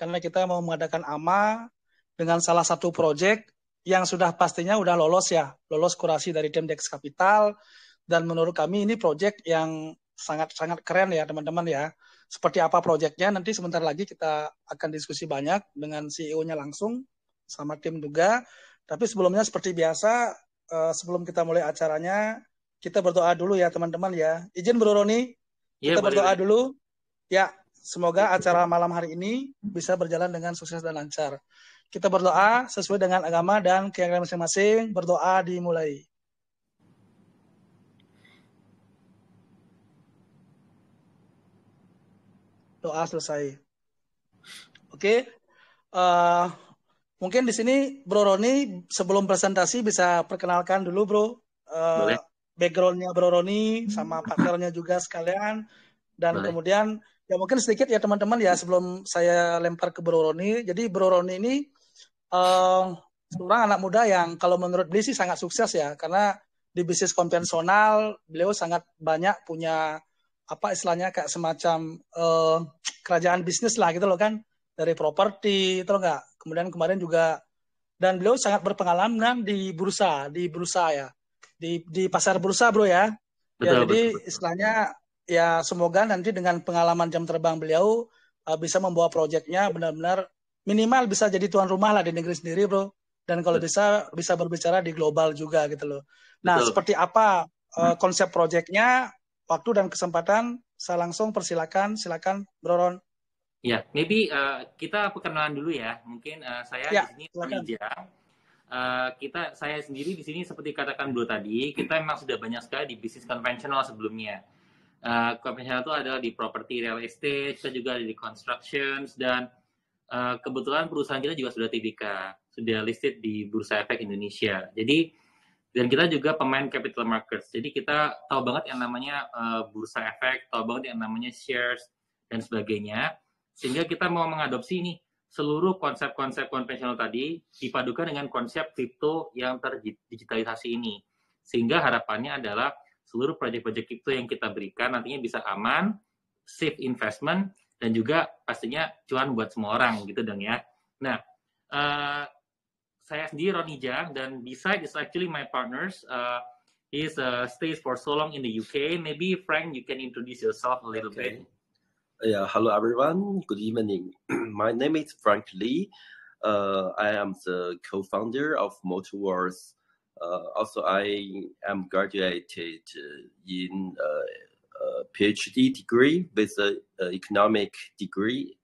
karena kita mau mengadakan AMA dengan salah satu proyek yang sudah pastinya udah lolos kurasi dari tim Dex Capital, dan menurut kami ini proyek yang sangat-sangat keren ya teman-teman ya. Seperti apa proyeknya nanti sebentar lagi kita akan diskusi banyak dengan CEO-nya langsung sama tim juga. Tapi sebelumnya seperti biasa, sebelum kita mulai acaranya, kita berdoa dulu ya teman-teman ya. Izin Bro Roni, kita berdoa dulu. Ya, semoga acara malam hari ini bisa berjalan dengan sukses dan lancar. Kita berdoa sesuai dengan agama dan keyakinan masing-masing. Berdoa dimulai. Doa selesai. Oke. Mungkin di sini Bro Roni sebelum presentasi bisa perkenalkan dulu Bro. Background-nya Bro Roni sama partnernya juga sekalian. Dan kemudian ya mungkin sedikit ya teman-teman ya sebelum saya lempar ke Bro Roni. Jadi Bro Roni ini seorang anak muda yang kalau menurut beliau sih sangat sukses ya. Karena di bisnis konvensional beliau sangat banyak punya apa istilahnya kayak semacam kerajaan bisnis lah gitu loh kan, dari properti itu enggak. Kemudian kemarin juga dan beliau sangat berpengalaman di bursa ya, di pasar bursa Bro ya. Ya jadi istilahnya ya semoga nanti dengan pengalaman jam terbang beliau bisa membawa proyeknya benar-benar minimal bisa jadi tuan rumah lah di negeri sendiri Bro. Dan kalau bisa berbicara di global juga gitu loh. Nah seperti apa konsep proyeknya? Waktu dan kesempatan, saya langsung silakan Bro Ron. Ya, maybe kita perkenalan dulu ya. Mungkin saya di sini Roni Jang. Saya sendiri di sini seperti katakan Bro tadi, kita memang sudah banyak sekali di bisnis konvensional sebelumnya. Konvensional itu adalah di property real estate, kita juga ada di constructions, dan kebetulan perusahaan kita juga sudah TBK, sudah listed di Bursa Efek Indonesia. Jadi dan kita juga pemain capital markets. Jadi kita tahu banget yang namanya bursa efek, tahu banget yang namanya shares dan sebagainya. Sehingga kita mau mengadopsi nih seluruh konsep-konsep konvensional tadi dipadukan dengan konsep kripto yang terdigitalisasi ini. Sehingga harapannya adalah seluruh proyek-proyek kripto yang kita berikan nantinya bisa aman, safe investment, dan juga pastinya cuan buat semua orang gitu dong ya. Nah, saya sendiri Roni Jang, dan besides is actually my partners. He's stays for so long in the UK. Maybe Frank, you can introduce yourself a little bit. Yeah, hello everyone. Good evening. My name is Frank Lee. I am the co-founder of Motorworks. Also, I am graduated in a PhD degree with an economic degree.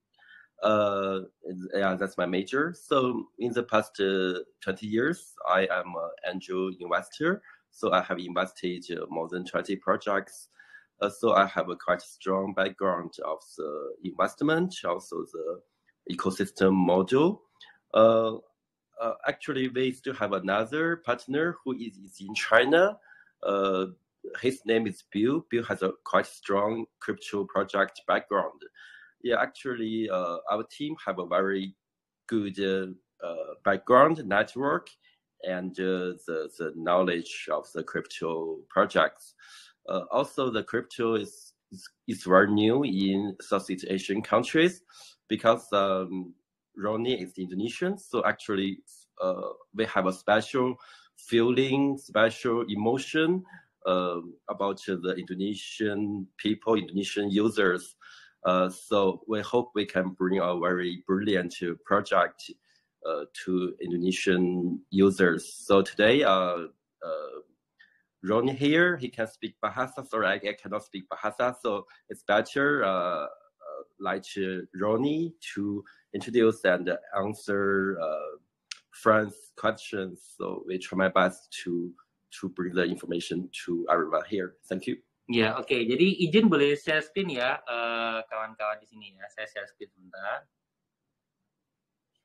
Yeah, that's my major. So in the past 20 years, I am an angel investor. So I have invested more than 20 projects. So I have a quite strong background of the investment, also the ecosystem model. Actually, we still have another partner who is in China. His name is Bill. Bill has a quite strong crypto project background. Yeah, actually, our team have a very good background network and the knowledge of the crypto projects. Also, the crypto is very new in Southeast Asian countries because Roni is Indonesian. So actually, we have a special feeling, special emotion about the Indonesian people, Indonesian users. So we hope we can bring a very brilliant project to Indonesian users. So today, Roni here, he can speak Bahasa. Sorry, I cannot speak Bahasa, so it's better like Roni to introduce and answer Frank's questions. So we try my best to bring the information to everyone here. Thank you. Ya, oke. Jadi izin boleh share screen ya, kawan-kawan di sini ya. Saya share screen sebentar.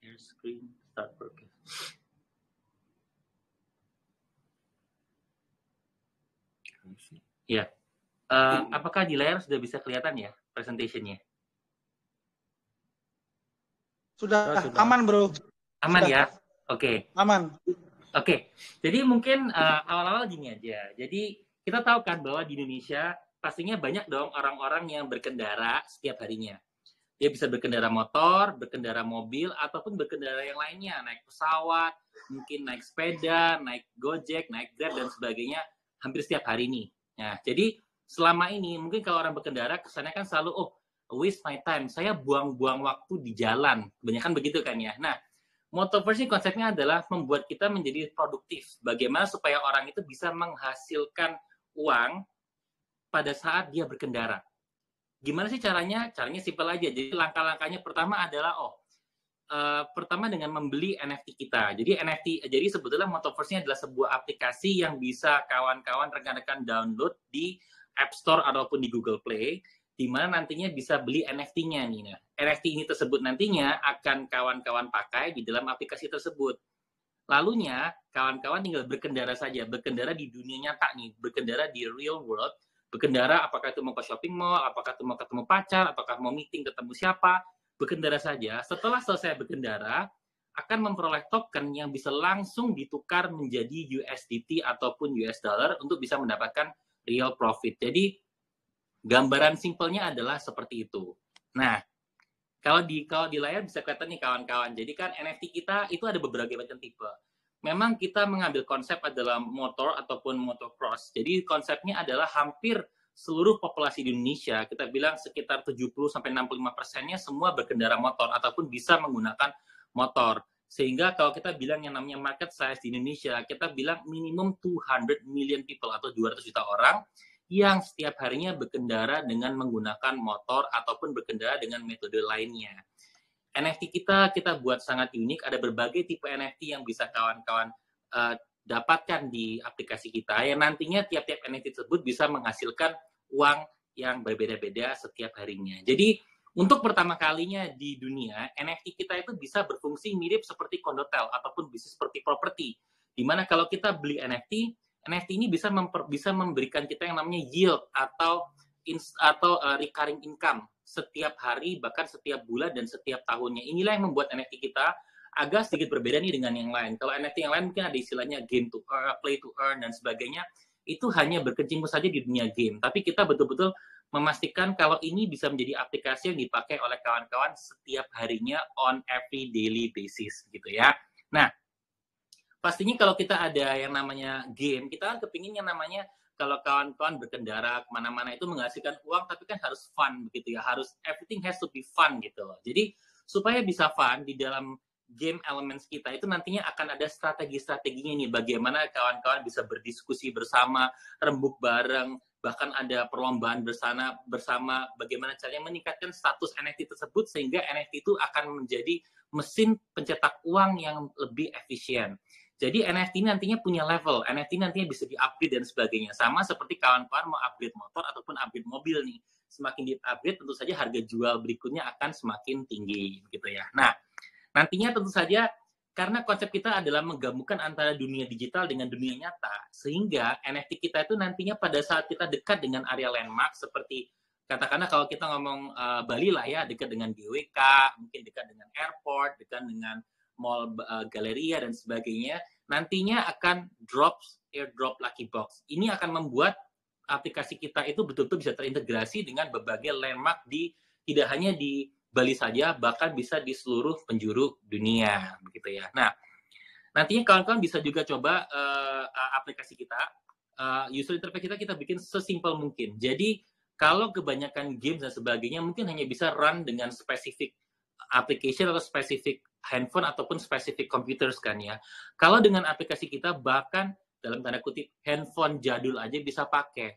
Share screen, start broadcast. Ya, apakah di layar sudah bisa kelihatan ya presentationnya? Sudah. Aman Bro. Aman sudah. Ya, oke. Aman. Oke, jadi mungkin awal-awal gini aja. Jadi kita tahu kan bahwa di Indonesia pastinya banyak dong orang-orang yang berkendara setiap harinya. Dia bisa berkendara motor, berkendara mobil, ataupun berkendara yang lainnya, naik pesawat, mungkin naik sepeda, naik Gojek, naik Grab, dan sebagainya, hampir setiap hari nih. Nah, jadi selama ini, mungkin kalau orang berkendara, kesannya kan selalu, waste my time, saya buang-buang waktu di jalan. Kebanyakan begitu kan ya. Nah, Motoverse konsepnya adalah membuat kita menjadi produktif. Bagaimana supaya orang itu bisa menghasilkan uang pada saat dia berkendara. Gimana sih caranya? Caranya simpel aja. Jadi langkah-langkahnya pertama adalah pertama dengan membeli NFT kita. Jadi sebetulnya Motoverse-nya adalah sebuah aplikasi yang bisa kawan-kawan rekan-rekan download di App Store ataupun di Google Play, di mana nantinya bisa beli NFT-nya nih. Nah, NFT ini tersebut nantinya akan kawan-kawan pakai di dalam aplikasi tersebut. Lalunya, kawan-kawan tinggal berkendara saja, berkendara di dunia nyata nih, berkendara di real world, berkendara apakah itu mau ke shopping mall, apakah itu mau ketemu pacar, apakah mau meeting ketemu siapa, berkendara saja. Setelah selesai berkendara, akan memperoleh token yang bisa langsung ditukar menjadi USDT ataupun US dollar untuk bisa mendapatkan real profit. Jadi, gambaran simpelnya adalah seperti itu. Nah, kalau di layar bisa kelihatan nih kawan-kawan. Jadi kan NFT kita itu ada beberapa macam tipe. Memang kita mengambil konsep adalah motor ataupun motocross. Jadi konsepnya adalah hampir seluruh populasi di Indonesia, kita bilang sekitar 70-65%-nya semua berkendara motor ataupun bisa menggunakan motor. Sehingga kalau kita bilang yang namanya market size di Indonesia, kita bilang minimum 200 million people atau 200 juta orang yang setiap harinya berkendara dengan menggunakan motor ataupun berkendara dengan metode lainnya. NFT kita buat sangat unik, ada berbagai tipe NFT yang bisa kawan-kawan dapatkan di aplikasi kita, yang nantinya tiap-tiap NFT tersebut bisa menghasilkan uang yang berbeda-beda setiap harinya. Jadi, untuk pertama kalinya di dunia, NFT kita itu bisa berfungsi mirip seperti kondotel ataupun bisa seperti properti, di mana kalau kita beli NFT ini bisa memberikan kita yang namanya yield atau recurring income setiap hari, bahkan setiap bulan dan setiap tahunnya. Inilah yang membuat NFT kita agak sedikit berbeda nih dengan yang lain. Kalau NFT yang lain mungkin ada istilahnya game to earn, play to earn dan sebagainya. Itu hanya berkecimpung saja di dunia game. Tapi kita betul-betul memastikan kalau ini bisa menjadi aplikasi yang dipakai oleh kawan-kawan setiap harinya on every daily basis gitu ya. Nah, pastinya kalau kita ada yang namanya game, kita kan kepingin yang namanya kalau kawan-kawan berkendara kemana-mana itu menghasilkan uang, tapi kan harus fun begitu ya, harus everything has to be fun gitu loh. Jadi supaya bisa fun di dalam game elements kita itu nantinya akan ada strategi-strateginya nih, bagaimana kawan-kawan bisa berdiskusi bersama, rembuk bareng, bahkan ada perlombaan bersama bagaimana caranya meningkatkan status NFT tersebut sehingga NFT itu akan menjadi mesin pencetak uang yang lebih efisien. Jadi NFT nantinya punya level, NFT nantinya bisa di-upgrade dan sebagainya. Sama seperti kawan-kawan mau upgrade motor ataupun upgrade mobil nih. Semakin di-upgrade tentu saja harga jual berikutnya akan semakin tinggi gitu ya. Nah, nantinya tentu saja karena konsep kita adalah menggabungkan antara dunia digital dengan dunia nyata, sehingga NFT kita itu nantinya pada saat kita dekat dengan area landmark seperti katakanlah kalau kita ngomong Bali lah ya, dekat dengan GWK, mungkin dekat dengan airport, dekat dengan mall Galeria dan sebagainya, nantinya akan airdrop Lucky Box. Ini akan membuat aplikasi kita itu betul-betul bisa terintegrasi dengan berbagai landmark tidak hanya di Bali saja, bahkan bisa di seluruh penjuru dunia, begitu ya. Nah, nantinya kawan-kawan bisa juga coba aplikasi kita, user interface kita bikin sesimpel mungkin. Jadi, kalau kebanyakan games dan sebagainya mungkin hanya bisa run dengan spesifik application atau spesifik handphone ataupun spesifik computers kan ya. Kalau dengan aplikasi kita bahkan dalam tanda kutip handphone jadul aja bisa pakai.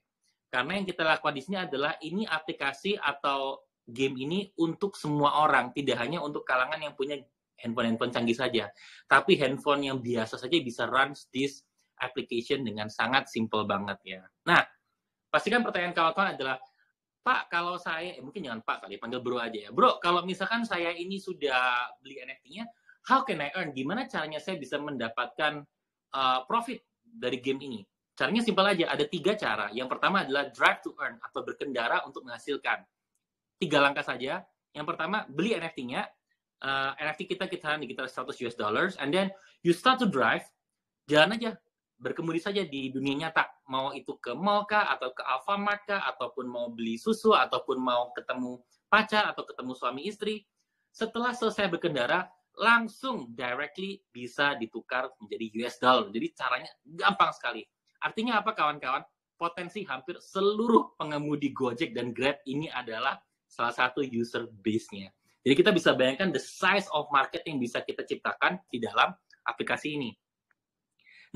Karena yang kita lakukan di sini adalah ini aplikasi atau game ini untuk semua orang, tidak hanya untuk kalangan yang punya handphone canggih saja. Tapi handphone yang biasa saja bisa run this application dengan sangat simple banget ya. Nah, pastikan pertanyaan kawan-kawan adalah, Pak, kalau saya, mungkin jangan Pak kali, panggil Bro aja ya. Bro, kalau misalkan saya ini sudah beli NFT-nya, how can I earn? Gimana caranya saya bisa mendapatkan profit dari game ini? Caranya simpel aja, ada 3 cara. Yang pertama adalah drive to earn, atau berkendara untuk menghasilkan. 3 langkah saja. Yang pertama, beli NFT-nya. NFT kita di sekitar $100, and then you start to drive, jalan aja. berkemudi saja di dunia nyata, mau itu ke mall kah, atau ke Alfamart kah, ataupun mau beli susu, ataupun mau ketemu pacar, atau ketemu suami istri. Setelah selesai berkendara, langsung directly bisa ditukar menjadi US dollar. Jadi caranya gampang sekali. Artinya apa kawan-kawan? Potensi hampir seluruh pengemudi Gojek dan Grab ini adalah salah satu user base-nya. Jadi kita bisa bayangkan the size of market yang bisa kita ciptakan di dalam aplikasi ini.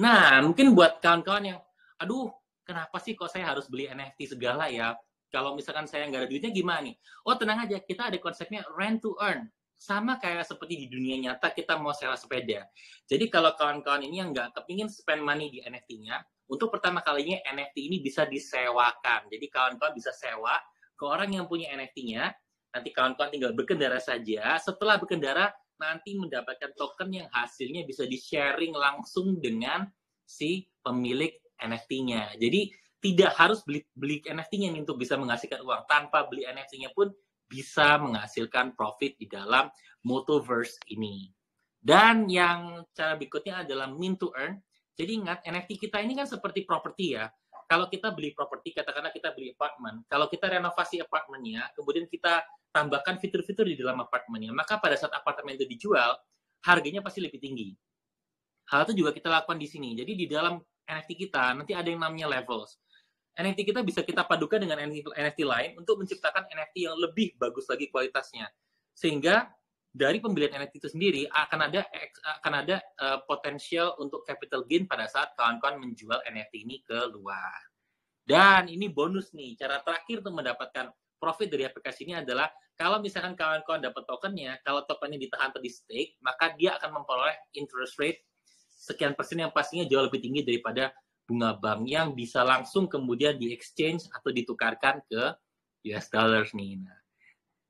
Nah, mungkin buat kawan-kawan yang, aduh, kenapa sih kok saya harus beli NFT segala ya? Kalau misalkan saya nggak ada duitnya gimana nih? Oh, tenang aja, kita ada konsepnya rent to earn. Sama kayak seperti di dunia nyata kita mau sewa sepeda. Jadi kalau kawan-kawan ini yang nggak kepingin spend money di NFT-nya, untuk pertama kalinya NFT ini bisa disewakan. Jadi kawan-kawan bisa sewa ke orang yang punya NFT-nya, nanti kawan-kawan tinggal berkendara saja. Setelah berkendara, nanti mendapatkan token yang hasilnya bisa di-sharing langsung dengan si pemilik NFT-nya. Jadi tidak harus beli NFT-nya untuk bisa menghasilkan uang. Tanpa beli NFT-nya pun bisa menghasilkan profit di dalam Motoverse ini. Dan yang cara berikutnya adalah mint to earn. Jadi ingat, NFT kita ini kan seperti properti ya. Kalau kita beli properti, katakanlah kita beli apartemen. Kalau kita renovasi apartemennya, kemudian kita tambahkan fitur-fitur di dalam apartemennya, maka pada saat apartemen itu dijual, harganya pasti lebih tinggi. Hal itu juga kita lakukan di sini. Jadi di dalam NFT kita, nanti ada yang namanya levels. NFT kita bisa kita padukan dengan NFT lain untuk menciptakan NFT yang lebih bagus lagi kualitasnya. Sehingga dari pembelian NFT itu sendiri akan ada potensial untuk capital gain pada saat kawan-kawan menjual NFT ini ke luar. Dan ini bonus nih, cara terakhir untuk mendapatkan profit dari aplikasi ini adalah kalau misalkan kawan-kawan dapat tokennya, kalau tokennya ditahan atau di stake, maka dia akan memperoleh interest rate sekian persen yang pastinya jauh lebih tinggi daripada bunga bank yang bisa langsung kemudian di exchange atau ditukarkan ke US dollars nih.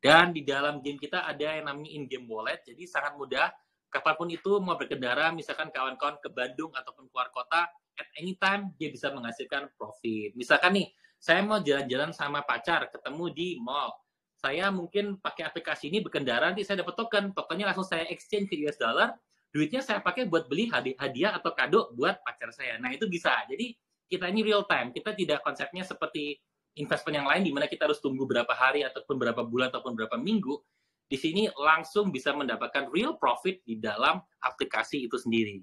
Dan di dalam game kita ada yang namanya in-game wallet, jadi sangat mudah. Kapanpun itu mau berkendara, misalkan kawan-kawan ke Bandung ataupun keluar kota, at any time dia bisa menghasilkan profit. Misalkan nih, saya mau jalan-jalan sama pacar, ketemu di mall. Saya mungkin pakai aplikasi ini berkendara, nanti saya dapat token. Tokennya langsung saya exchange ke US dollar. Duitnya saya pakai buat beli hadiah atau kado buat pacar saya. Nah, itu bisa. Jadi, kita ini real time. Kita tidak konsepnya seperti investment yang lain, di mana kita harus tunggu berapa hari, ataupun berapa bulan, ataupun berapa minggu. Di sini langsung bisa mendapatkan real profit di dalam aplikasi itu sendiri.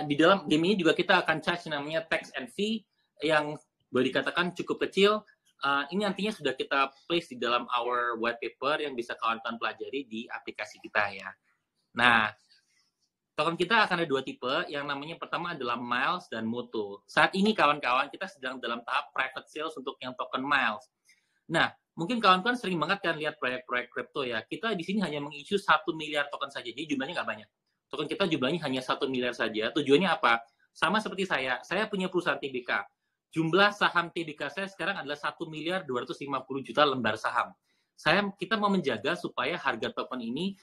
Di dalam game ini juga kita akan charge namanya tax and fee, yang boleh dikatakan cukup kecil. Ini nantinya sudah kita place di dalam our white paper yang bisa kawan-kawan pelajari di aplikasi kita ya. Nah, token kita akan ada dua tipe. Yang namanya pertama adalah Miles dan Moto. Saat ini kawan-kawan kita sedang dalam tahap private sales untuk yang token Miles. Nah, mungkin kawan-kawan sering banget kan lihat proyek-proyek kripto ya. Kita di sini hanya mengisu 1 miliar token saja. Jadi jumlahnya nggak banyak. Token kita jumlahnya hanya 1 miliar saja. Tujuannya apa? Sama seperti saya punya perusahaan TBK. Jumlah saham TBK saya sekarang adalah 1 miliar 250 juta lembar saham. Kita mau menjaga supaya harga token ini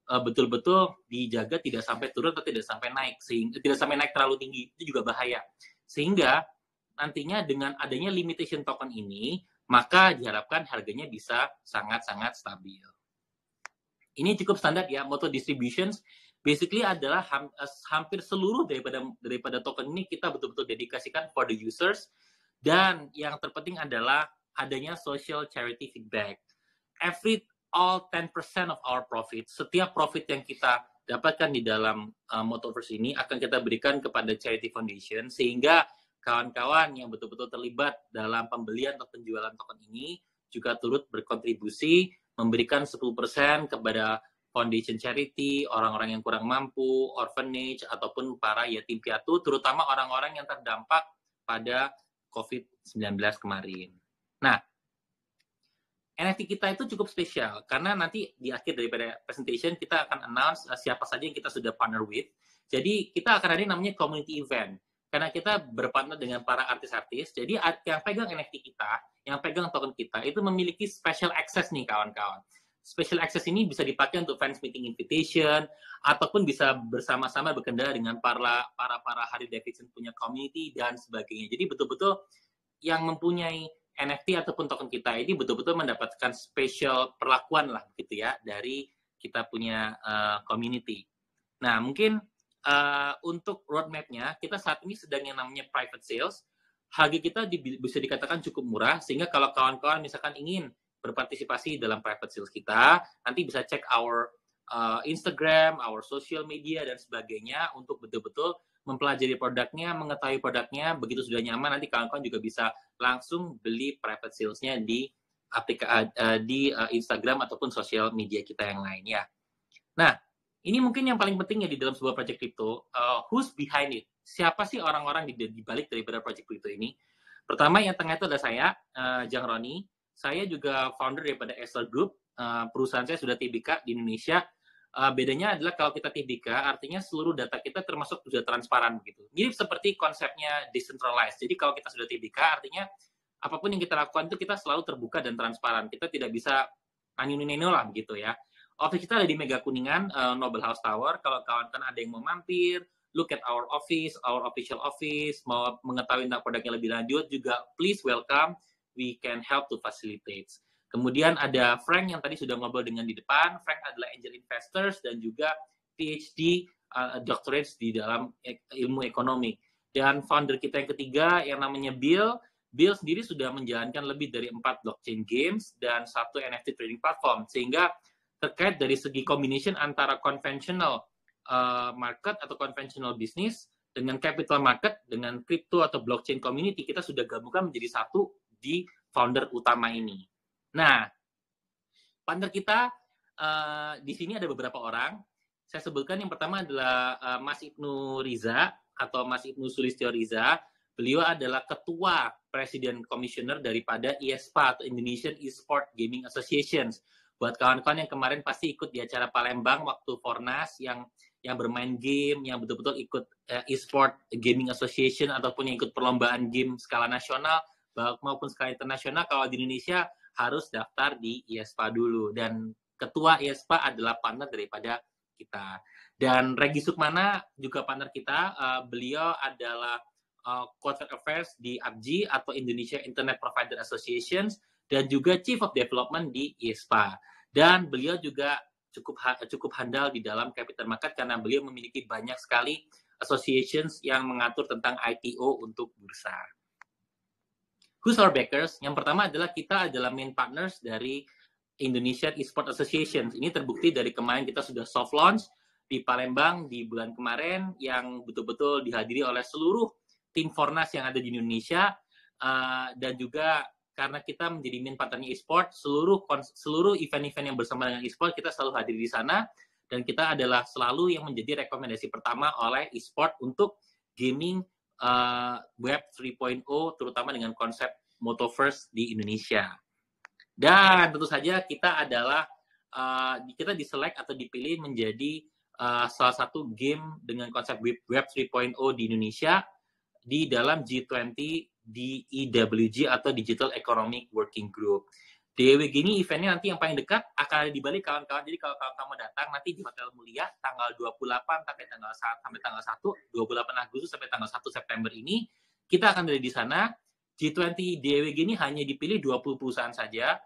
betul-betul dijaga tidak sampai turun atau tidak sampai naik. Sehingga tidak sampai naik terlalu tinggi. Itu juga bahaya. Sehingga nantinya dengan adanya limitation token ini, maka diharapkan harganya bisa sangat-sangat stabil. Ini cukup standar ya, Moto Distributions. Basically adalah hampir seluruh daripada token ini kita betul-betul dedikasikan for the users. Dan yang terpenting adalah adanya social charity feedback. All 10% of our profit, setiap profit yang kita dapatkan di dalam Motoverse ini akan kita berikan kepada charity foundation, sehingga kawan-kawan yang betul-betul terlibat dalam pembelian atau penjualan token ini juga turut berkontribusi memberikan 10% kepada foundation charity, orang-orang yang kurang mampu, orphanage, ataupun para yatim piatu, terutama orang-orang yang terdampak pada COVID-19 kemarin. Nah, NFT kita itu cukup spesial, karena nanti di akhir daripada presentation kita akan announce siapa saja yang kita sudah partner with. Jadi kita akan ada namanya community event, karena kita berpartner dengan para artis-artis. Jadi yang pegang NFT kita, yang pegang token kita, itu memiliki special access nih kawan-kawan. Special access ini bisa dipakai untuk fans meeting invitation, ataupun bisa bersama-sama berkendara dengan para Harley Davidson punya community, dan sebagainya. Jadi betul-betul yang mempunyai NFT ataupun token kita ini betul-betul mendapatkan special perlakuan lah gitu ya dari kita punya community. Nah, mungkin untuk roadmap-nya, kita saat ini sedang yang namanya private sales. Harga kita bisa dikatakan cukup murah, sehingga kalau kawan-kawan misalkan ingin berpartisipasi dalam private sales kita, nanti bisa cek our Instagram, our social media, dan sebagainya untuk betul-betul mempelajari produknya, mengetahui produknya. Begitu sudah nyaman, nanti kawan-kawan juga bisa langsung beli private sales-nya di Instagram ataupun social media kita yang lain ya. Nah, ini mungkin yang paling penting ya di dalam sebuah project crypto, who's behind it? Siapa sih orang-orang di balik daripada project crypto ini? Pertama, yang tengah itu adalah saya, Jang Roni. Saya juga founder daripada Esler Group. Perusahaan saya sudah TBK di Indonesia. Bedanya adalah kalau kita TBK, artinya seluruh data kita termasuk sudah transparan begitu. Mirip seperti konsepnya decentralized. Jadi kalau kita sudah TBK, artinya apapun yang kita lakukan itu kita selalu terbuka dan transparan. Kita tidak bisa anu-nino lah gitu ya. Office kita ada di Mega Kuningan, Noble House Tower. Kalau kawan-kawan ada yang mau mampir, look at our office, our official office, mau mengetahui tentang produknya lebih lanjut juga, please welcome. We can help to facilitate. Kemudian ada Frank yang tadi sudah ngobrol dengan di depan. Frank adalah angel investors dan juga PhD doctorate di dalam ilmu ekonomi. Dan founder kita yang ketiga yang namanya Bill. Bill sendiri sudah menjalankan lebih dari 4 blockchain games dan 1 NFT trading platform. Sehingga terkait dari segi combination antara conventional market atau conventional business dengan capital market, dengan crypto atau blockchain community, kita sudah gabungkan menjadi satu di founder utama ini. Nah, partner kita di sini ada beberapa orang. Saya sebutkan yang pertama adalah Mas Ibnu Riza atau Mas Ibnu Sulistyo Riza. Beliau adalah ketua President Commissioner daripada IESPA atau Indonesian Esport Gaming Associations. Buat kawan-kawan yang kemarin pasti ikut di acara Palembang waktu Fornas yang bermain game, yang betul-betul ikut Esport Gaming Association ataupun yang ikut perlombaan game skala nasional maupun skala internasional, kalau di Indonesia harus daftar di IESPA dulu. Dan ketua IESPA adalah partner daripada kita. Dan Regi Sukmana juga partner kita. Beliau adalah Corporate Affairs di APJI atau Indonesia Internet Provider Associations dan juga Chief of Development di IESPA. Dan beliau juga cukup handal di dalam capital market karena beliau memiliki banyak sekali associations yang mengatur tentang IPO untuk bursa. Who's our backers? Yang pertama adalah kita adalah main partners dari Indonesian Esport Association. Ini terbukti dari kemarin kita sudah soft launch di Palembang di bulan kemarin yang betul-betul dihadiri oleh seluruh tim Fornas yang ada di Indonesia, dan juga karena kita menjadi main partnernya e-sport, seluruh event-event yang bersama dengan e-sport kita selalu hadir di sana, dan kita adalah selalu yang menjadi rekomendasi pertama oleh e-sport untuk gaming Web 3.0, terutama dengan konsep Motoverse di Indonesia. Dan tentu saja kita adalah kita diselect atau dipilih menjadi salah satu game dengan konsep Web 3.0 di Indonesia di dalam G20 di EWG atau Digital Economic Working Group. DEWG ini eventnya nanti yang paling dekat akan ada di Bali kawan-kawan. Jadi kalau kawan-kawan mau datang nanti di Hotel Mulia tanggal 28 sampai tanggal 1, 28 Agustus sampai tanggal 1 September ini kita akan ada di sana. G20 DEWG ini hanya dipilih 20 perusahaan saja.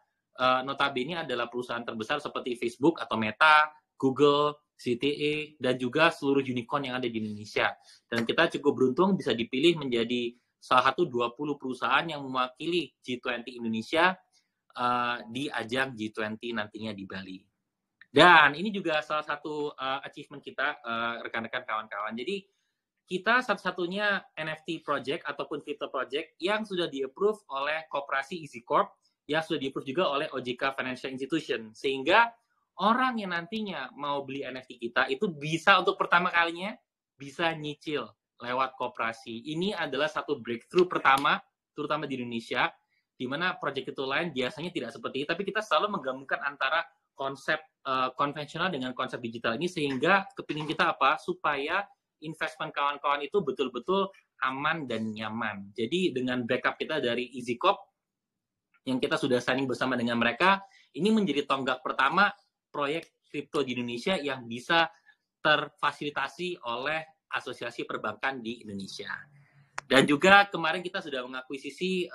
Notabene adalah perusahaan terbesar seperti Facebook atau Meta, Google, CTE, dan juga seluruh unicorn yang ada di Indonesia. Dan kita cukup beruntung bisa dipilih menjadi salah satu 20 perusahaan yang mewakili G20 Indonesia di ajang G20 nantinya di Bali. Dan ini juga salah satu achievement kita, rekan-rekan kawan-kawan. Jadi kita satu-satunya NFT project ataupun crypto project yang sudah di-approve oleh Koperasi EasyCorp, yang sudah di-approve juga oleh OJK Financial Institution. Sehingga orang yang nantinya mau beli NFT kita itu bisa untuk pertama kalinya bisa nyicil lewat koperasi. Ini adalah satu breakthrough pertama, terutama di Indonesia, di mana proyek itu lain biasanya tidak seperti itu, tapi kita selalu menggabungkan antara konsep konvensional dengan konsep digital ini, sehingga kepingin kita apa? Supaya investment kawan-kawan itu betul-betul aman dan nyaman. Jadi dengan backup kita dari EasyCorp, yang kita sudah signing bersama dengan mereka, ini menjadi tonggak pertama proyek kripto di Indonesia yang bisa terfasilitasi oleh Asosiasi Perbankan di Indonesia. Dan juga kemarin kita sudah mengakuisisi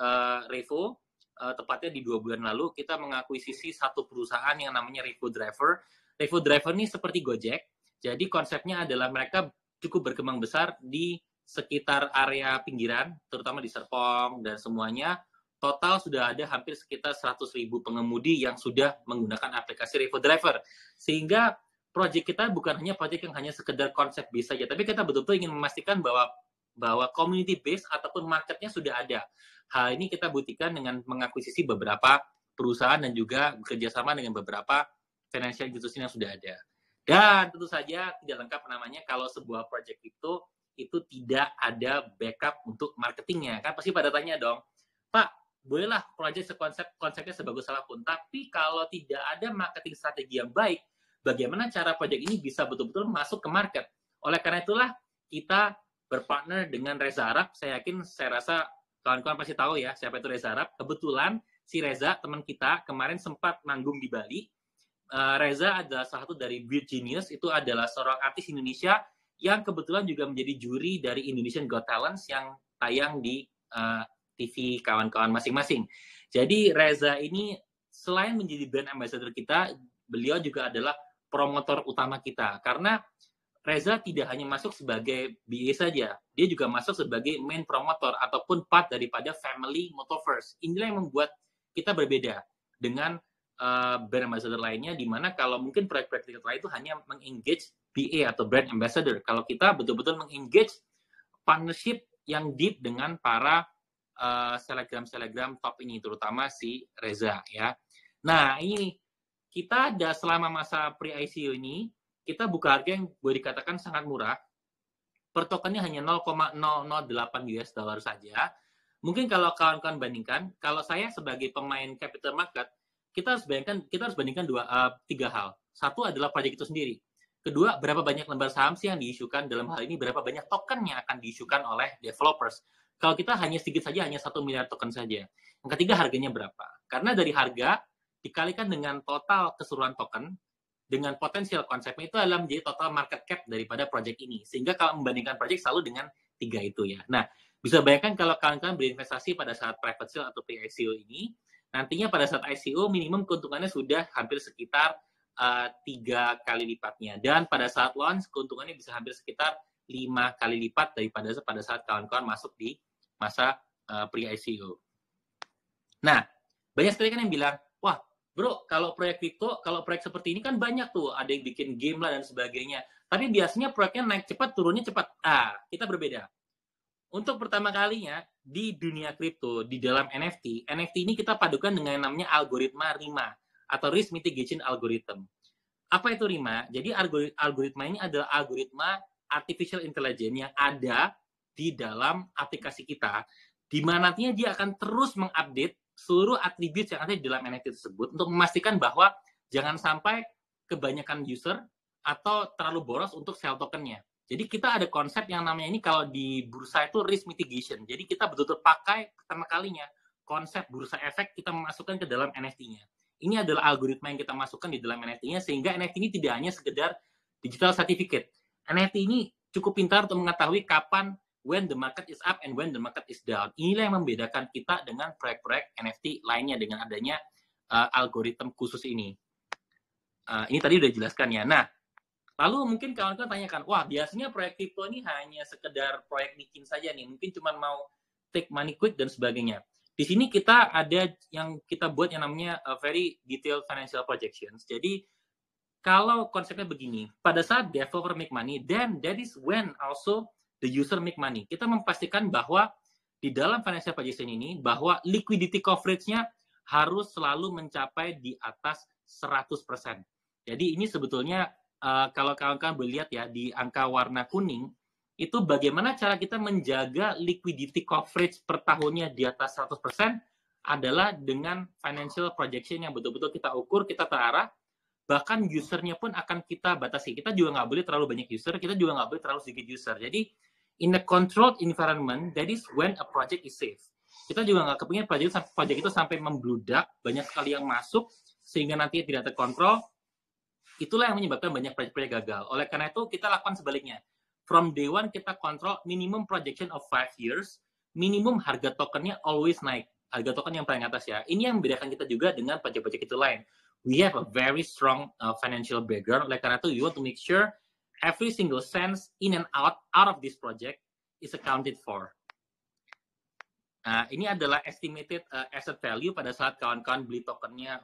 Revo, tepatnya di 2 bulan lalu, kita mengakuisisi satu perusahaan yang namanya Revo Driver. Revo Driver ini seperti Gojek, jadi konsepnya adalah mereka cukup berkembang besar di sekitar area pinggiran, terutama di Serpong dan semuanya. Total sudah ada hampir sekitar 100.000 pengemudi yang sudah menggunakan aplikasi Revo Driver. Sehingga proyek kita bukan hanya proyek yang hanya sekedar konsep base saja, tapi kita betul-betul ingin memastikan bahwa community base ataupun marketnya sudah ada. Hal ini kita buktikan dengan mengakuisisi beberapa perusahaan dan juga bekerjasama dengan beberapa financial institution yang sudah ada. Dan tentu saja tidak lengkap namanya kalau sebuah project itu tidak ada backup untuk marketingnya. Kan pasti pada tanya dong, Pak, bolehlah project konsepnya sebagus apapun, tapi kalau tidak ada marketing strategi yang baik, bagaimana cara project ini bisa betul-betul masuk ke market? Oleh karena itulah kita berpartner dengan Reza Arab. Saya yakin, saya rasa kawan-kawan pasti tahu ya siapa itu Reza Arab. Kebetulan si Reza, teman kita, kemarin sempat manggung di Bali. Reza adalah salah satu dari Beat Genius, itu adalah seorang artis Indonesia yang kebetulan juga menjadi juri dari Indonesian Got Talent yang tayang di TV kawan-kawan masing-masing. Jadi Reza ini selain menjadi brand ambassador kita, beliau juga adalah promotor utama kita. Karena Reza tidak hanya masuk sebagai BA saja, dia juga masuk sebagai main promotor ataupun part daripada family Motoverse. Inilah yang membuat kita berbeda dengan brand ambassador lainnya, di mana kalau mungkin proyek-proyek kita lain itu hanya mengengage BA atau brand ambassador. Kalau kita betul-betul mengengage partnership yang deep dengan para selebgram top ini, terutama si Reza ya. Nah, ini kita ada selama masa pre-ICO ini, kita buka harga yang boleh dikatakan sangat murah. Per tokennya hanya 0,008 US dollar saja. Mungkin kalau kawan-kawan bandingkan, kalau saya sebagai pemain capital market, kita harus bandingkan tiga hal. Satu adalah proyek itu sendiri. Kedua, berapa banyak lembar saham sih yang diisukan, dalam hal ini berapa banyak token yang akan diisukan oleh developers. Kalau kita hanya sedikit saja, hanya 1 miliar token saja. Yang ketiga, harganya berapa. Karena dari harga dikalikan dengan total keseluruhan token, dengan potensial konsepnya, itu adalah menjadi total market cap daripada proyek ini. Sehingga kalau membandingkan proyek selalu dengan 3 itu ya. Nah, bisa bayangkan kalau kalian berinvestasi pada saat private sale atau pre-ICO ini, nantinya pada saat ICO minimum keuntungannya sudah hampir sekitar 3 kali lipatnya. Dan pada saat launch keuntungannya bisa hampir sekitar 5 kali lipat daripada pada saat kawan-kawan masuk di masa pre-ICO. Nah, banyak sekali kan yang bilang, wah bro, kalau proyek kripto, kalau proyek seperti ini kan banyak tuh, ada yang bikin game lah dan sebagainya. Tapi biasanya proyeknya naik cepat, turunnya cepat. Kita berbeda. Untuk pertama kalinya di dunia kripto, di dalam NFT ini kita padukan dengan yang namanya algoritma RIMA atau Risk Mitigation Algorithm. Apa itu RIMA? Jadi algoritma ini adalah algoritma artificial intelligence yang ada di dalam aplikasi kita, di mana nantinya dia akan terus mengupdate seluruh atribut yang ada di dalam NFT tersebut untuk memastikan bahwa jangan sampai kebanyakan user atau terlalu boros untuk sell tokennya. Jadi kita ada konsep yang namanya ini kalau di bursa itu risk mitigation. Jadi kita betul-betul pakai pertama kalinya konsep bursa efek kita masukkan ke dalam NFT-nya. Ini adalah algoritma yang kita masukkan di dalam NFT-nya sehingga NFT ini tidak hanya sekedar digital certificate. NFT ini cukup pintar untuk mengetahui kapan when the market is up and when the market is down. Inilah yang membedakan kita dengan proyek-proyek NFT lainnya dengan adanya algoritma khusus ini. Ini tadi udah dijelaskan ya. Nah, lalu mungkin kawan-kawan tanyakan, wah biasanya proyek kripto ini hanya sekedar proyek bikin saja nih, mungkin cuma mau take money quick dan sebagainya. Di sini kita ada yang kita buat yang namanya very detailed financial projections. Jadi kalau konsepnya begini, pada saat developer make money, then that is when also the user make money. Kita memastikan bahwa di dalam financial projection ini, bahwa liquidity coverage-nya harus selalu mencapai di atas 100%. Jadi ini sebetulnya kalau kawan-kawan boleh lihat ya di angka warna kuning itu bagaimana cara kita menjaga liquidity coverage per tahunnya di atas 100% adalah dengan financial projection yang betul-betul kita ukur, kita terarah, bahkan usernya pun akan kita batasi. Kita juga nggak boleh terlalu banyak user, kita juga nggak boleh terlalu sedikit user. Jadi in a controlled environment, that is when a project is safe. Kita juga nggak kepingin project itu sampai membludak, banyak sekali yang masuk sehingga nanti tidak terkontrol. Itulah yang menyebabkan banyak proyek-proyek gagal. Oleh karena itu, kita lakukan sebaliknya. From day one, kita kontrol minimum projection of 5 years, minimum harga tokennya always naik. Harga token yang paling atas ya. Ini yang membedakan kita juga dengan proyek-proyek itu lain. We have a very strong financial background. Oleh karena itu, you want to make sure every single cent in and out of this project is accounted for. Nah, ini adalah estimated asset value pada saat kawan-kawan beli tokennya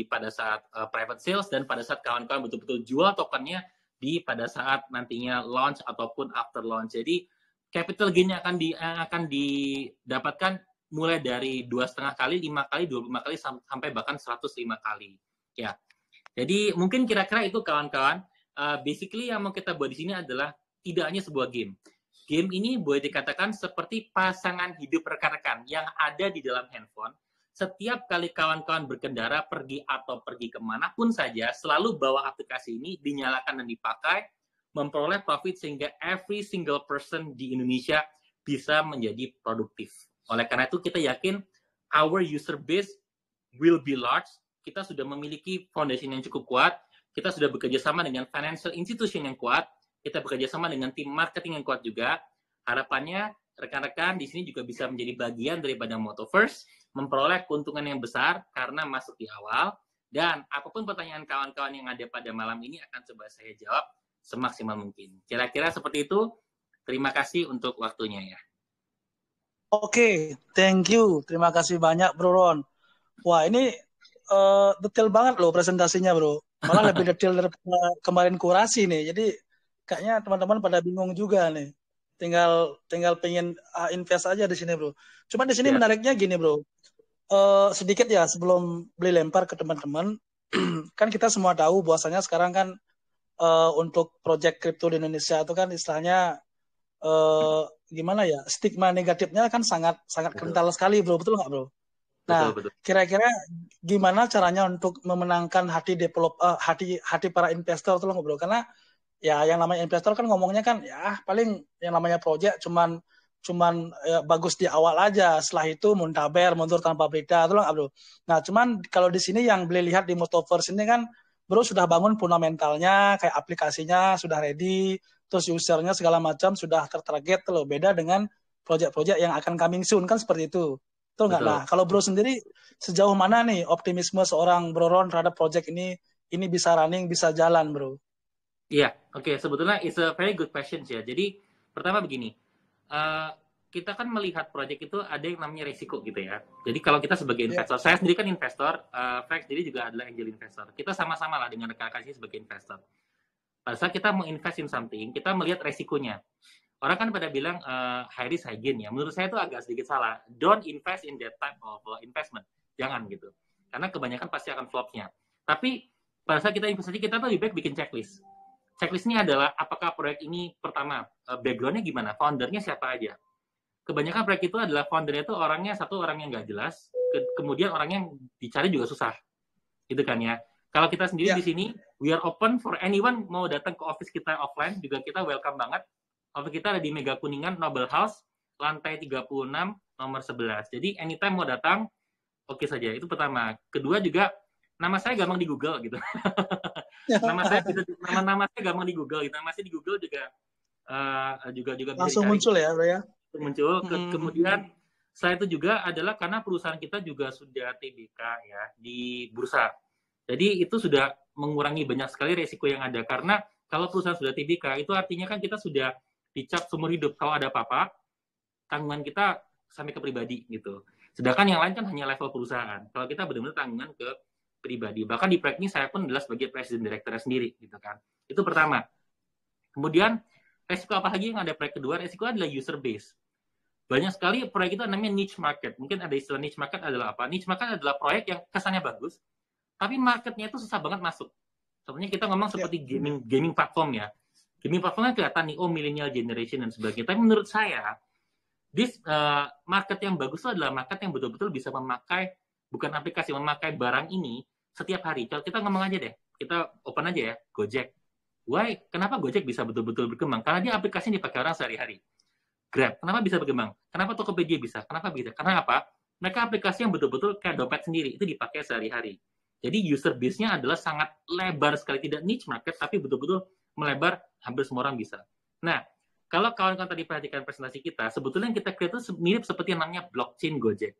pada saat private sales, dan pada saat kawan-kawan betul-betul jual tokennya pada saat nantinya launch ataupun after launch. Jadi capital gain-nya akan didapatkan mulai dari 2,5 kali, 5 kali, 25 kali, sampai bahkan 105 kali. Ya. Jadi mungkin kira-kira itu kawan-kawan. Basically yang mau kita buat di sini adalah tidak hanya sebuah game. Game ini boleh dikatakan seperti pasangan hidup rekan-rekan yang ada di dalam handphone. Setiap kali kawan-kawan berkendara, pergi kemanapun saja, selalu bawa aplikasi ini, dinyalakan dan dipakai, memperoleh profit sehingga every single person di Indonesia bisa menjadi produktif. Oleh karena itu kita yakin our user base will be large. Kita sudah memiliki foundation yang cukup kuat. Kita sudah bekerja sama dengan financial institution yang kuat. Kita bekerja sama dengan tim marketing yang kuat juga. Harapannya rekan-rekan di sini juga bisa menjadi bagian daripada Motoverse, memperoleh keuntungan yang besar karena masuk di awal. Dan apapun pertanyaan kawan-kawan yang ada pada malam ini akan coba saya jawab semaksimal mungkin. Kira-kira seperti itu. Terima kasih untuk waktunya ya. Oke, thank you. Terima kasih banyak Bro Ron. Wah, ini detail banget loh presentasinya Bro. Malah lebih detail daripada kemarin kurasi nih. Jadi kayaknya teman-teman pada bingung juga nih. Tinggal pengen invest aja di sini Bro. Cuma di sini menariknya gini Bro. Sedikit ya sebelum beli lempar ke teman-teman. Kan kita semua tahu bahwasanya sekarang kan untuk project crypto di Indonesia itu kan istilahnya gimana ya, stigma negatifnya kan sangat kental sekali Bro, betul nggak Bro? Nah, betul. Kira-kira gimana caranya untuk memenangkan hati para investor tuh Bro? Karena ya yang namanya investor kan ngomongnya kan ya paling yang namanya project cuman ya, bagus di awal aja, setelah itu mundur tanpa berita, tuh nggak Bro? Nah, cuman kalau di sini yang beli lihat di Motoverse ini kan Bro sudah bangun fundamentalnya, kayak aplikasinya sudah ready, terus usernya segala macam sudah tertarget loh. Beda dengan project-project yang akan coming soon kan seperti itu. Betul nggak? Nah, kalau Bro sendiri sejauh mana nih optimisme seorang Bro Ron terhadap project ini bisa running, bisa jalan Bro? Iya, oke. Sebetulnya it's a very good question ya. Jadi pertama begini, kita kan melihat project itu ada yang namanya risiko gitu ya. Jadi kalau kita sebagai investor, saya sendiri kan investor, Frank sendiri juga adalah angel investor. Kita sama-sama lah dengan rekan-rekan sebagai investor. Pada saat kita mau invest in something, kita melihat resikonya. Orang kan pada bilang high risk high gain ya. Menurut saya itu agak sedikit salah. Don't invest in that type of investment. Jangan gitu. Karena kebanyakan pasti akan flop-nya. Tapi pada saat kita investasi, kita tuh lebih baik bikin checklist. Checklist ini adalah apakah proyek ini pertama background-nya gimana, foundernya siapa aja. Kebanyakan proyek itu adalah foundernya itu satu orang yang nggak jelas, kemudian orang yang dicari juga susah, gitu kan ya. Kalau kita sendiri di sini, we are open for anyone mau datang ke office kita offline, juga kita welcome banget. Office kita ada di Mega Kuningan, Noble House, lantai 36, nomor 11. Jadi anytime mau datang, oke saja. Itu pertama. Kedua juga, nama saya gampang di Google gitu. nama saya gampang di Google gitu. Nama saya di Google juga bisa langsung muncul ya, Bro ya. Muncul. Kemudian saya itu juga adalah karena perusahaan kita juga sudah TBK ya di bursa. Jadi itu sudah mengurangi banyak sekali resiko yang ada. Karena kalau perusahaan sudah TBK, itu artinya kan kita sudah dicap seumur hidup. Kalau ada apa-apa, tanggungan kita sampai ke pribadi gitu. Sedangkan yang lain kan hanya level perusahaan. Kalau kita benar-benar tanggungan ke pribadi. Bahkan di proyek ini saya pun adalah sebagai presiden direkturnya sendiri gitu kan. Itu pertama. Kemudian resiko apa lagi yang ada proyek kedua? Resiko adalah user base. Banyak sekali proyek itu namanya niche market. Mungkin ada istilah niche market adalah apa? Niche market adalah proyek yang kesannya bagus, tapi marketnya itu susah banget masuk. Contohnya kita ngomong seperti gaming platform ya. Gaming platformnya kelihatan nih, millennial generation dan sebagainya. Tapi menurut saya, market yang bagus itu adalah market yang betul-betul bisa memakai, bukan aplikasi, memakai barang ini setiap hari. Kalau kita ngomong aja deh, kita open aja ya, Gojek. Why? Kenapa Gojek bisa betul-betul berkembang? Karena dia aplikasinya dipakai orang sehari-hari. Grab, kenapa bisa berkembang? Kenapa Tokopedia bisa? Kenapa bisa? Karena apa? Mereka aplikasi yang betul-betul kayak dompet sendiri, itu dipakai sehari-hari. Jadi user base-nya adalah sangat lebar sekali, tidak niche market, tapi betul-betul melebar, hampir semua orang bisa. Nah, kalau kawan-kawan tadi perhatikan presentasi kita, sebetulnya yang kita create itu mirip seperti yang namanya blockchain Gojek.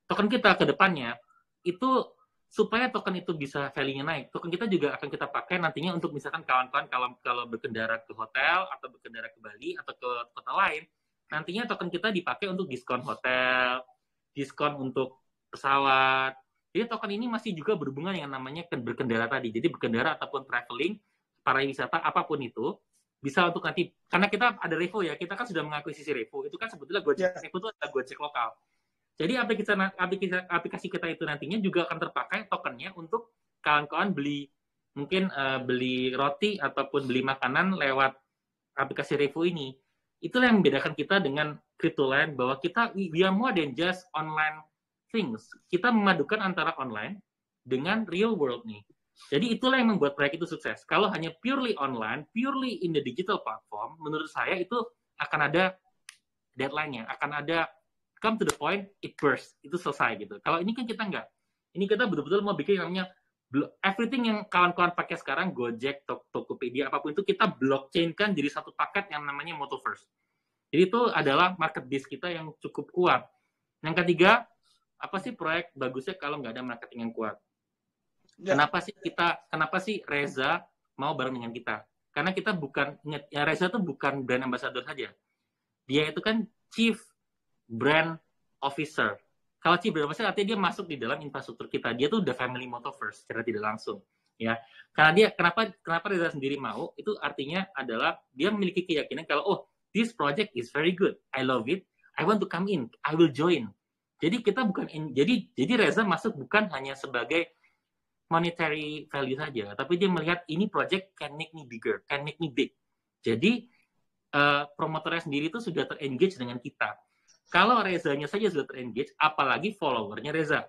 Token kita ke depannya, itu supaya token itu bisa value-nya naik, token kita juga akan kita pakai nantinya untuk misalkan kawan-kawan kalau berkendara ke hotel atau berkendara ke Bali atau ke kota lain, nantinya token kita dipakai untuk diskon hotel, diskon untuk pesawat. Jadi token ini masih juga berhubungan dengan namanya berkendara tadi. Jadi berkendara ataupun traveling, pariwisata apapun itu bisa untuk nanti, karena kita ada Revo ya, kita kan sudah mengakuisisi Revo, itu kan sebetulnya Gojek, Revo itu adalah Gojek lokal. Jadi aplikasi kita itu nantinya juga akan terpakai tokennya untuk kawan-kawan mungkin beli roti ataupun beli makanan lewat aplikasi Revo ini. Itulah yang membedakan kita dengan Cryptoland, bahwa we are more than just online things. Kita memadukan antara online dengan real world nih. Jadi itulah yang membuat proyek itu sukses. Kalau hanya purely online, purely in the digital platform, menurut saya itu akan ada deadline-nya, akan ada come to the point, it burst, itu selesai gitu. Kalau ini kan kita enggak. Ini kita betul-betul mau bikin namanya everything yang kawan-kawan pakai sekarang, Gojek, Tokopedia, apapun itu, kita blockchain-kan jadi satu paket yang namanya Motoverse. Jadi itu adalah market base kita yang cukup kuat. Yang ketiga, apa sih proyek bagusnya kalau nggak ada marketing yang kuat? Ya. Kenapa sih Reza mau bareng dengan kita? Karena kita Reza itu bukan brand ambassador saja. Dia itu kan Chief Brand Officer. Kalau Chief Brand Officer artinya dia masuk di dalam infrastruktur kita. Dia tuh udah family Motoverse secara tidak langsung. Ya, karena kenapa Reza sendiri mau? Itu artinya adalah dia memiliki keyakinan kalau this project is very good, I love it, I want to come in, I will join. Jadi kita jadi Reza masuk bukan hanya sebagai monetary value saja, tapi dia melihat ini project can make me bigger, can make me big. Jadi promotornya sendiri itu sudah terengage dengan kita. Kalau Rezanya saja sudah terengage, apalagi followernya Reza.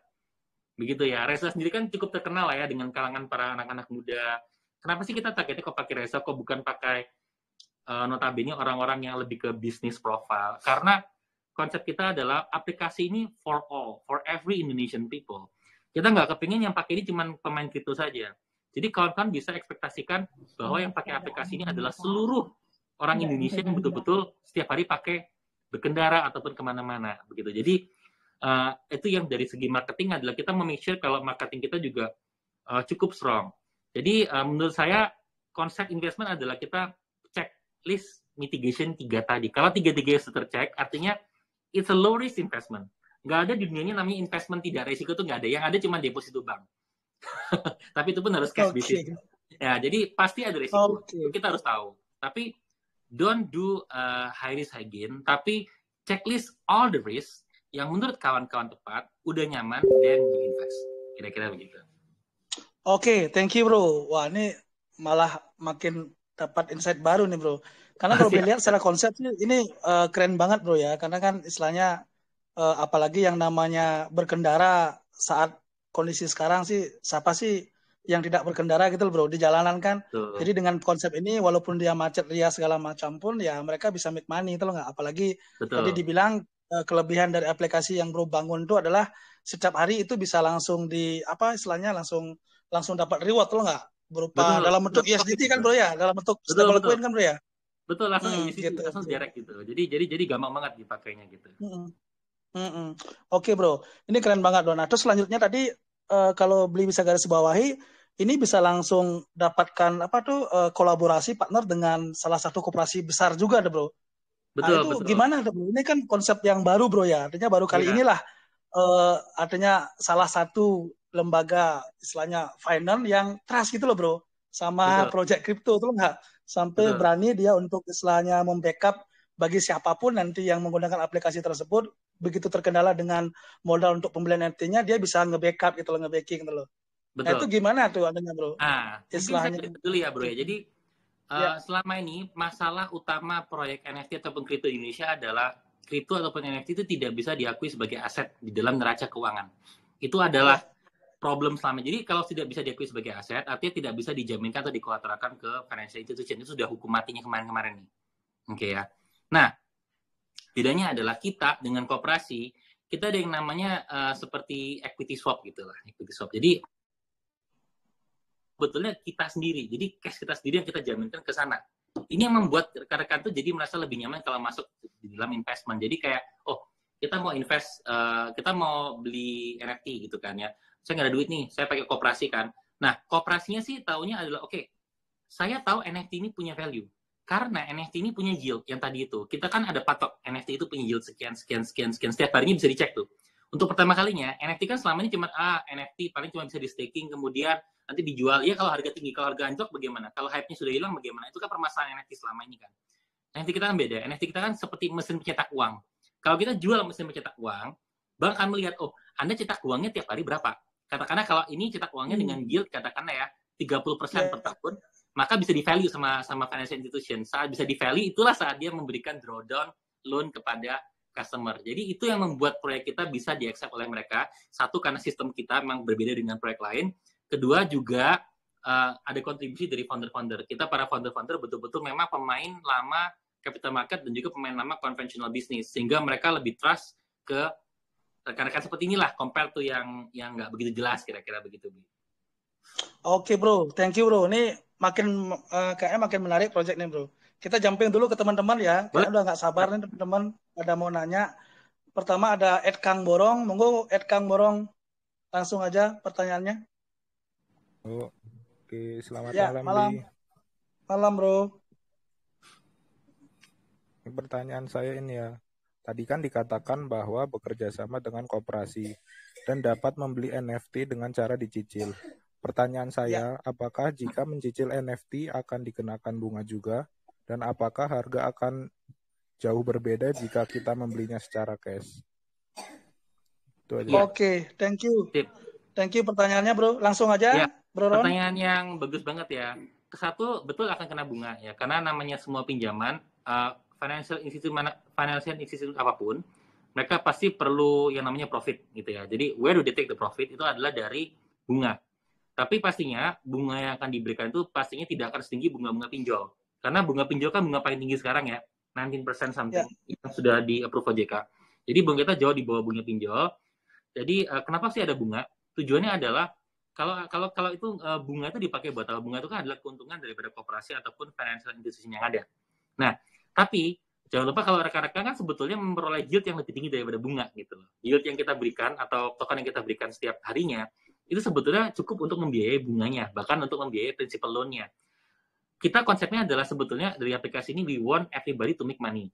Begitu ya. Reza sendiri kan cukup terkenal lah ya dengan kalangan para anak-anak muda. Kenapa sih kita targetnya kok pakai Reza, kok bukan pakai notabene orang-orang yang lebih ke business profile? Karena konsep kita adalah aplikasi ini for all, for every Indonesian people. Kita nggak kepingin yang pakai ini cuma pemain kripto saja. Jadi kawan-kawan bisa ekspektasikan bahwa yang pakai aplikasi ini adalah seluruh orang Indonesia yang betul-betul setiap hari pakai berkendara ataupun kemana-mana. Begitu. Jadi itu yang dari segi marketing adalah kita make sure kalau marketing kita juga cukup strong. Jadi menurut saya konsep investment adalah kita checklist mitigation 3 tadi. Kalau 3 sudah tercek, artinya it's a low risk investment. Nggak ada di dunianya namanya investment tidak risiko, itu nggak ada. Yang ada cuma deposito bank. Tapi itu pun harus cash basis. Ya, jadi pasti ada risiko. Kita harus tahu. Tapi don't do high risk high gain. Tapi checklist all the risk yang menurut kawan-kawan tepat, udah nyaman, then you invest. Kira-kira begitu. Oke, thank you bro. Wah, ini malah makin dapat insight baru nih bro. Karena kalau dilihat secara konsep ini keren banget bro ya. Karena kan istilahnya apalagi yang namanya berkendara saat kondisi sekarang sih, siapa sih yang tidak berkendara gitu bro, di jalanan kan. Jadi dengan konsep ini walaupun dia macet ria segala macam pun ya mereka bisa make money itu loh nggak. Apalagi tadi dibilang kelebihan dari aplikasi yang bro bangun itu adalah setiap hari itu bisa langsung istilahnya langsung dapat reward loh nggak, berupa dalam bentuk USDT kan bro ya, dalam bentuk stable coin kan bro ya. Betul, langsung USDT langsung direct gitu. Jadi gampang banget dipakainya gitu. Oke bro, ini keren banget bro. Nah terus selanjutnya tadi kalau beli bisa garis bawahi, ini bisa langsung dapatkan kolaborasi partner dengan salah satu koperasi besar juga deh bro. Betul, betul. Gimana bro? Ini kan konsep yang baru bro ya, artinya baru kali inilah artinya salah satu lembaga istilahnya finance yang trust gitu loh bro sama project crypto tuh nggak sampai berani dia untuk istilahnya membackup bagi siapapun nanti yang menggunakan aplikasi tersebut, begitu terkendala dengan modal untuk pembelian NFT-nya, dia bisa nge-backup gitu loh, nge-backing gitu loh. Betul. Nah, itu gimana tuh adanya bro? Istilahnya dulu ya bro ya. Jadi selama ini masalah utama proyek NFT ataupun kripto di Indonesia adalah kripto ataupun NFT itu tidak bisa diakui sebagai aset di dalam neraca keuangan. Itu adalah problem selama. Jadi kalau tidak bisa diakui sebagai aset, artinya tidak bisa dijaminkan atau dikolateralkan ke financial institution. Itu sudah hukum matinya kemarin-kemarin nih. Oke ya. Nah, bedanya adalah kita dengan koperasi, kita ada yang namanya seperti equity swap gitu lah, equity swap. Jadi sebetulnya kita sendiri, jadi cash kita sendiri yang kita jaminkan ke sana. Ini yang membuat rekan-rekan tuh jadi merasa lebih nyaman kalau masuk di dalam investment. Jadi kayak, kita mau invest, kita mau beli NFT gitu kan ya. saya nggak ada duit nih, saya pakai koperasi kan. Nah, koperasinya sih taunya adalah, oke, saya tahu NFT ini punya value. Karena NFT ini punya yield yang tadi itu. Kita kan ada patok, NFT itu punya yield sekian. Setiap harinya bisa dicek tuh. Untuk pertama kalinya, NFT kan selama ini cuma, NFT paling cuma bisa di staking, kemudian nanti dijual. Ya kalau harga tinggi, kalau harga anjlok bagaimana? Kalau hype-nya sudah hilang bagaimana? Itu kan permasalahan NFT selama ini kan. NFT kita kan beda. NFT kita kan seperti mesin pencetak uang. Kalau kita jual mesin pencetak uang, bank akan melihat, oh, Anda cetak uangnya tiap hari berapa? Katakanlah kalau ini cetak uangnya dengan yield, katakanlah ya, 30% per tahun, maka bisa di-value sama financial institution. Saat bisa di-value, itulah saat dia memberikan drawdown loan kepada customer. Jadi itu yang membuat proyek kita bisa di-accept oleh mereka. Satu, karena sistem kita memang berbeda dengan proyek lain. Kedua, juga ada kontribusi dari founder-founder. Kita para founder-founder betul-betul memang pemain lama capital market dan juga pemain lama conventional business. Sehingga mereka lebih trust ke rekan-rekan seperti inilah, compare to yang nggak begitu jelas, kira-kira begitu. Oke bro, thank you bro. Ini kayaknya makin menarik project nih bro. Kita jumping dulu ke teman-teman ya. Kayaknya udah nggak sabar nih teman-teman ada mau nanya. Pertama ada Ed Kang Borong. Monggo Ed Kang Borong, langsung aja pertanyaannya. Oh, oke, selamat malam. Malam bro. Pertanyaan saya ini ya. Tadi kan dikatakan bahwa bekerja sama dengan koperasi dan dapat membeli NFT dengan cara dicicil. Pertanyaan saya, apakah jika mencicil NFT akan dikenakan bunga juga? Dan apakah harga akan jauh berbeda jika kita membelinya secara cash? Itu aja. Oke, thank you. Thank you pertanyaannya bro. Langsung aja, Bro Ron. Pertanyaan yang bagus banget ya. Satu, betul akan kena bunga ya. Karena namanya semua pinjaman, financial institution apapun, mereka pasti perlu yang namanya profit gitu ya. Jadi where do they take the profit itu adalah dari bunga. Tapi pastinya bunga yang akan diberikan itu pastinya tidak akan setinggi bunga-bunga pinjol. Karena bunga pinjol kan bunga paling tinggi sekarang ya, 19% something yang sudah di-approve OJK. Jadi bunga kita jauh di bawah bunga pinjol. Jadi kenapa sih ada bunga? Tujuannya adalah kalau itu bunga itu dipakai buat apa? Bunga itu kan adalah keuntungan daripada koperasi ataupun financial institution yang ada. Nah, tapi jangan lupa kalau rekan-rekan kan sebetulnya memperoleh yield yang lebih tinggi daripada bunga gitu. Yield yang kita berikan atau token yang kita berikan setiap harinya itu sebetulnya cukup untuk membiayai bunganya, bahkan untuk membiayai principal loan-nya. Kita konsepnya adalah sebetulnya dari aplikasi ini we want everybody to make money.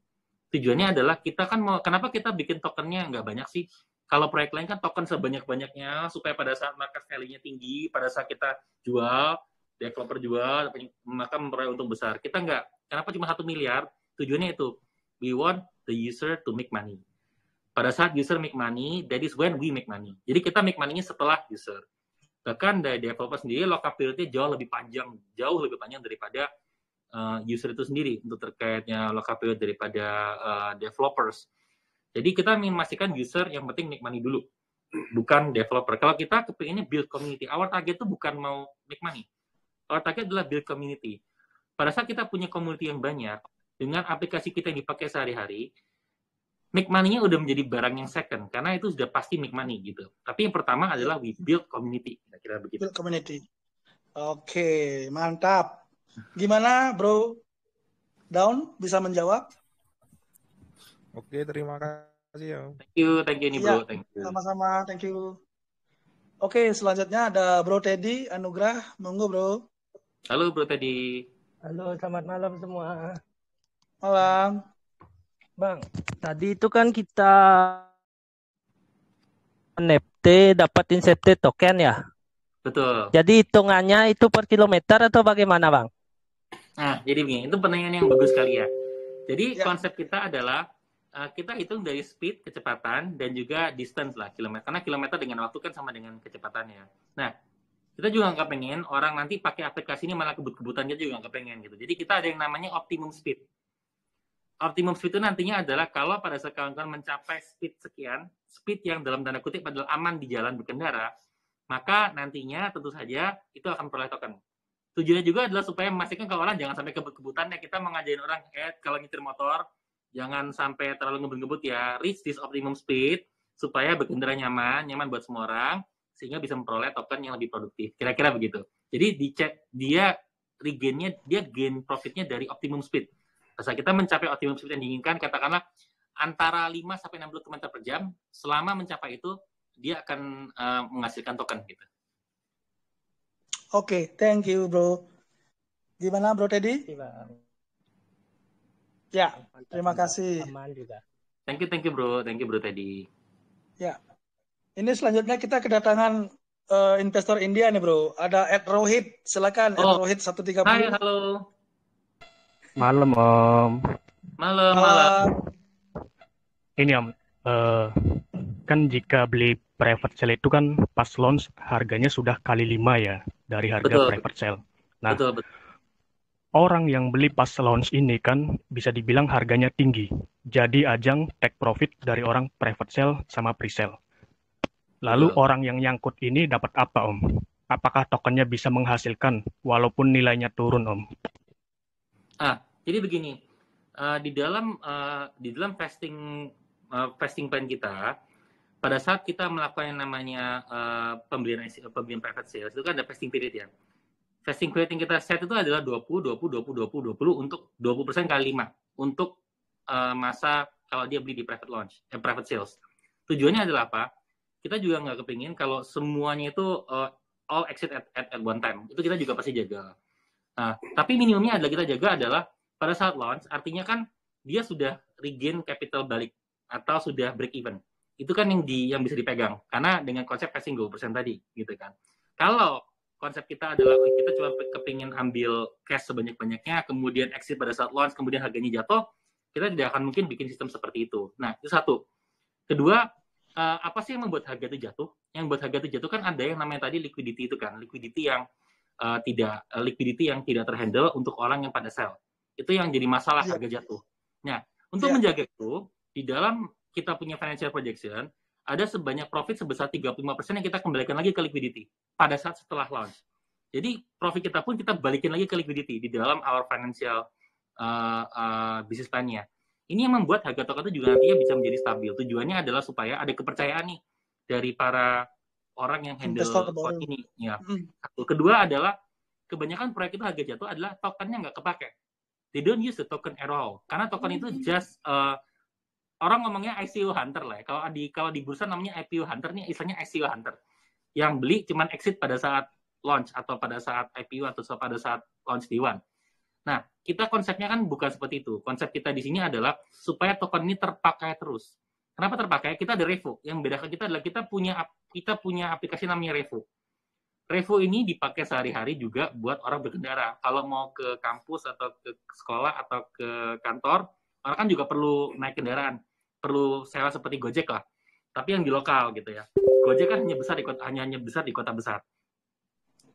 Tujuannya adalah kita kan kenapa kita bikin tokennya nggak banyak sih? Kalau proyek lain kan token sebanyak-banyaknya supaya pada saat market value-nya tinggi, pada saat kita jual, developer jual, maka memperoleh untung besar. Kita nggak. Kenapa cuma 1 miliar? Tujuannya itu, we want the user to make money. Pada saat user make money, that is when we make money. Jadi kita make money-nya setelah user. Bahkan dari developer sendiri, lock-up period-nya jauh lebih panjang daripada user itu sendiri untuk terkaitnya lock-up period daripada developers. Jadi kita ingin memastikan user yang penting make money dulu, bukan developer. Kalau kita kepinginnya build community, our target itu bukan mau make money. Our target adalah build community. Pada saat kita punya community yang banyak, dengan aplikasi kita yang dipakai sehari-hari, make money-nya udah menjadi barang yang second, karena itu sudah pasti make money gitu. Tapi yang pertama adalah we build community, kira-kira begitu. Build community. Oke, mantap. Gimana Bro Daun, bisa menjawab? Oke, terima kasih ya. Thank you nih bro. Thank you. Sama-sama, thank you. Oke, selanjutnya ada Bro Teddy Anugrah, monggo bro. Halo Bro Teddy. Halo, selamat malam semua. Malam. Bang, tadi itu kan kita NFT dapat incentive token ya? Betul. Jadi hitungannya itu per kilometer atau bagaimana Bang? Nah, jadi begini, itu pertanyaan yang bagus sekali ya. Jadi konsep kita adalah kita hitung dari speed, kecepatan, dan juga distance lah, kilometer. Karena kilometer dengan waktu kan sama dengan kecepatannya. Nah, kita juga nggak pengen orang nanti pakai aplikasi ini malah kebut-kebutan, kita juga nggak pengen gitu. Jadi kita ada yang namanya optimum speed. Optimum speed itu nantinya adalah kalau pada saat kawan-kawan mencapai speed sekian, speed yang dalam tanda kutip adalah aman di jalan berkendara, maka nantinya tentu saja itu akan peroleh token. Tujuannya juga adalah supaya memastikan kalau orang jangan sampai kebut-kebutan ya, kita mengajarin orang, kalau nyetir motor, jangan sampai terlalu ngebut-ngebut ya, reach this optimum speed, supaya berkendara nyaman buat semua orang, sehingga bisa memperoleh token yang lebih produktif. Kira-kira begitu. Jadi dia gain profitnya dari optimum speed. Saat kita mencapai optimum speed yang diinginkan, katakanlah antara 5 sampai 60 km per jam, selama mencapai itu, dia akan menghasilkan token gitu. Oke, thank you bro. Gimana bro Teddy? Ya, terima kasih. Aman juga. Thank you bro Teddy. Ya, ini selanjutnya kita kedatangan investor India nih bro. Ada Ed Rohit, silakan Ed Rohit 130. Hai, halo. Malam Om. Malam. Ini Om, kan jika beli private sale itu kan pas launch harganya sudah kali 5 ya dari harga private sale. Nah, betul. Orang yang beli pas launch ini kan bisa dibilang harganya tinggi. Jadi ajang take profit dari orang private sale sama pre-sale. Lalu orang yang nyangkut ini dapat apa Om? Apakah tokennya bisa menghasilkan walaupun nilainya turun Om? Jadi begini, di dalam vesting plan kita, pada saat kita melakukan yang namanya pembelian private sales itu kan ada vesting period ya. Vesting period yang kita set itu adalah 20 untuk 20% kali 5 untuk masa kalau dia beli di private sales. Tujuannya adalah apa? Kita juga nggak kepingin kalau semuanya itu all exit at one time. Itu kita juga pasti jaga. Nah, tapi minimumnya adalah kita jaga adalah pada saat launch, artinya kan dia sudah regain capital balik atau sudah break even. Itu kan yang bisa dipegang. Karena dengan konsep vesting 20% tadi, gitu kan. Kalau konsep kita adalah kita cuma kepingin ambil cash sebanyak-banyaknya, kemudian exit pada saat launch, kemudian harganya jatuh, kita tidak akan mungkin bikin sistem seperti itu. Nah, itu satu. Kedua, apa sih yang membuat harga itu jatuh? Yang membuat harga itu jatuh kan ada yang namanya tadi liquidity itu kan, liquidity yang tidak terhandle untuk orang yang pada sell. Itu yang jadi masalah harga jatuh. Nah, untuk menjaga itu, di dalam kita punya financial projection, ada sebanyak profit sebesar 35% yang kita kembalikan lagi ke liquidity pada saat setelah launch. Jadi, profit kita pun kita balikin lagi ke liquidity di dalam our financial business plan-nya. Ini yang membuat harga token itu juga nantinya bisa menjadi stabil. Tujuannya adalah supaya ada kepercayaan nih dari para orang yang handle token ini. Ya. Kedua adalah kebanyakan proyek itu harga jatuh adalah tokennya nggak kepake. They don't use the token at all. Karena token itu just orang ngomongnya ICO hunter lah. Kalau di bursa namanya IPO hunter, nih istilahnya ICO hunter. Yang beli cuman exit pada saat launch atau pada saat IPO atau pada saat launch day one. Nah, kita konsepnya kan bukan seperti itu. Konsep kita di sini adalah supaya token ini terpakai terus. Kenapa terpakai? Kita ada Revo. Yang membedakan kita adalah kita punya aplikasi namanya Revo. Revo ini dipakai sehari-hari juga buat orang berkendara. Kalau mau ke kampus atau ke sekolah atau ke kantor, orang kan juga perlu naik kendaraan. Perlu sewa seperti Gojek lah. Tapi yang di lokal gitu ya. Gojek kan hanya besar di kota besar.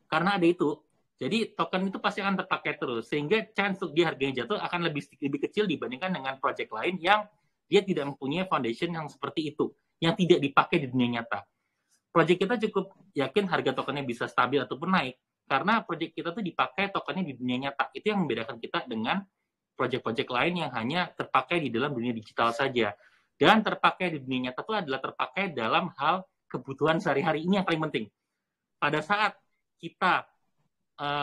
Karena ada itu, jadi token itu pasti akan terpakai terus. Sehingga chance untuk dia harganya jatuh akan lebih kecil dibandingkan dengan project lain yang dia tidak mempunyai foundation yang seperti itu. Yang tidak dipakai di dunia nyata. Project kita cukup yakin harga tokennya bisa stabil ataupun naik. Karena project kita tuh dipakai tokennya di dunia nyata. Itu yang membedakan kita dengan project-project lain yang hanya terpakai di dalam dunia digital saja. Dan terpakai di dunia nyata itu adalah terpakai dalam hal kebutuhan sehari-hari. Ini yang paling penting. Pada saat kita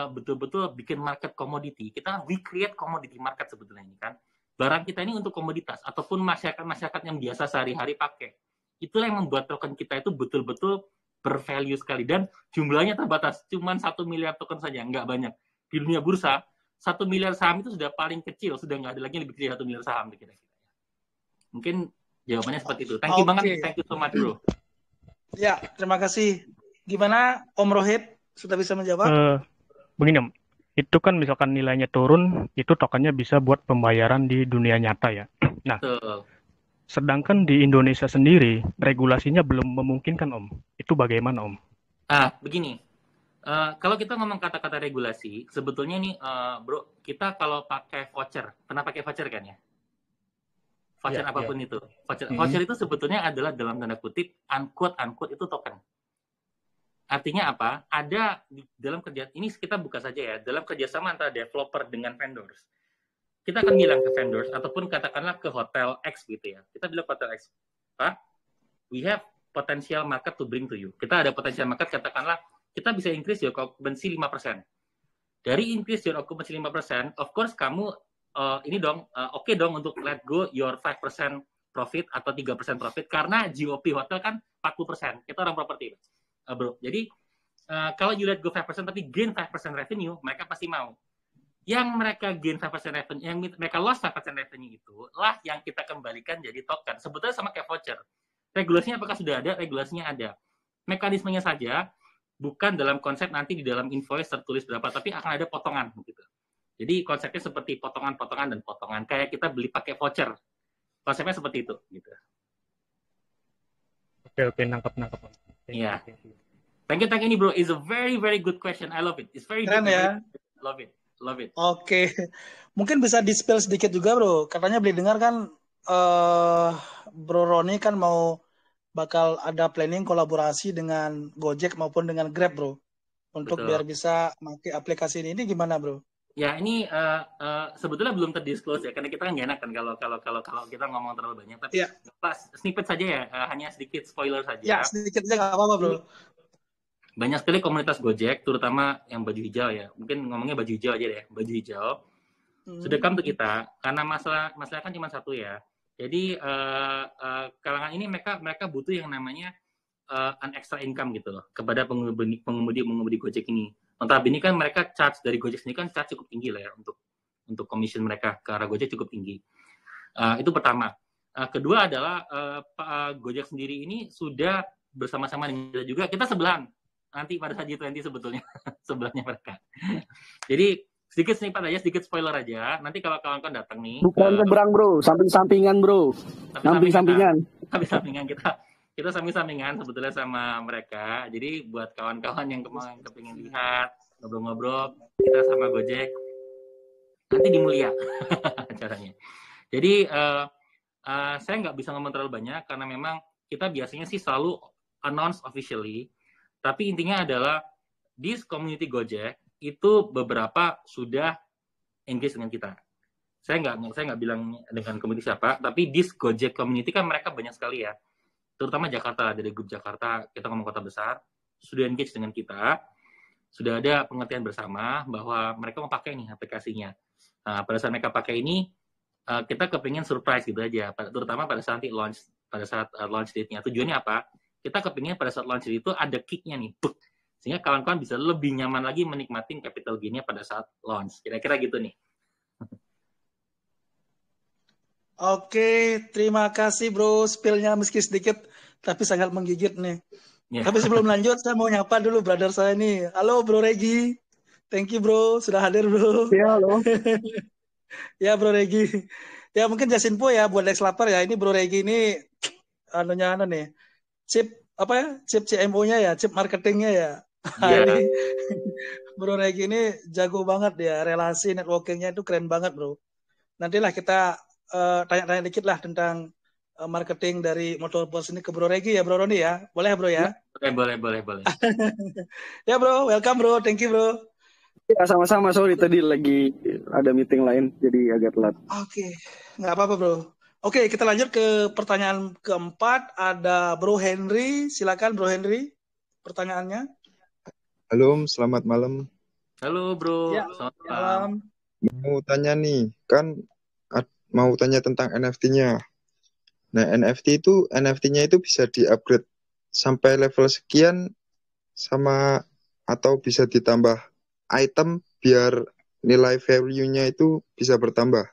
betul-betul bikin market komoditi, we create commodity market sebetulnya ini kan. Barang kita ini untuk komoditas, ataupun masyarakat yang biasa sehari-hari pakai. Itulah yang membuat token kita itu betul-betul bervalue sekali. Dan jumlahnya terbatas, cuma 1 miliar token saja, nggak banyak. Di dunia bursa, 1 miliar saham itu sudah paling kecil, sudah nggak ada lagi yang lebih kecil 1 miliar saham. Kira-kira. Mungkin jawabannya seperti itu. Thank you banget, thank you so much bro. Ya, terima kasih. Gimana Om Rohit? Sudah bisa menjawab? Begini Om, itu kan misalkan nilainya turun, itu tokennya bisa buat pembayaran di dunia nyata ya. Nah, sedangkan di Indonesia sendiri, regulasinya belum memungkinkan Om. Itu bagaimana Om? Begini. Kalau kita ngomong kata-kata regulasi, sebetulnya nih bro, kita kalau pakai voucher, pernah pakai voucher kan ya? Voucher apapun itu. Voucher itu sebetulnya adalah dalam tanda kutip, unquote itu token. Artinya apa? Ada di dalam ini kita buka saja ya, dalam kerjasama antara developer dengan vendors. Kita akan bilang ke vendors, ataupun katakanlah ke hotel X gitu ya. Kita bilang ke hotel X, Pak, we have potential market to bring to you. Kita ada potential market, katakanlah, kita bisa increase your occupancy 5%. Dari increase your occupancy 5%, of course kamu, oke dong untuk let go your 5% profit atau 3% profit karena GOP hotel kan 40%. Kita orang properti, bro. Jadi kalau you let go 5% tapi gain 5% revenue, mereka pasti mau. Yang mereka gain 5% revenue, yang mereka lost 5% revenue itu lah yang kita kembalikan jadi token. Sebetulnya sama kayak voucher. Regulasinya apakah sudah ada? Regulasinya ada. Mekanismenya saja bukan dalam konsep nanti di dalam invoice tertulis berapa, tapi akan ada potongan gitu. Jadi konsepnya seperti potongan-potongan dan potongan. Kayak kita beli pakai voucher. Konsepnya seperti itu gitu. Oke, nangkep. Iya. Thank you ini bro. It's a very very good question. I love it. It's very keren good. Ya. Love it. Oke. Mungkin bisa di-spill sedikit juga bro. Katanya beli dengar kan Bro Roni kan mau bakal ada planning kolaborasi dengan Gojek maupun dengan Grab bro. Untuk biar bisa pakai aplikasi ini gimana bro? Ya ini sebetulnya belum terdisclose ya, karena kita nggak enak kan kalau kita ngomong terlalu banyak. Tapi pas snippet saja ya, hanya sedikit spoiler saja. Ya sedikit aja nggak apa-apa bro. Banyak sekali komunitas Gojek, terutama yang baju hijau ya. Mungkin ngomongnya baju hijau aja deh, baju hijau. Sudah come to kita, karena masalah kan cuma satu ya. Jadi kalangan ini mereka butuh yang namanya an extra income gitu loh kepada pengemudi Gojek ini. Notabene kan mereka charge dari Gojek sendiri kan charge cukup tinggi lah ya untuk commission mereka ke arah Gojek cukup tinggi. Itu pertama. Kedua adalah Pak Gojek sendiri ini sudah bersama-sama dengan kita juga. Kita sebelahan nanti pada saat G20 sebetulnya sebelahnya mereka. Jadi sedikit snippet aja, sedikit spoiler aja. Nanti kalau kawan-kawan datang nih. Bukan seberang bro, samping-sampingan bro. Samping-sampingan kita samping-sampingan sebetulnya sama mereka. Jadi buat kawan-kawan yang kepingin lihat, ngobrol-ngobrol, kita sama Gojek, nanti di Mulia acaranya. Jadi saya nggak bisa ngomong terlalu banyak, karena memang kita biasanya sih selalu announce officially, tapi intinya adalah this community Gojek, itu beberapa sudah engage dengan kita. Saya nggak bilang dengan community siapa, tapi this Gojek community kan mereka banyak sekali ya. Terutama Jakarta, dari grup Jakarta, kita ngomong kota besar, sudah engage dengan kita, sudah ada pengertian bersama bahwa mereka mau pakai nih aplikasinya. Nah, pada saat mereka pakai ini, kita kepingin surprise gitu aja, terutama pada saat launch date-nya. Tujuannya apa? Kita kepingin pada saat launch date itu ada kick-nya nih, sehingga kawan-kawan bisa lebih nyaman lagi menikmatin capital gain-nya pada saat launch. Kira-kira gitu nih. Oke, terima kasih bro, spill-nya meski sedikit, tapi sangat menggigit nih. Yeah. Tapi sebelum lanjut, saya mau nyapa dulu brother saya nih. Halo Bro Regi, thank you bro, sudah hadir bro. Ya, halo. Ya Bro Regi. Ya mungkin just info ya, buat Lex Lapar ya, ini Bro Regi ini, nih, chip CMO-nya ya, chip marketingnya ya. Yeah. Bro Regi ini jago banget ya, relasi networking-nya itu keren banget bro. Nantilah kita tanya-tanya dikit lah tentang marketing dari Motorpods ini ke Bro Regi ya Bro Roni ya. Boleh bro ya? Boleh. Ya bro, welcome bro, thank you bro. Ya sama-sama, sorry tadi lagi ada meeting lain jadi agak telat. Oke, nggak apa-apa bro. Oke, kita lanjut ke pertanyaan keempat. Ada Bro Henry, silakan Bro Henry pertanyaannya. Halo, selamat malam. Halo bro, ya, selamat malam. Mau tanya nih, kan mau tanya tentang NFT-nya. Nah, NFT-nya itu bisa di-upgrade sampai level sekian sama atau bisa ditambah item biar nilai value-nya itu bisa bertambah.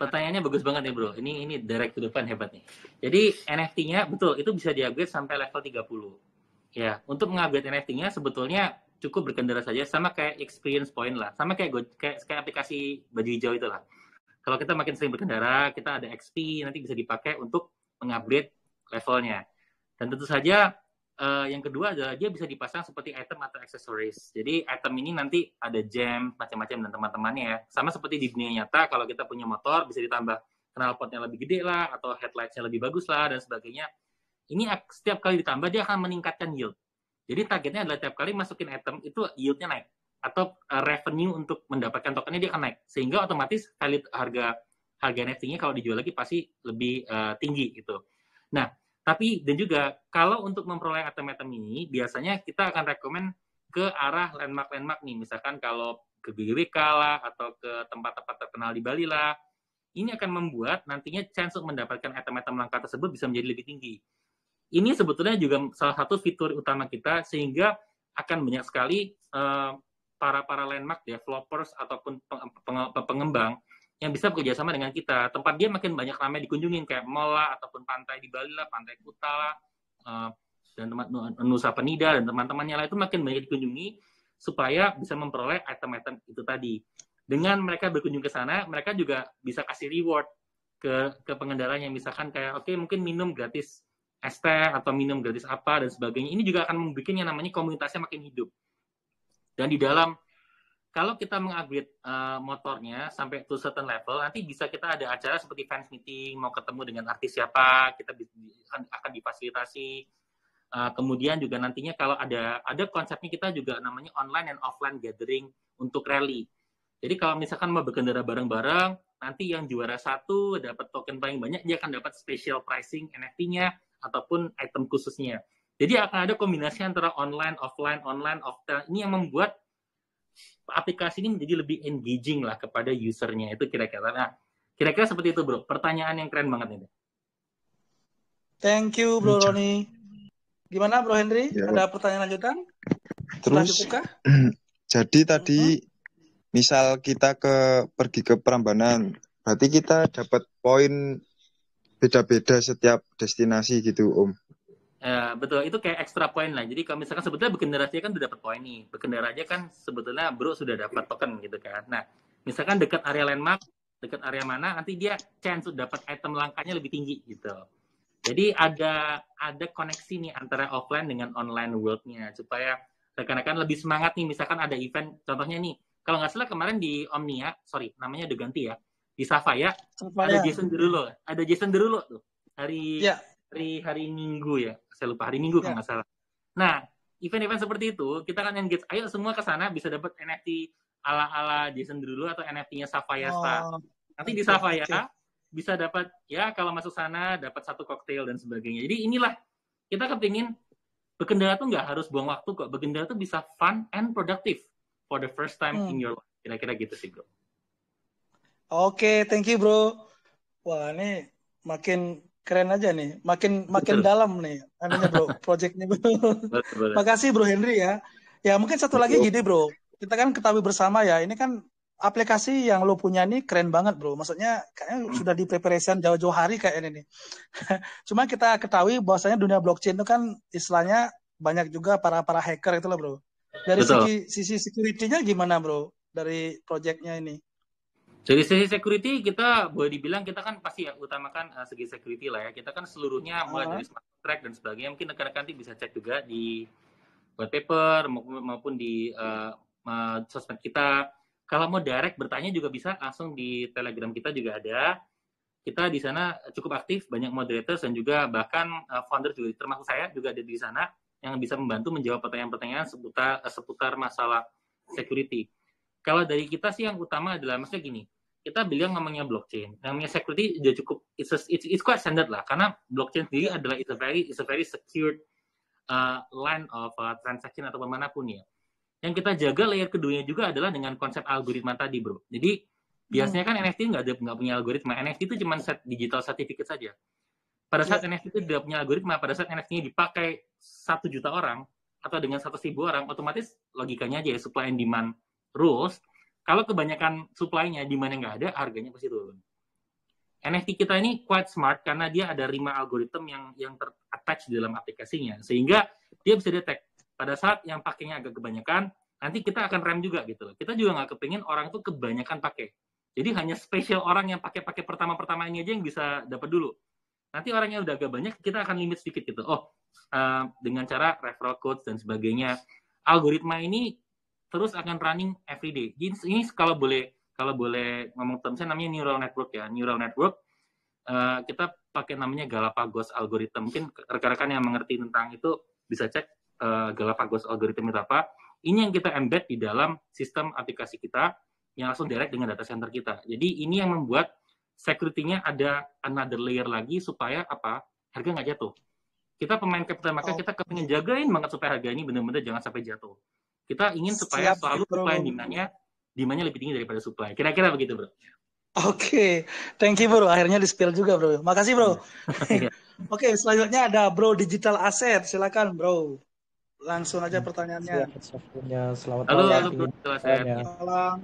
Pertanyaannya bagus banget nih bro. Ini direct to the point, hebat nih. Jadi NFT-nya betul itu bisa di-upgrade sampai level 30. Ya, untuk mengupgrade NFT-nya sebetulnya cukup berkendara saja sama kayak experience point lah. Sama kayak aplikasi baju hijau itu lah. Kalau kita makin sering berkendara, kita ada XP, nanti bisa dipakai untuk mengupgrade levelnya. Dan tentu saja yang kedua adalah dia bisa dipasang seperti item atau accessories. Jadi item ini nanti ada gem, macam-macam dan teman-temannya ya. Sama seperti di dunia nyata, kalau kita punya motor bisa ditambah knalpotnya lebih gede lah, atau headlights-nya lebih bagus lah, dan sebagainya. Ini setiap kali ditambah, dia akan meningkatkan yield. Jadi targetnya adalah tiap kali masukin item, itu yield-nya naik. Atau revenue untuk mendapatkan tokennya dia akan naik, sehingga otomatis harga NFT-nya kalau dijual lagi pasti lebih tinggi gitu. Nah, tapi dan juga kalau untuk memperoleh item-item ini biasanya kita akan rekomen ke arah landmark nih, misalkan kalau ke GGWK lah atau ke tempat-tempat terkenal di Bali lah, ini akan membuat nantinya chance untuk mendapatkan item-item langka tersebut bisa menjadi lebih tinggi. Ini sebetulnya juga salah satu fitur utama kita, sehingga akan banyak sekali para landmark developers ataupun pengembang yang bisa bekerja sama dengan kita. Tempat dia makin banyak ramai dikunjungin, kayak mall lah, ataupun pantai di Bali lah, Pantai Kuta lah, dan Nusa Penida dan teman-temannya lah, itu makin banyak dikunjungi supaya bisa memperoleh item-item itu tadi. Dengan mereka berkunjung ke sana, mereka juga bisa kasih reward ke pengendaranya, misalkan kayak oke, mungkin minum gratis es teh atau minum gratis apa dan sebagainya. Ini juga akan membuat yang namanya komunitasnya makin hidup. Dan di dalam, kalau kita mengupgrade motornya sampai to certain level, nanti bisa kita ada acara seperti fans meeting, mau ketemu dengan artis siapa, kita akan difasilitasi. Kemudian juga nantinya kalau ada konsepnya, kita juga namanya online and offline gathering untuk rally. Jadi kalau misalkan mau berkendara bareng-bareng, nanti yang juara satu dapat token paling banyak, dia akan dapat special pricing NFT-nya ataupun item khususnya. Jadi akan ada kombinasi antara online, offline. Ini yang membuat aplikasi ini menjadi lebih engaging lah kepada usernya. Itu kira-kira. Nah, kira-kira seperti itu, bro. Pertanyaan yang keren banget ini. Thank you, Bro Roni. Gimana, Bro Henry? Ya. Ada pertanyaan lanjutan? Terus, jadi tadi misal kita pergi ke Prambanan, berarti kita dapat poin beda-beda setiap destinasi gitu, Om. Betul, itu kayak extra poin lah. Jadi kalau misalkan sebetulnya berkendara aja kan udah dapat poin nih. Berkendara aja kan sebetulnya bro sudah dapat token gitu kan. Nah, misalkan dekat area landmark, dekat area mana, nanti dia chance untuk dapat item langkanya lebih tinggi gitu. Jadi ada koneksi nih antara offline dengan online world-nya supaya rekan-rekan lebih semangat nih. Misalkan ada event, contohnya nih, kalau nggak salah kemarin di Omnia, namanya udah ganti ya, di Sapphire, ada Jason Derulo tuh hari Minggu ya, saya lupa hari Minggu kalau nggak salah. Nah, event-event seperti itu kita kan engage, ayo semua ke sana bisa dapat NFT ala Jason Derulo atau NFT-nya Sapphire Star. Nanti di Sapphire bisa dapat ya, kalau masuk sana dapat satu koktail dan sebagainya. Jadi inilah kita kepingin berkendara tuh nggak harus buang waktu kok, berkendara tuh bisa fun and productive for the first time in your life. Kira-kira gitu sih, bro. Oke, thank you, bro. Wah, ini makin keren aja nih, makin dalam nih, bro, projectnya, bro. Makasih, Bro Henry ya. Ya mungkin satu lagi gini, bro. Kita kan ketahui bersama ya, ini kan aplikasi yang lo punya nih keren banget, bro. Maksudnya kayaknya sudah di preparation jauh-jauh hari kayak ini nih. Cuma kita ketahui bahwasanya dunia blockchain itu kan istilahnya banyak juga para hacker itu loh, bro. Dari sisi security-nya gimana, bro? Dari projectnya ini? Dari sisi security kita boleh dibilang kita kan pasti ya utamakan segi security lah ya. Kita kan seluruhnya mulai dari smart contract dan sebagainya. Mungkin rekan-rekan nanti bisa cek juga di white paper maupun di sosmed kita. Kalau mau direct bertanya juga bisa langsung di Telegram kita juga ada. Kita di sana cukup aktif, banyak moderators dan juga bahkan founder juga termasuk saya juga ada di sana yang bisa membantu menjawab pertanyaan-pertanyaan seputar masalah security. Kalau dari kita sih yang utama adalah maksudnya gini, kita bilang ngomongnya blockchain, namanya security udah cukup, it's quite standard lah, karena blockchain sendiri adalah it's a very secured line of transaction atau manapun ya. Yang kita jaga layer keduanya juga adalah dengan konsep algoritma tadi, bro. Jadi biasanya kan NFT nggak punya algoritma, NFT itu cuma digital certificate saja. Pada saat NFT itu tidak punya algoritma, pada saat NFT-nya dipakai 1 juta orang atau dengan 100.000 orang, otomatis logikanya aja ya, supply and demand rules, kalau kebanyakan supply-nya, demand-nya nggak ada, harganya pasti turun. NFT kita ini quite smart karena dia ada 5 algoritma yang ter-attach di dalam aplikasinya, sehingga dia bisa detect pada saat yang pakainya agak kebanyakan, nanti kita akan rem juga gitu loh. Kita juga nggak kepingin orang itu kebanyakan pakai. Jadi hanya spesial orang yang pakai pertama ini aja yang bisa dapat dulu. Nanti orang yang udah agak banyak, kita akan limit sedikit gitu. Dengan cara referral codes dan sebagainya. Algoritma ini terus akan running every day. Jadi ini kalau boleh ngomong termnya namanya neural network ya. Neural network kita pakai namanya Galapagos algorithm. Mungkin rekan-rekan yang mengerti tentang itu bisa cek Galapagos algorithm itu apa. Ini yang kita embed di dalam sistem aplikasi kita yang langsung direct dengan data center kita. Jadi ini yang membuat security-nya ada another layer lagi supaya apa? Harga nggak jatuh. Kita pemain capital market, kita kepingin jagain banget supaya harga ini benar-benar jangan sampai jatuh. Kita ingin supaya selalu supply demand-nya lebih tinggi daripada supply. Kira-kira begitu, bro. Oke, thank you bro. Akhirnya di-spill juga bro. Makasih bro. Oke, selanjutnya ada Bro Digital Asset. Silakan bro. Langsung aja pertanyaannya. Selamat Halo, malam. halo Bro Digital Asset. Malam.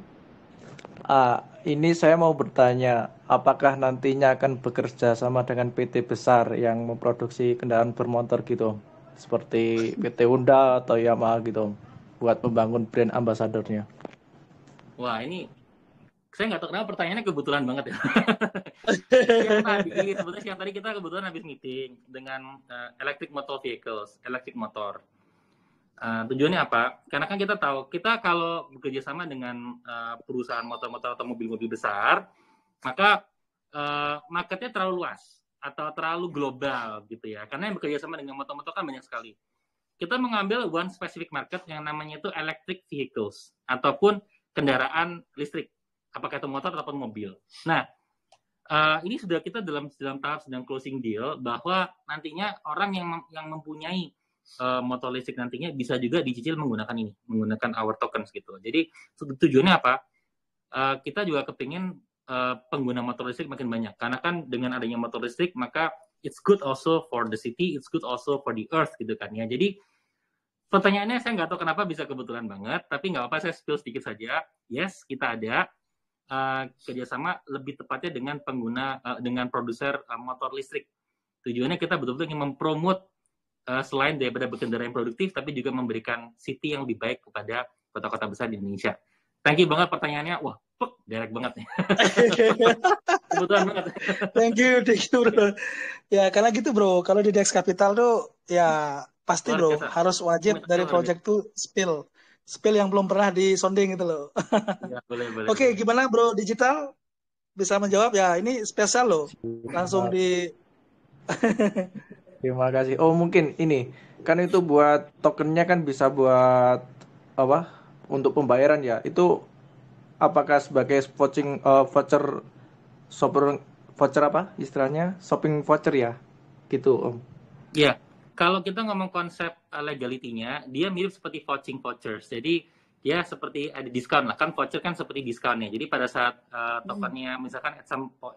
Ini saya mau bertanya, apakah nantinya akan bekerja sama dengan PT besar yang memproduksi kendaraan bermotor gitu, seperti PT Honda atau Yamaha gitu, buat membangun brand ambasadornya? Wah, ini saya nggak tahu kenapa pertanyaannya kebetulan banget ya. Siang tadi kita kebetulan habis meeting dengan electric motor vehicles, electric motor. Tujuannya apa? Karena kan kita tahu, kita kalau bekerja sama dengan perusahaan motor-motor atau mobil-mobil besar, maka marketnya terlalu luas atau terlalu global gitu ya. Karena yang bekerja sama dengan motor-motor kan banyak sekali. Kita mengambil one specific market yang namanya itu electric vehicles ataupun kendaraan listrik, apakah itu motor ataupun mobil. Nah, ini sudah kita dalam tahap sedang closing deal bahwa nantinya orang yang mempunyai motor listrik nantinya bisa juga dicicil menggunakan ini, menggunakan our tokens gitu. Jadi tujuannya apa? Kita juga kepingin pengguna motor listrik makin banyak, karena kan dengan adanya motor listrik maka it's good also for the city, it's good also for the earth gitu kan ya. Jadi pertanyaannya saya nggak tahu kenapa bisa kebetulan banget, tapi nggak apa-apa, saya spill sedikit saja. Yes, kita ada kerjasama lebih tepatnya dengan pengguna, dengan produser motor listrik. Tujuannya kita betul-betul ingin mempromot selain daripada berkendara yang produktif, tapi juga memberikan city yang lebih baik kepada kota-kota besar di Indonesia. Thank you banget pertanyaannya. Wah, direct banget nih. Kebetulan banget. Thank you bro. Ya karena gitu bro, kalau di Dex Capital tuh ya pasti bro harus wajib dari project tuh spill yang belum pernah disonding gitu loh. Ya, boleh. Oke, gimana bro Digital? Bisa menjawab ya? Ini spesial loh. Langsung di. Terima kasih. Oh mungkin ini kan itu buat tokennya kan bisa buat apa? Untuk pembayaran ya. Itu apakah sebagai voucher apa istilahnya? Shopping voucher ya? Gitu Om. Iya. Kalau kita ngomong konsep legality-nya, dia mirip seperti vouchers. Jadi dia seperti ada diskon lah, kan voucher kan seperti diskonnya. Jadi pada saat tokennya misalkan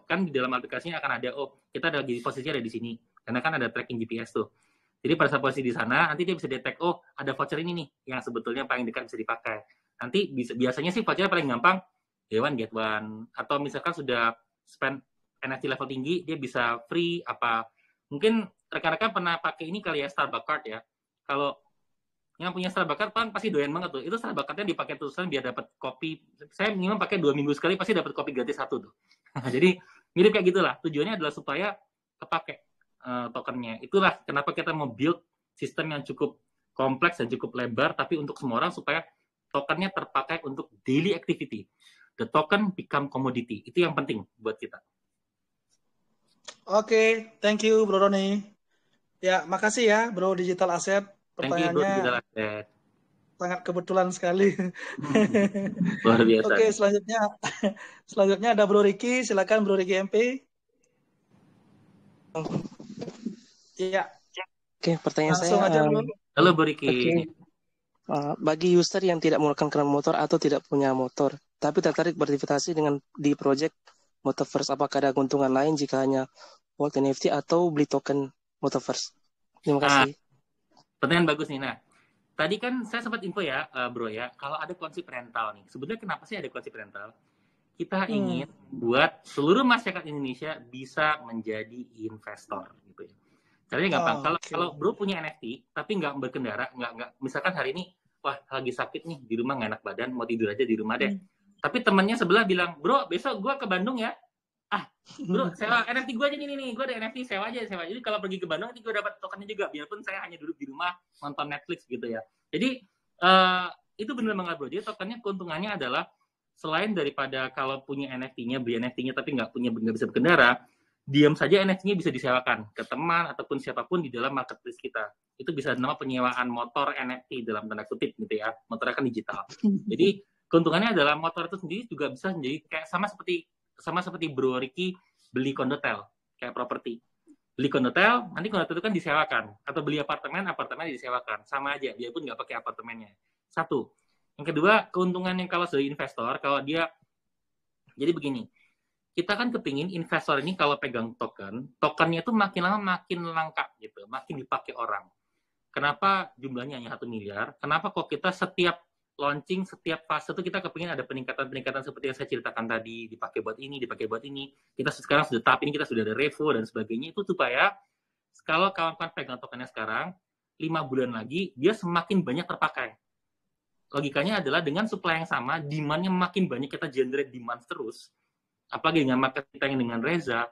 kan di dalam aplikasinya akan ada, kita ada di posisinya ada di sini, karena kan ada tracking GPS tuh. Jadi pada saat posisi di sana, nanti dia bisa detect, ada voucher ini nih yang sebetulnya paling dekat bisa dipakai. Nanti biasanya sih vouchernya paling gampang buy one get one, atau misalkan sudah spend NFT level tinggi, dia bisa free apa. Mungkin rekan-rekan pernah pakai ini kali ya, Starbucks Card ya. Kalau yang punya Starbucks Card kan pasti doyan banget tuh. Itu Starbucks Card-nya dipakai terusan biar dapat kopi. Saya minimum pakai 2 minggu sekali pasti dapat kopi gratis 1 tuh. Jadi mirip kayak gitulah. Tujuannya adalah supaya kepake tokennya. Itulah kenapa kita mau build sistem yang cukup kompleks dan cukup lebar, tapi untuk semua orang supaya tokennya terpakai untuk daily activity. The token become commodity. Itu yang penting buat kita. Oke, thank you Bro Roni. Ya, makasih ya Bro Digital Asset. Pertanyaannya Thank you, Bro Digital Asset. Sangat kebetulan sekali. Luar biasa. Oke, selanjutnya ada Bro Ricky. Silakan Bro Ricky MP. Iya. Oke, pertanyaan langsung saya. Aja, Bro. Halo Bro Ricky. Okay. Bagi user yang tidak menggunakan kendaraan motor atau tidak punya motor, tapi tertarik berinvestasi di project Motoverse, apakah ada keuntungan lain jika hanya hold NFT atau beli token Motoverse? Terima kasih. Pertanyaan bagus nih. Nah, tadi kan saya sempat info ya, Bro ya, kalau ada konsep rental nih. Sebetulnya kenapa sih ada konsep rental? Kita ingin buat seluruh masyarakat Indonesia bisa menjadi investor gitu ya. Caranya gampang. Kalau Bro punya NFT tapi nggak berkendara, nggak misalkan hari ini wah lagi sakit nih di rumah nggak enak badan, mau tidur aja di rumah deh. Tapi temannya sebelah bilang, Bro besok gue ke Bandung ya. Bro sewa NFT gue aja nih, gue ada NFT sewa aja. Jadi kalau pergi ke Bandung nanti gue dapat tokennya juga, biarpun saya hanya duduk di rumah nonton Netflix gitu ya. Jadi itu benar banget Bro. Jadi tokennya keuntungannya adalah selain daripada kalau punya NFT-nya, beli NFT-nya tapi nggak bisa berkendara, diam saja NFT-nya bisa disewakan ke teman ataupun siapapun di dalam marketplace kita. Itu bisa nama penyewaan motor NFT dalam tanda kutip gitu ya. Motornya kan digital. Jadi keuntungannya adalah motor itu sendiri juga bisa menjadi kayak sama seperti Bro Ricky beli kondotel kayak properti. Beli kondotel, nanti kondotel itu kan disewakan, atau beli apartemen disewakan, sama aja, dia pun nggak pakai apartemennya. Satu. Yang kedua, keuntungan yang kalau sebagai investor, kalau dia jadi begini, kita kan kepingin investor ini kalau pegang tokennya itu makin lama makin langka gitu, makin dipakai orang. Kenapa jumlahnya hanya 1 miliar? Kenapa kok kita setiap launching, setiap fase itu kita kepingin ada peningkatan-peningkatan seperti yang saya ceritakan tadi, dipakai buat ini, dipakai buat ini. Kita sekarang sudah tahap ini, kita sudah ada revo dan sebagainya, itu supaya kalau kawan-kawan pegang tokennya sekarang, 5 bulan lagi, dia semakin banyak terpakai. Logikanya adalah dengan supply yang sama, demand-nya makin banyak, kita generate demand terus, apalagi dengan market kita yang dengan Reza,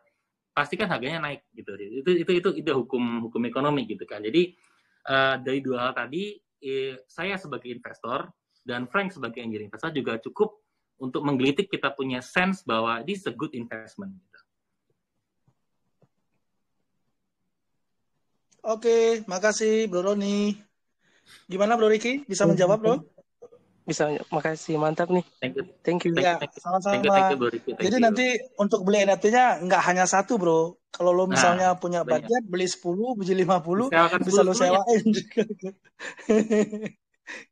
pasti kan harganya naik gitu. Itu hukum ekonomi gitu kan. Jadi dari dua hal tadi, saya sebagai investor dan Frank sebagai angel investor juga cukup untuk menggelitik kita punya sense bahwa this is a good investment. Gitu. Oke, makasih Bro Roni. Gimana Bro Ricky? Bisa menjawab Bro? Bisa, makasih, mantap nih. Thank you. Ya, sama-sama. Jadi nanti untuk beli NFT-nya nggak hanya satu Bro. Kalau lo misalnya punya budget, beli 10, beli 50, bisa lo sewain juga.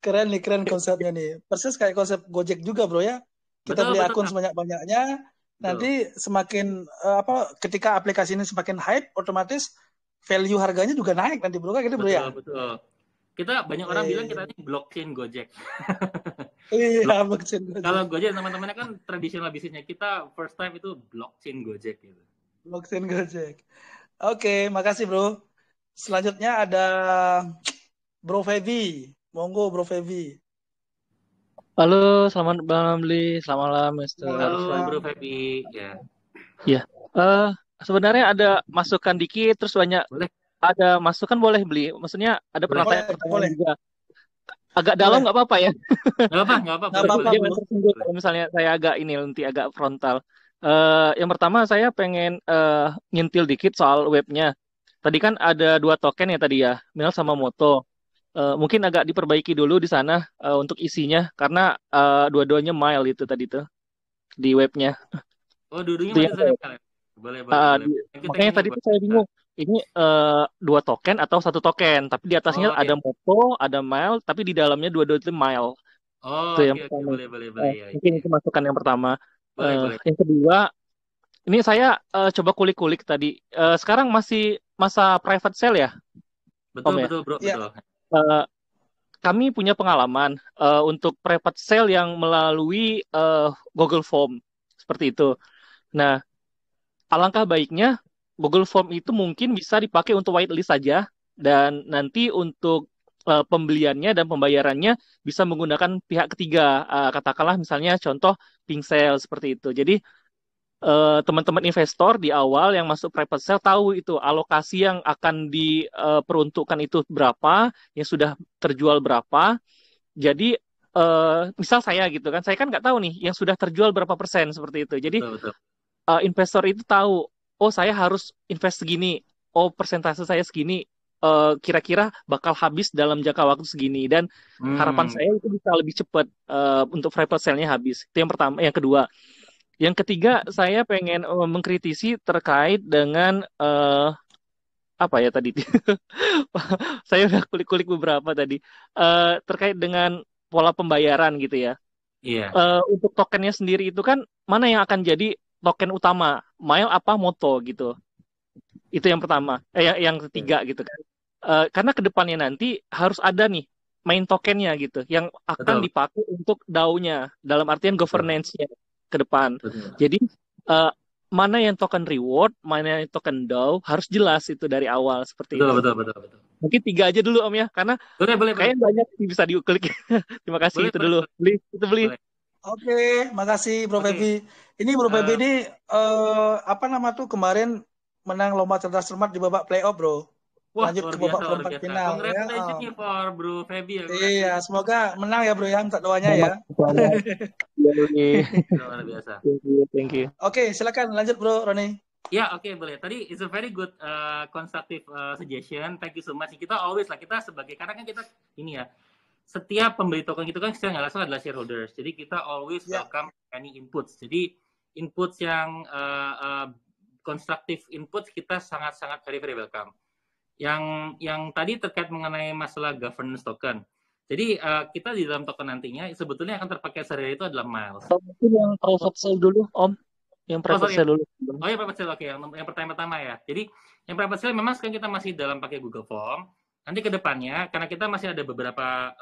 Keren konsepnya nih. Persis kayak konsep Gojek juga Bro ya. Kita beli akun sebanyak-banyaknya. Nanti semakin ketika aplikasi ini semakin hype, otomatis value harganya juga naik nanti Bro kan gitu Bro ya. Betul. Kita banyak orang bilang kita ini blockchain Gojek. Iya, blockchain Gojek. Kalau Gojek teman-temannya kan tradisional bisnisnya, kita first time itu blockchain Gojek gitu. Blockchain Gojek. Oke, makasih Bro. Selanjutnya ada Bro Febi. Monggo Bro Febi. Halo, selamat malam Bli. Selamat malam, Mr. Halo Bro Febi. Ya. Sebenarnya ada masukan dikit, terus banyak. Boleh. Ada masukan boleh Bli. Maksudnya ada pertanyaan juga. Agak dalam nggak apa-apa ya? Nggak apa-apa. Kalau misalnya saya agak frontal. Yang pertama saya pengen nyentil dikit soal webnya. Tadi kan ada 2 token ya tadi ya, Mel sama Moto. Mungkin agak diperbaiki dulu di sana untuk isinya karena dua-duanya mile itu tadi tuh di webnya. Oh, dua-duanya boleh. Makanya tadi tuh saya bingung. Ini 2 token atau 1 token, tapi di atasnya ada Moto, ada mile, tapi di dalamnya dua-dua itu mile. Oh, itu boleh. Mungkin itu masukan yang pertama. Boleh. Yang kedua, ini saya coba kulik-kulik tadi. Sekarang masih masa private sale ya? Betul, Bro. Ya. Betul. Kami punya pengalaman untuk private sale yang melalui Google Form seperti itu. Nah, alangkah baiknya Google Form itu mungkin bisa dipakai untuk whitelist saja dan nanti untuk pembeliannya dan pembayarannya bisa menggunakan pihak ketiga. Katakanlah misalnya contoh Pingsale seperti itu. Jadi teman-teman investor di awal yang masuk private sale tahu itu alokasi yang akan diperuntukkan itu berapa, yang sudah terjual berapa. Jadi misal saya gitu kan, saya kan nggak tahu nih yang sudah terjual berapa persen seperti itu. Jadi betul. Investor itu tahu, oh saya harus invest segini, oh persentase saya segini, kira-kira bakal habis dalam jangka waktu segini, dan harapan saya itu bisa lebih cepat untuk private sale-nya habis. Itu yang pertama. Yang kedua, yang ketiga saya pengen mengkritisi terkait dengan apa ya tadi? Saya udah kulik-kulik beberapa tadi terkait dengan pola pembayaran gitu ya. Iya. Untuk tokennya sendiri itu kan mana yang akan jadi token utama, mile apa Moto gitu. Itu yang pertama. Yang ketiga gitu kan. Karena kedepannya nanti harus ada nih main tokennya gitu yang akan dipakai untuk DAO-nya dalam artian governance-nya ke depan. Jadi mana yang token reward, mana yang token DAO harus jelas itu dari awal seperti itu. Betul. Mungkin 3 aja dulu Om ya, karena kayaknya banyak bisa diuklik. Terima kasih itu dulu. Beli. Oke, makasih Bro Febi. Ini Bro Febi ini kemarin menang lomba cerdas cermat di babak playoff Bro. Lanjut ke babak perempat final. Congratulations for Bro Febi. Iya, semoga menang ya Bro ya, minta doanya ya. Luar biasa. Thank you. Oke, silakan lanjut Bro Roni. Ya, oke, boleh. Tadi it's a very good constructive suggestion. Thank you so much. Kita always karena kan kita ini ya, setiap pembeli token itu kan secara nggak langsung adalah shareholders. Jadi kita always welcome any inputs. Jadi inputs yang constructive inputs kita sangat-sangat very welcome. Yang tadi terkait mengenai masalah governance token. Jadi kita di dalam token nantinya sebetulnya akan terpakai sehari itu adalah miles. Mungkin yang private sale dulu Om. Yang private sale dulu. Oh ya, private sale, oke. Yang pertama ya. Jadi yang private sale memang sekarang kita masih dalam pakai Google Form. Nanti ke depannya, karena kita masih ada beberapa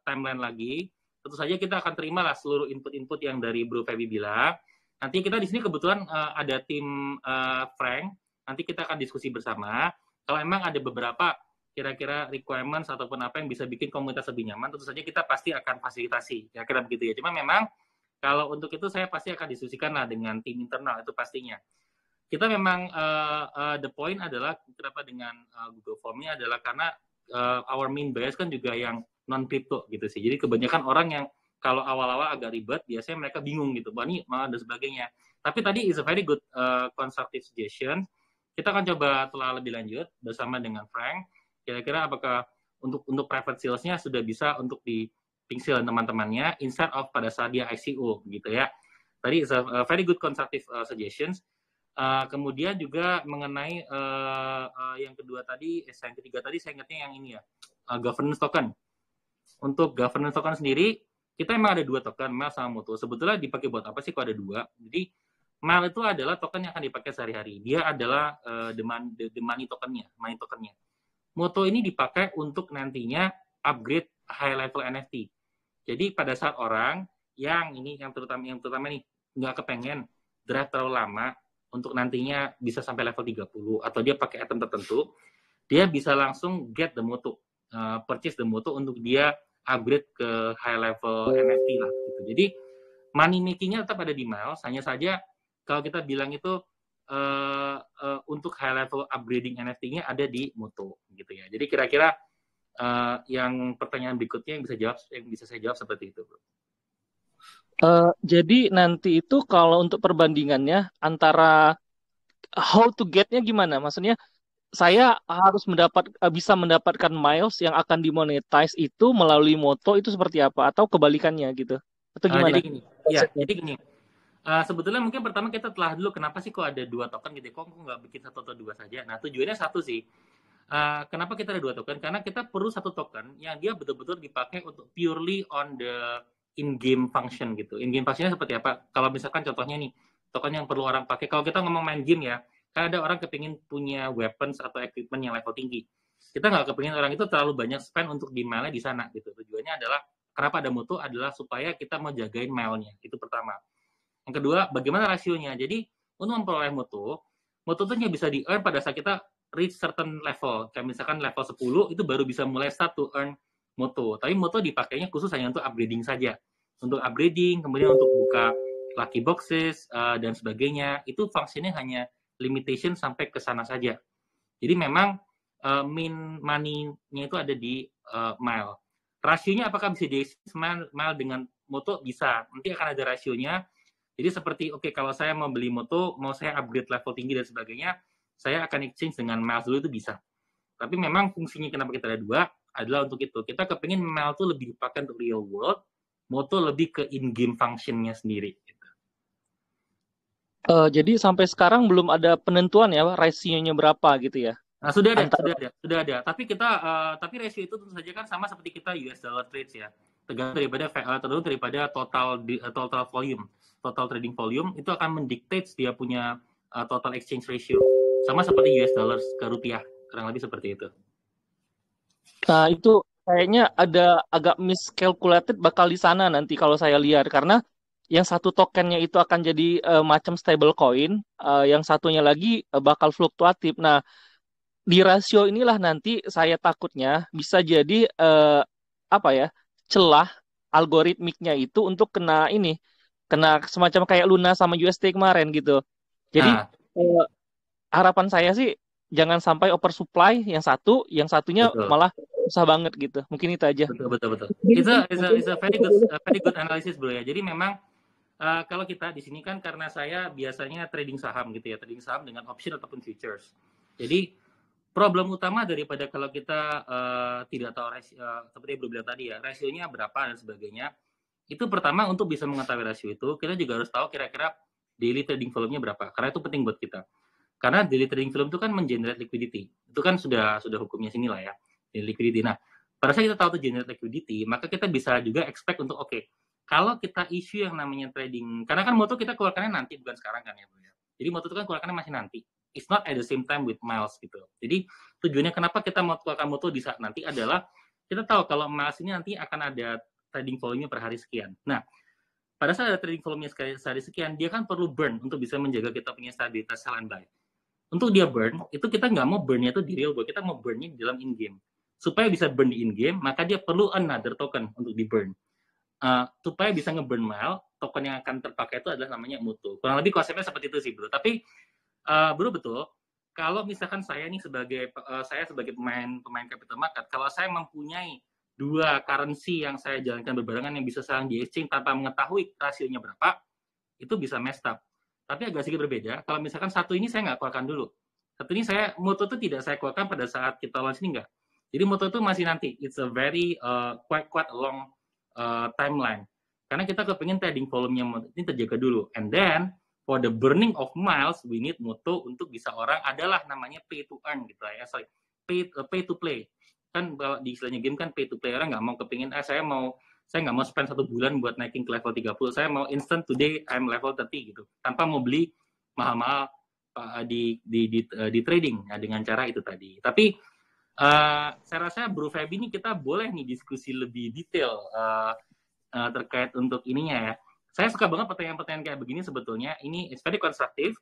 timeline lagi, tentu saja kita akan terima lah seluruh input-input yang dari Bro Feby bilang. Nanti kita di sini kebetulan ada tim Frank. Nanti kita akan diskusi bersama. Kalau memang ada beberapa kira-kira requirements ataupun apa yang bisa bikin komunitas lebih nyaman, tentu saja kita pasti akan fasilitasi. Kira-kira begitu ya. Cuma memang kalau untuk itu saya pasti akan diskusikan lah dengan tim internal, itu pastinya. Kita memang the point adalah kenapa dengan Google Form-nya adalah karena our main buyers kan juga yang non crypto gitu sih. Jadi kebanyakan orang yang kalau awal-awal agak ribet, biasanya mereka bingung gitu, ini dan sebagainya. Tapi tadi is a very good constructive suggestion. Kita akan coba telah lebih lanjut bersama dengan Frank. Kira-kira apakah untuk private sales-nya sudah bisa untuk di pixel teman-temannya instead of pada saat dia ICO gitu ya. Tadi is a very good constructive suggestions. Kemudian juga mengenai yang kedua tadi, yang ketiga tadi saya ingatnya yang ini ya, governance token. Untuk governance token sendiri, kita emang ada 2 token, MAL sama Moto. Sebetulnya dipakai buat apa sih kalau ada 2? Jadi MAL itu adalah token yang akan dipakai sehari-hari. Dia adalah the money tokennya, Moto ini dipakai untuk nantinya upgrade high level NFT. Jadi pada saat orang yang terutama nih nggak kepengen drive terlalu lama untuk nantinya bisa sampai level 30 atau dia pakai item tertentu, dia bisa langsung get the Moto, purchase the Moto untuk dia upgrade ke high level NFT lah gitu. Jadi money making-nya tetap ada di Miles, hanya saja kalau kita bilang itu untuk high level upgrading NFT-nya ada di Moto gitu ya. Jadi kira-kira yang pertanyaan berikutnya yang bisa saya jawab seperti itu, Bro. Jadi nanti itu kalau untuk perbandingannya antara how to get-nya gimana? Maksudnya saya harus bisa mendapatkan miles yang akan dimonetize itu melalui Moto itu seperti apa? Atau kebalikannya gitu? Atau gimana? Jadi gini. Sebetulnya mungkin pertama kita telah dulu kenapa sih kok ada 2 token gitu? Kok nggak bikin 1 atau 2 saja? Nah tujuannya satu sih. Kenapa kita ada 2 token? Karena kita perlu 1 token yang dia betul-betul dipakai untuk purely on the in-game function gitu. In-game functionnya seperti apa? Kalau misalkan contohnya nih, token yang perlu orang pakai. Kalau kita ngomong main game ya, kan ada orang kepingin punya weapons atau equipment yang level tinggi. Kita nggak kepingin orang itu terlalu banyak spend untuk di mile-nya di sana gitu. Tujuannya adalah, kenapa ada Moto adalah supaya kita mau jagain mile-nya. Itu pertama. Yang kedua, bagaimana rasionya? Jadi, untuk memperoleh Moto itu hanya bisa di-earn pada saat kita reach certain level. Kayak misalkan level 10, itu baru bisa mulai start to earn Moto. Tapi Moto dipakainya khusus hanya untuk upgrading saja. Untuk upgrading, kemudian untuk buka lucky boxes, dan sebagainya. Itu fungsinya hanya limitation sampai ke sana saja. Jadi memang main money-nya itu ada di mile. Rasionya apakah bisa di mile dengan Moto? Bisa. Nanti akan ada rasionya. Jadi seperti, kalau saya mau beli Moto, mau saya upgrade level tinggi dan sebagainya, saya akan exchange dengan miles dulu, itu bisa. Tapi memang fungsinya kenapa kita ada 2 adalah untuk itu. Kita kepingin mile itu lebih dipakai untuk real world, Moto lebih ke in-game function-nya sendiri. Jadi sampai sekarang belum ada penentuan ya, rasionya berapa gitu ya? Nah, sudah ada. Tapi rasio itu tentu saja kan sama seperti kita US dollar trades ya. Tergantung daripada total volume, total trading volume itu akan mendictate dia punya total exchange ratio. Sama seperti US dollars ke rupiah, kurang lebih seperti itu. Nah, itu kayaknya ada agak miscalculated bakal di sana nanti kalau saya lihat, karena yang 1 tokennya itu akan jadi macam stable coin, yang satunya lagi bakal fluktuatif. Nah, di rasio inilah nanti saya takutnya bisa jadi celah algoritmiknya itu untuk kena semacam kayak Luna sama UST kemarin gitu. Jadi harapan saya sih jangan sampai oversupply yang satunya betul. Malah susah banget gitu. Mungkin itu aja. Betul. It's a very good analysis, Bro ya. Jadi memang kalau kita di sini kan karena saya biasanya trading saham gitu ya, trading saham dengan option ataupun futures. Jadi problem utama daripada kalau kita tidak tahu seperti yang Bro bilang tadi ya, rasionya berapa dan sebagainya. Itu pertama untuk bisa mengetahui rasio itu, kita juga harus tahu kira-kira daily trading volume-nya berapa. Karena itu penting buat kita. Karena daily trading volume itu kan mengenerate liquidity. Itu kan sudah hukumnya sini lah ya, daily liquidity. Nah, pada saat kita tahu itu generate liquidity, maka kita bisa juga expect untuk kalau kita isu yang namanya trading, karena kan moto kita keluarkannya nanti, bukan sekarang kan ya bro ya. Jadi moto itu kan keluarkannya masih nanti. It's not at the same time with Miles gitu. Jadi tujuannya kenapa kita mau keluarkan moto di saat nanti adalah kita tahu kalau Miles ini nanti akan ada trading volume per hari sekian. Nah, pada saat ada trading volume sehari sekian, dia kan perlu burn untuk bisa menjaga kita punya stabilitas sell and buy. Untuk dia burn, itu kita nggak mau burnnya itu di real world, kita mau burnnya di dalam in-game. Supaya bisa burn di in-game, maka dia perlu another token untuk di burn. Supaya bisa nge-burn mile, token yang akan terpakai itu adalah namanya mutu. Kurang lebih konsepnya seperti itu sih bro. Tapi bro betul, kalau misalkan saya nih sebagai pemain capital market, kalau saya mempunyai dua currency yang saya jalankan berbarengan yang bisa saling di exchange tanpa mengetahui rasionya berapa, itu bisa messed up. Tapi agak sedikit berbeda, kalau misalkan satu ini saya nggak keluarkan dulu. Satu ini mutu itu tidak saya keluarkan pada saat kita launch ini nggak. Jadi mutu itu masih nanti. It's a very quite a long timeline. Karena kita kepingin trading volume-nya ini terjaga dulu. And then, for the burning of miles, we need mutu untuk bisa orang adalah namanya pay to earn gitu ya. Pay to play. Kan di istilahnya game kan pay to play, orang nggak mau kepingin saya nggak mau spend 1 bulan buat naikin ke level 30, saya mau instant today I'm level 30 gitu, tanpa mau beli mahal-mahal di trading ya, dengan cara itu tadi. Tapi saya rasa Bro Feby ini kita boleh nih diskusi lebih detail terkait untuk ininya ya. Saya suka banget pertanyaan-pertanyaan kayak begini sebetulnya, ini it's very konstruktif.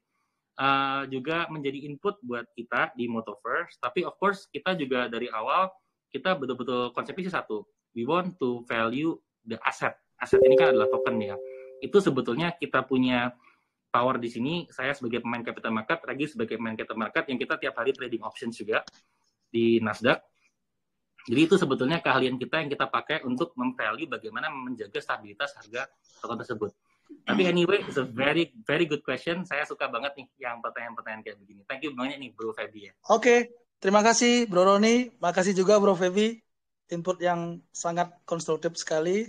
Juga menjadi input buat kita di Motoverse, tapi of course kita juga dari awal kita betul-betul konsepnya satu, we want to value the asset ini kan adalah token ya, itu sebetulnya kita punya power di sini. Saya sebagai pemain capital market, Regi sebagai pemain capital market yang kita tiap hari trading options juga di Nasdaq, jadi itu sebetulnya keahlian kita yang kita pakai untuk memvalue bagaimana menjaga stabilitas harga token tersebut. Tapi anyway, it's a very very good question. Saya suka banget nih yang pertanyaan-pertanyaan kayak begini. Thank you banyak nih Bro Feby ya. Oke, terima kasih Bro Roni. Makasih juga Bro Feby. Input yang sangat konstruktif sekali.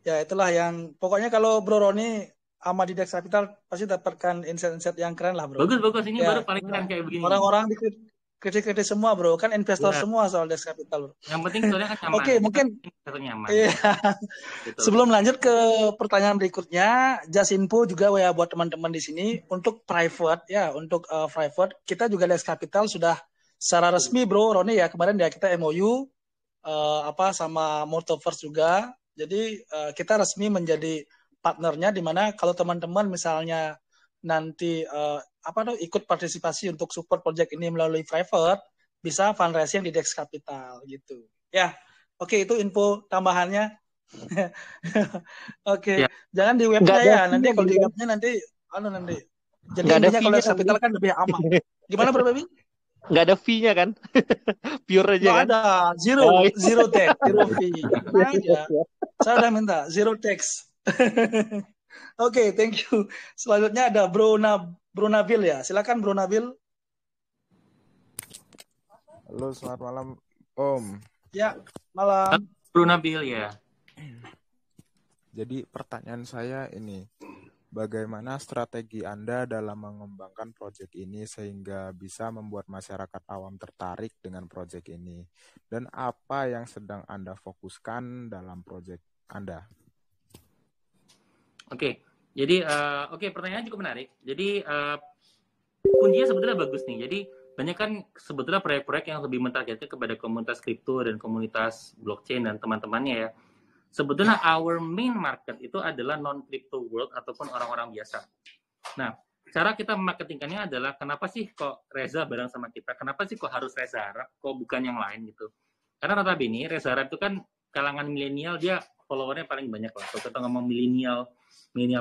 Ya itulah yang pokoknya kalau Bro Roni sama di Dex Capital pasti dapatkan insight-insight yang keren lah Bro. Bagus ini ya, baru paling keren kayak begini. Orang-orang kritik semua bro, kan investor semua soal Dex Capital bro. Yang penting soalnya kan nyaman. Oke, mungkin nyaman. Iya. Sebelum lanjut ke pertanyaan berikutnya, just info juga ya buat teman-teman di sini untuk private ya, untuk private kita juga Dex Capital sudah secara resmi bro Roni ya, kemarin ya kita MOU sama Motoverse juga. Jadi kita resmi menjadi partnernya, di mana kalau teman-teman misalnya nanti ikut partisipasi untuk support project ini melalui private, bisa fundraising di Dex Capital gitu. Ya, oke, itu info tambahannya. Oke, ya. Jangan di webnya ya, nanti kalau di webnya nanti jadi intinya kalau Dex Capital kan lebih aman. Gimana Bro Baby? Nggak ada fee-nya kan? Pure aja kan? Ada, zero tax, zero fee. Aja. Saya udah minta zero tax. Oke, thank you. Selanjutnya ada Bro Nabil ya. Silakan Bro Nabil. Halo, selamat malam Om. Ya, malam. Bro Nabil ya. Jadi pertanyaan saya ini, bagaimana strategi Anda dalam mengembangkan proyek ini sehingga bisa membuat masyarakat awam tertarik dengan proyek ini? Dan apa yang sedang Anda fokuskan dalam proyek Anda? Oke, jadi pertanyaan cukup menarik. Jadi kuncinya sebetulnya bagus nih. Jadi banyak kan sebetulnya proyek-proyek yang lebih mentargetkan kepada komunitas kripto dan komunitas blockchain dan teman-temannya ya. Sebetulnya our main market itu adalah non-crypto world ataupun orang-orang biasa. Nah, cara kita marketingkannya adalah kenapa sih kok Reza bareng sama kita? Kenapa sih kok harus Reza Arab? Kok bukan yang lain gitu? Karena notabene Reza Arab itu kan kalangan milenial, dia followernya paling banyak lah. Kalau kita ngomong milenial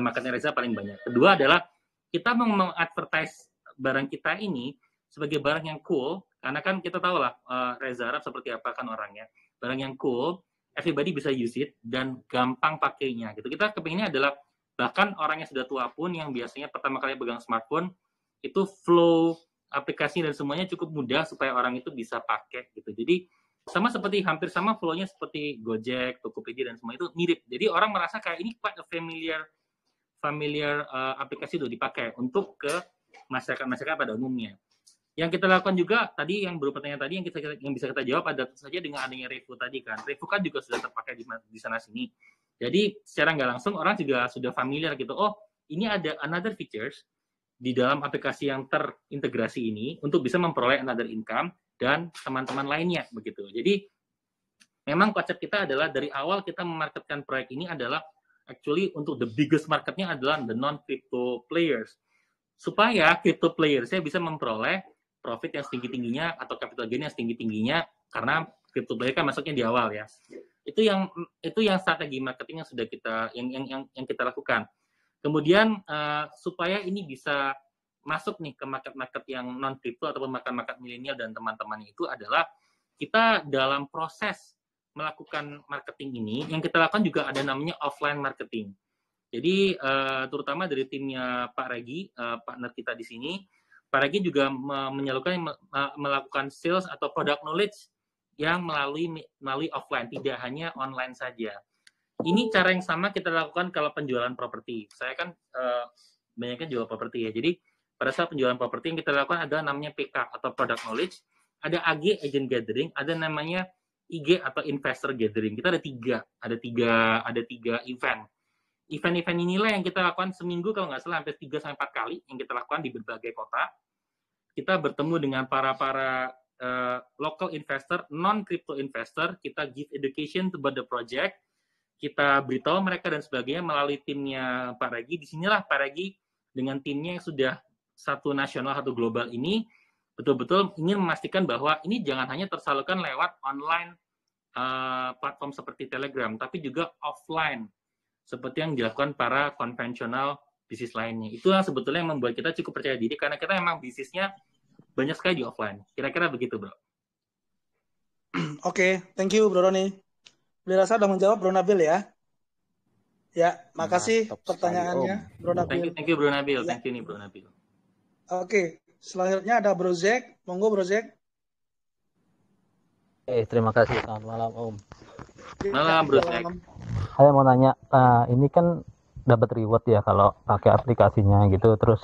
marketnya Reza paling banyak. Kedua adalah kita mau mengadvertise barang kita ini sebagai barang yang cool, karena kan kita tahu lah Reza Arab seperti apa kan orangnya. Barang yang cool, everybody bisa use it dan gampang pakainya gitu. Kita kepinginnya adalah bahkan orang yang sudah tua pun yang biasanya pertama kali pegang smartphone itu flow aplikasi dan semuanya cukup mudah supaya orang itu bisa pakai gitu. Jadi hampir sama flow-nya seperti Gojek, Tokopedia dan semua itu mirip. Jadi orang merasa kayak ini quite a familiar aplikasi itu dipakai untuk ke masyarakat pada umumnya. Yang kita lakukan juga tadi yang berpertanyaan tadi yang bisa kita jawab ada saja dengan adanya Revo tadi kan. Revo kan juga sudah terpakai di sana sini. Jadi secara nggak langsung orang juga sudah familiar gitu. Oh, ini ada another features di dalam aplikasi yang terintegrasi ini untuk bisa memperoleh another income dan teman-teman lainnya begitu. Jadi memang konsep kita adalah dari awal kita memarketkan proyek ini adalah actually untuk the biggest marketnya adalah the non-crypto players. Supaya crypto players-nya bisa memperoleh profit yang setinggi-tingginya atau capital gain yang setinggi-tingginya karena crypto player kan masuknya di awal ya. Itu yang strategi marketing yang sudah kita yang kita lakukan. Kemudian supaya ini bisa masuk nih ke market-market yang non crypto ataupun market milenial dan teman-teman itu adalah kita dalam proses melakukan marketing ini yang kita lakukan juga ada namanya offline marketing. Jadi terutama dari timnya Pak Regi, partner kita di sini, Pak Regi juga melakukan sales atau product knowledge yang melalui offline, tidak hanya online saja. Ini cara yang sama kita lakukan kalau penjualan properti. Saya kan banyaknya jual properti ya. Jadi pada saat penjualan properti yang kita lakukan ada namanya PK atau product knowledge, ada AG agent gathering, ada namanya IG atau investor gathering. Kita ada tiga event. Event-event inilah yang kita lakukan seminggu kalau nggak salah hampir 3-4 kali yang kita lakukan di berbagai kota. Kita bertemu dengan para local investor, non-crypto investor, kita give education about the project, kita beritahu mereka dan sebagainya melalui timnya Pak Regi. Disinilah Pak Regi dengan timnya yang sudah satu nasional, satu global ini, betul-betul ingin memastikan bahwa ini jangan hanya tersalurkan lewat online platform seperti Telegram, tapi juga offline, seperti yang dilakukan para konvensional bisnis lainnya. Itulah sebetulnya yang membuat kita cukup percaya diri, karena kita memang bisnisnya banyak sekali di offline. Kira-kira begitu, Bro. Oke, thank you, Bro Roni. Beli rasa udah menjawab, Bro Nabil ya. Ya, makasih pertanyaannya, Bro Nabil. Thank you, Bro Nabil. Thank you nih, Bro Nabil. Oke, selanjutnya ada Bro Zek. Monggo, Bro Zek. Terima kasih. Selamat malam, Om. Malam, Bro Zek. Saya mau nanya, ini kan dapat reward ya kalau pakai aplikasinya gitu. Terus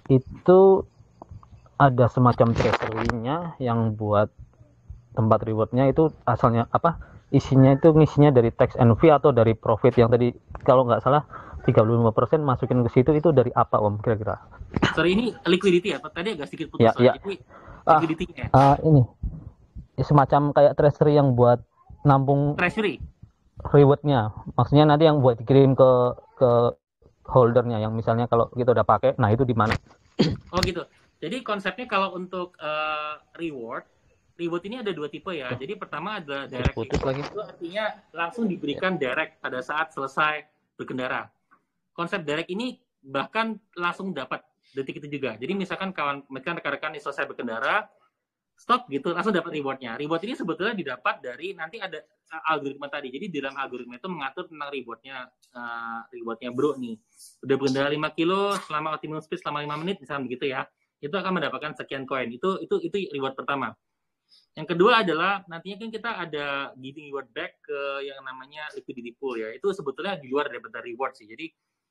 itu ada semacam treasury-nya yang buat tempat reward-nya itu asalnya apa? Isinya itu ngisinya dari tax and fee atau dari profit yang tadi kalau nggak salah 35% masukin ke situ, itu dari apa Om kira-kira? Sorry, ini liquidity ya? Tadi agak sedikit putus. Ya. Ini liquidity-nya. Ini semacam kayak treasury yang buat nampung treasury reward-nya. Maksudnya nanti yang buat dikirim ke holdernya, yang misalnya kalau kita udah pakai, nah itu di mana? Oh gitu. Jadi konsepnya kalau untuk reward ini ada dua tipe ya. Jadi pertama ada direct reward, itu artinya langsung diberikan direct pada saat selesai berkendara. Konsep direct ini bahkan langsung dapat detik itu juga. Jadi misalkan rekan-rekan selesai berkendara, stop gitu, langsung dapat reward-nya. Reward ini sebetulnya didapat dari nanti ada algoritma tadi. Jadi di dalam algoritma itu mengatur tentang reward-nya Bro nih. Udah berkendara 5 kilo selama optimum speed selama 5 menit misalnya begitu ya. Itu akan mendapatkan sekian koin. Itu reward pertama. Yang kedua adalah nantinya kan kita ada giving reward back ke yang namanya liquidity pool ya. Itu sebetulnya di luar daripada reward sih. Jadi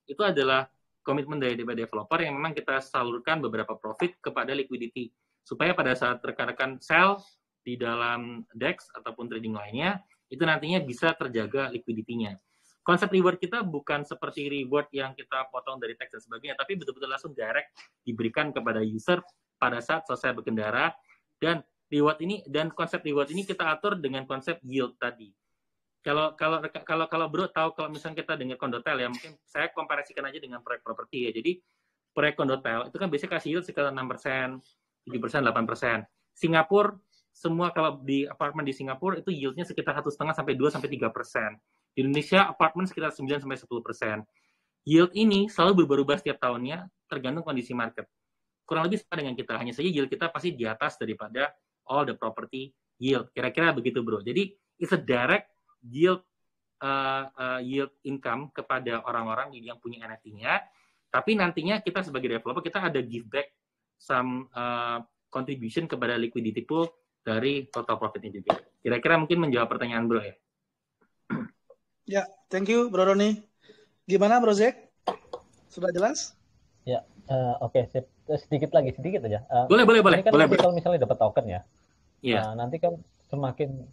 itu adalah komitmen dari developer yang memang kita salurkan beberapa profit kepada liquidity. Supaya pada saat rekan-rekan sell di dalam DEX ataupun trading lainnya, itu nantinya bisa terjaga liquidity-nya. Konsep reward kita bukan seperti reward yang kita potong dari tax dan sebagainya, tapi betul-betul langsung direct diberikan kepada user pada saat selesai berkendara, dan konsep reward ini kita atur dengan konsep yield tadi. Kalau Bro tahu, kalau misalnya kita dengan Condotel ya, mungkin saya komparasikan aja dengan proyek properti ya. Jadi proyek Condotel itu kan biasanya kasih yield sekitar 6%, 7%, 8%. Singapura, semua kalau di apartemen di Singapura itu yieldnya sekitar 1,5 sampai 2 sampai 3%. Di Indonesia apartemen sekitar 9 sampai 10%. Yield ini selalu berubah-ubah setiap tahunnya tergantung kondisi market. Kurang lebih sama dengan kita, hanya saja yield kita pasti di atas daripada all the property yield. Kira-kira begitu, Bro. Jadi it's a direct yield income kepada orang-orang yang punya NFT-nya. Tapi nantinya kita sebagai developer kita ada give back some contribution kepada liquidity pool dari total profitnya juga. Kira-kira mungkin menjawab pertanyaan Bro ya. Ya, thank you Bro Roni. Gimana Bro Zek? Sudah jelas? Ya, oke. Sedikit aja. Boleh. Ini kan boleh. Kalau misalnya dapat token ya, yeah. Nanti kan semakin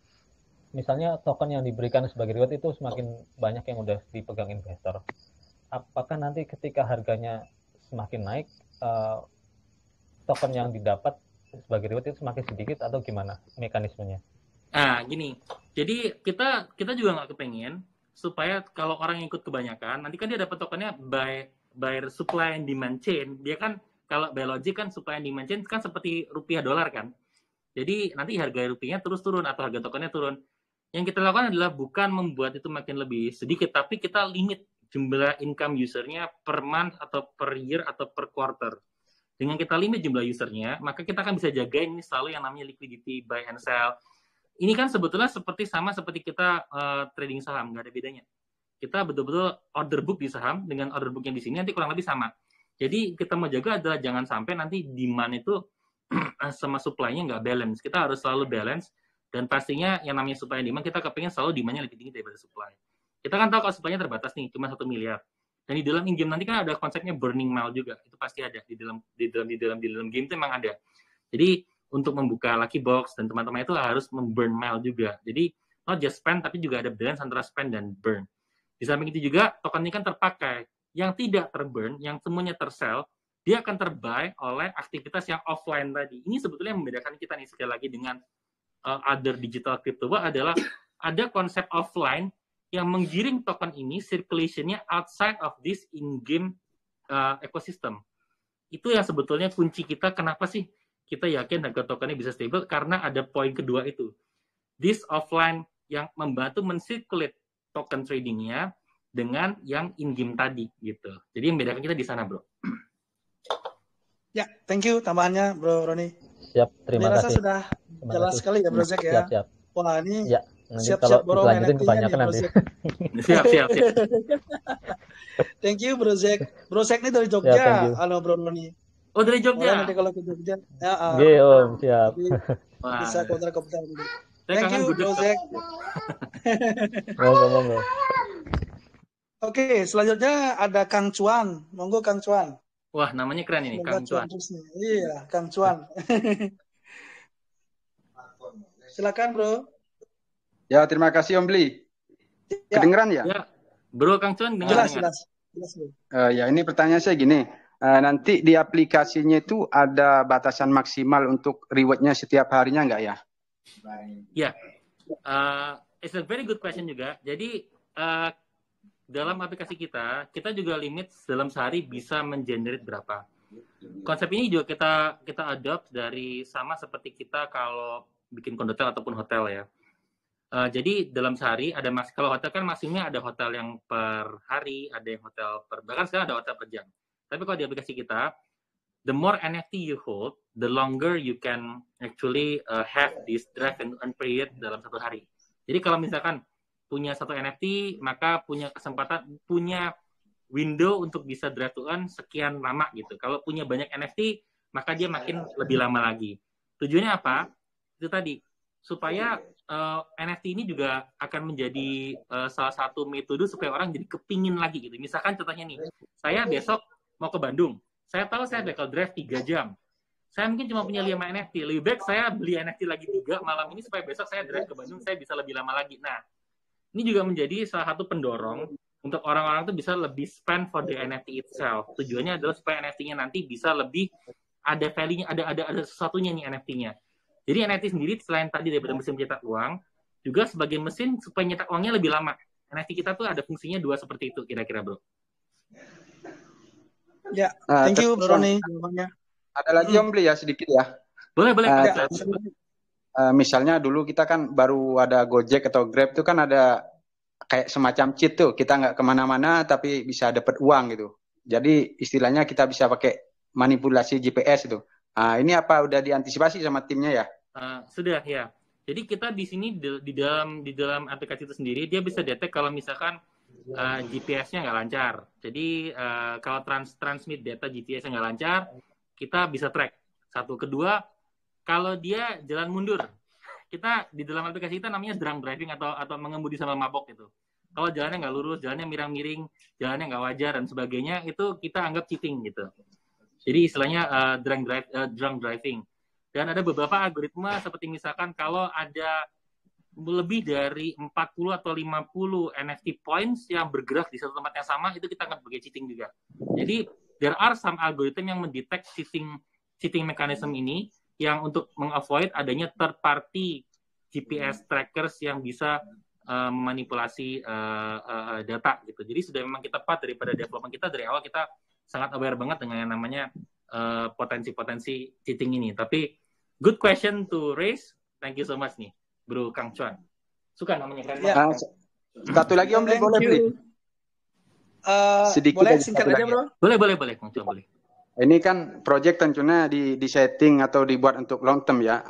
misalnya token yang diberikan sebagai reward itu semakin banyak yang udah dipegang investor, apakah nanti ketika harganya semakin naik, token yang didapat sebagai reward itu semakin sedikit atau gimana mekanismenya? Nah, gini. Jadi kita juga nggak kepengen supaya kalau orang yang ikut kebanyakan, nanti kan dia dapat tokennya by supply and demand chain. Dia kan kalau by logic kan supply and demand chain kan seperti rupiah dolar kan. Jadi nanti harga rupiahnya terus turun atau harga tokennya turun. Yang kita lakukan adalah bukan membuat itu makin lebih sedikit, tapi kita limit jumlah income usernya per month atau per year atau per quarter. Dengan kita limit jumlah usernya, maka kita akan bisa jagain ini selalu yang namanya liquidity, buy and sell. Ini kan sebetulnya seperti kita trading saham, nggak ada bedanya. Kita betul-betul order book di saham dengan order book yang di sini nanti kurang lebih sama. Jadi kita mau jaga adalah jangan sampai nanti demand itu sama supply-nya nggak balance. Kita harus selalu balance. Dan pastinya yang namanya supply and demand, kita kepengen selalu demand-nya lebih tinggi daripada supply. Kita kan tahu kalau supply-nya terbatas nih, cuma 1 miliar. Dan di dalam in-game nanti kan ada konsepnya burning mile juga. Itu pasti ada. Di dalam game itu memang ada. Jadi untuk membuka lucky box dan teman-teman itu harus memburn mile juga. Jadi not just spend, tapi juga ada balance antara spend dan burn. Di samping itu juga, token ini kan terpakai. Yang tidak terburn, yang semuanya tersell, dia akan terbuy oleh aktivitas yang offline tadi. Ini sebetulnya membedakan kita nih sekali lagi dengan other digital crypto adalah ada konsep offline yang menggiring token ini circulation-nya outside of this in-game ecosystem. Itu yang sebetulnya kunci kita kenapa sih kita yakin harga tokennya bisa stable, karena ada poin kedua itu. This offline yang membantu men-circulate token trading-nya dengan yang in-game tadi gitu. Jadi yang membedakan kita di sana, Bro. Ya, thank you tambahannya, Bro Roni. Siap, terima kasih. Rasa sudah jelas sekali ya, Bro Zack ya. Siap. Wah, ini ya, siap-siap borong NFT-nya kebanyakan nih, nanti. Siap. Thank you, Bro Zack. Bro Zack ini dari Jogja. Halo, Bro Roni. Oh, dari Jogja. Nanti kalau ke Jogja. Ya, Om, siap. Bisa kontrak-kontrak dulu. Thank you, Bro Zack. Monggo. Oke, selanjutnya ada Kang Cuan. Monggo Kang Cuan. Wah, namanya keren ini, Kang Cuan. Iya, Kang Cuan. Silakan, Bro. Ya, terima kasih Om Bli. Kedengeran ya? Ya. Bro, Kang Cuan dengar. Jelas. Ya, ini pertanyaan saya gini. Nanti di aplikasinya itu ada batasan maksimal untuk reward-nya setiap harinya nggak ya? Ya, it's a very good question juga. Jadi, dalam aplikasi kita juga limit dalam sehari bisa mengenerate berapa. Konsep ini juga kita adopt dari sama seperti kita kalau bikin kondotel ataupun hotel ya. Jadi dalam sehari ada kalau hotel kan maksimumnya ada hotel yang per hari, ada yang hotel bahkan sekarang ada hotel per jam. Tapi kalau di aplikasi kita, the more NFT you hold, the longer you can actually have this drive and earn period dalam satu hari. Jadi kalau misalkan punya satu NFT, maka punya kesempatan, punya window untuk bisa drive to earn sekian lama gitu. Kalau punya banyak NFT, maka dia makin lebih lama lagi. Tujuannya apa? Itu tadi, supaya NFT ini juga akan menjadi salah satu metode supaya orang jadi kepingin lagi gitu. Misalkan contohnya nih, saya besok mau ke Bandung, saya tahu saya bakal drive 3 jam. Saya mungkin cuma punya 5 NFT, lebih baik saya beli NFT lagi 3 malam ini supaya besok saya drive ke Bandung, saya bisa lebih lama lagi. Nah, ini juga menjadi salah satu pendorong untuk orang-orang itu bisa lebih spend for the NFT itself. Tujuannya adalah supaya NFT-nya nanti bisa lebih ada value-nya, ada sesuatunya nih NFT-nya. Jadi NFT sendiri selain tadi daripada mesin mencetak uang, juga sebagai mesin supaya nyetak uangnya lebih lama. NFT kita tuh ada fungsinya 2 seperti itu kira-kira, Bro. Ya, thank you Bro Roni. Ada lagi Om Bli ya sedikit ya. Boleh. Misalnya dulu kita kan baru ada Gojek atau Grab itu kan ada kayak semacam cheat tuh, kita nggak kemana-mana tapi bisa dapat uang gitu. Jadi istilahnya kita bisa pakai manipulasi GPS itu. Ini apa udah diantisipasi sama timnya ya? Sudah ya. Jadi kita di sini di dalam aplikasi itu sendiri dia bisa detect kalau misalkan GPS-nya nggak lancar. Jadi kalau transmit data GPS-nya nggak lancar, kita bisa track. Satu, kedua, kalau dia jalan mundur, kita di dalam aplikasi kita namanya drunk driving atau mengemudi sambil mabok gitu. Kalau jalannya nggak lurus, jalannya miring-miring, jalannya nggak wajar dan sebagainya, itu kita anggap cheating gitu. Jadi istilahnya drunk driving. Dan ada beberapa algoritma seperti misalkan kalau ada lebih dari 40 atau 50 NFT points yang bergerak di satu tempat yang sama, itu kita anggap sebagai cheating juga. Jadi there are some algorithm yang mendetek cheating mechanism ini yang untuk mengavoid adanya third party GPS trackers yang bisa memanipulasi data gitu. Jadi sudah memang kita part daripada development kita dari awal, kita sangat aware banget dengan yang namanya potensi-potensi cheating ini. Tapi good question to raise. Thank you so much nih, Bro Kang Chuan. Suka namanya keren banget. Satu lagi Om, boleh beli? Sedikit boleh singkat aja Bro? Boleh Kang Chuan, boleh. Ini kan project tentunya di setting atau dibuat untuk long term ya.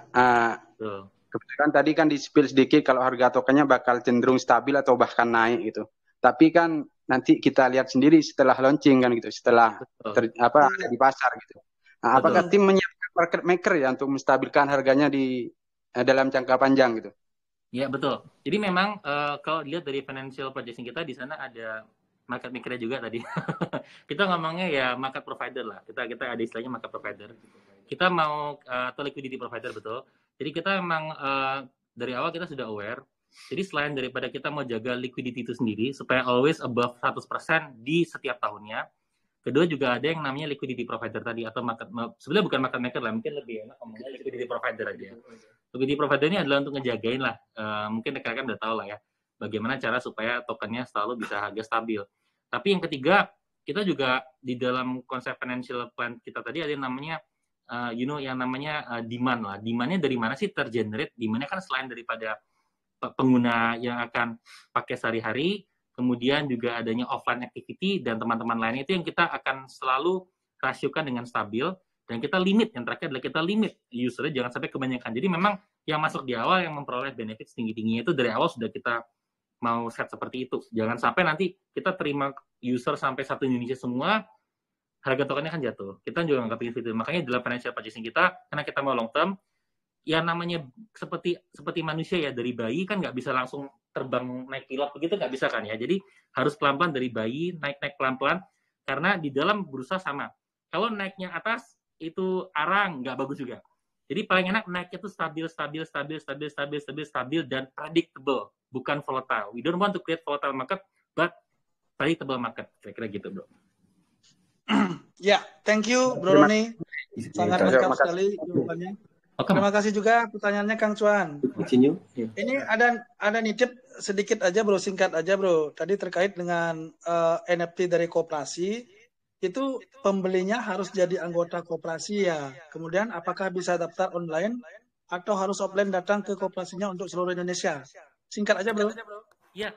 Kebetulan tadi kan di-spill sedikit kalau harga tokennya bakal cenderung stabil atau bahkan naik gitu. Tapi kan nanti kita lihat sendiri setelah launching kan gitu, setelah ada di pasar gitu. Nah, apakah tim menyiapkan market maker ya untuk menstabilkan harganya di dalam jangka panjang gitu? Ya betul. Jadi memang kalau dilihat dari financial projection kita di sana ada market maker juga tadi. Kita ngomongnya ya market provider lah. Kita ada istilahnya market provider. Kita mau atau liquidity provider betul. Jadi kita memang dari awal kita sudah aware. Jadi selain daripada kita mau jaga liquidity itu sendiri supaya always above 100% di setiap tahunnya. Kedua juga ada yang namanya liquidity provider tadi atau sebenarnya bukan market maker lah, mungkin lebih enak ngomongnya liquidity provider aja. Liquidity provider ini adalah untuk ngejagain lah. Mungkin rekan-rekan udah tahu lah ya. Bagaimana cara supaya tokennya selalu bisa harga stabil. Tapi yang ketiga, kita juga di dalam konsep financial plan kita tadi ada yang namanya yang namanya demand lah. Demand-nya dari mana sih tergenerate? Demand-nya kan selain daripada pengguna yang akan pakai sehari-hari, kemudian juga adanya offline activity dan teman-teman lainnya, itu yang kita akan selalu rasiokan dengan stabil, dan kita limit, yang terakhir adalah kita limit usernya jangan sampai kebanyakan. Jadi memang yang masuk di awal yang memperoleh benefit tinggi-tingginya itu dari awal sudah kita mau set seperti itu. Jangan sampai nanti kita terima user sampai satu Indonesia semua, harga tokennya kan jatuh. Kita juga nggak pikir itu. Makanya dalam financial purchasing kita, karena kita mau long term, ya namanya seperti manusia ya, dari bayi kan nggak bisa langsung terbang naik pilot begitu, nggak bisa kan ya. Jadi harus pelan-pelan dari bayi, naik pelan-pelan, karena di dalam berusaha sama. Kalau naiknya atas, itu arang, nggak bagus juga. Jadi paling enak naiknya itu stabil, dan predictable, bukan volatile. We don't want to create volatile market, but predictable market. Kira-kira gitu, Bro. Ya, thank you Bro Roni. Sangat lengkap sekali jawabannya. Terima kasih juga pertanyaannya Kang Chuan. Ini ada nitip sedikit aja Bro, singkat aja Bro. Tadi terkait dengan NFT dari koperasi, itu pembelinya harus jadi anggota koperasi ya. Kemudian apakah bisa daftar online atau harus offline datang ke koperasinya untuk seluruh Indonesia? Singkat aja Bro. Iya.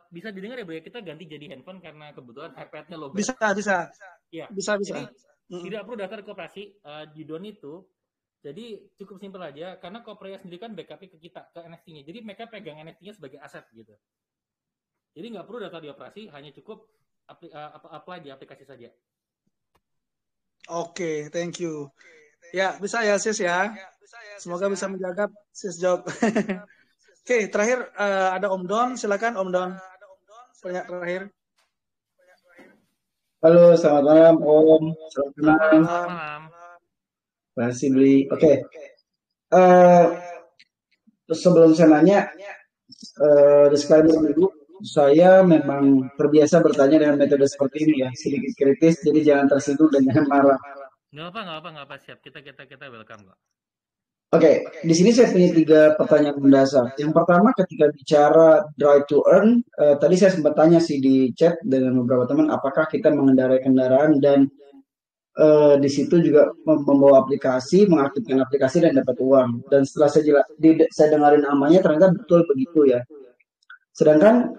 Bisa didengar ya Bro ya, kita ganti jadi handphone karena kebetulan iPad-nya low. Bisa. Ya. Bisa. Jadi, tidak perlu daftar koperasi, you don't need to. Jadi cukup simpel aja, karena koperasi sendiri kan backup-nya ke kita, ke NFT-nya. Jadi mereka pegang NFT-nya sebagai aset gitu. Jadi nggak perlu daftar di operasi, hanya cukup apply di aplikasi saja. Oke, thank you. Ya, bisa ya Sis ya. Semoga bisa menjaga Sis job. Oke, terakhir ada Om Don, silakan Om Don. Pertanyaan terakhir. Halo, selamat malam Om. Selamat malam. Terima kasih beli. Oke. Sebelum saya nanya, disclaimer dulu, saya memang terbiasa bertanya dengan metode seperti ini ya, sedikit kritis, jadi jangan tersinggung dan jangan marah. Nggak apa, siap. Kita welcome kok. Oke, di sini saya punya 3 pertanyaan mendasar. Yang pertama, ketika bicara drive to earn, tadi saya sempat tanya sih di chat dengan beberapa teman, apakah kita mengendarai kendaraan dan di situ juga membawa aplikasi, mengaktifkan aplikasi dan dapat uang. Dan setelah saya dengarin namanya, ternyata betul begitu ya. Sedangkan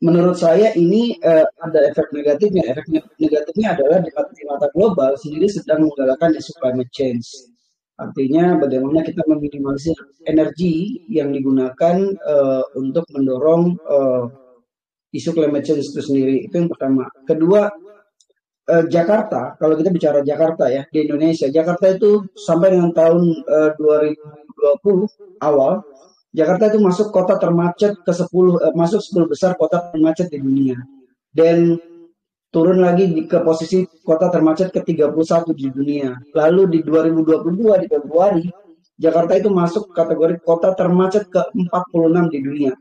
menurut saya ini ada efek negatifnya. Efek negatifnya adalah di mata global sendiri sedang menggalakkan isu climate change. Artinya bagaimana kita meminimalisir energi yang digunakan untuk mendorong isu climate change itu sendiri. Itu yang pertama. Kedua, Jakarta, kalau kita bicara Jakarta ya, di Indonesia, Jakarta itu sampai dengan tahun 2020 awal, Jakarta itu masuk kota termacet masuk 10 besar kota termacet di dunia. Dan turun lagi ke posisi kota termacet ke-31 di dunia. Lalu di 2022 di Februari, Jakarta itu masuk kategori kota termacet ke-46 di dunia.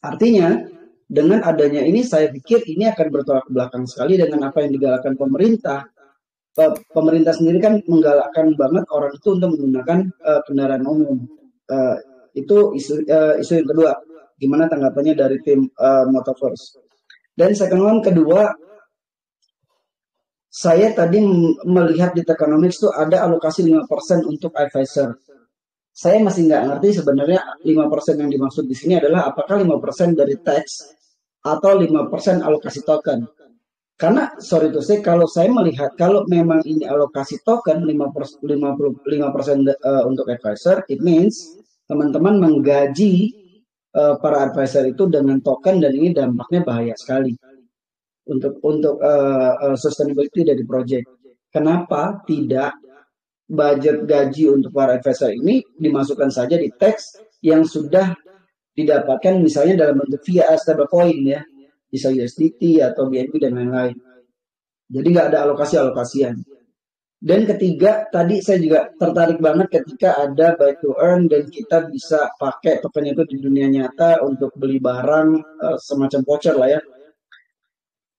Artinya, dengan adanya ini saya pikir ini akan bertolak belakang sekali dengan apa yang digalakkan pemerintah. Pemerintah sendiri kan menggalakkan banget orang itu untuk menggunakan kendaraan umum. Itu isu yang kedua. Gimana tanggapannya dari tim Motoverse? Dan second one kedua, saya tadi melihat di Techonomics itu ada alokasi 5% untuk advisor. Saya masih nggak ngerti sebenarnya 5% yang dimaksud di sini adalah apakah 5% dari tax atau 5% alokasi token. Karena sorry to say, kalau saya melihat kalau memang ini alokasi token 5% untuk advisor, it means teman-teman menggaji para advisor itu dengan token, dan ini dampaknya bahaya sekali untuk sustainability dari project. Kenapa tidak budget gaji untuk para advisor ini dimasukkan saja di tax yang sudah didapatkan misalnya dalam bentuk via stablecoin ya, bisa USDT atau BNB dan lain-lain. Jadi nggak ada alokasi-alokasian. Dan ketiga, tadi saya juga tertarik banget ketika ada buy to earn dan kita bisa pakai token itu di dunia nyata untuk beli barang semacam voucher lah ya.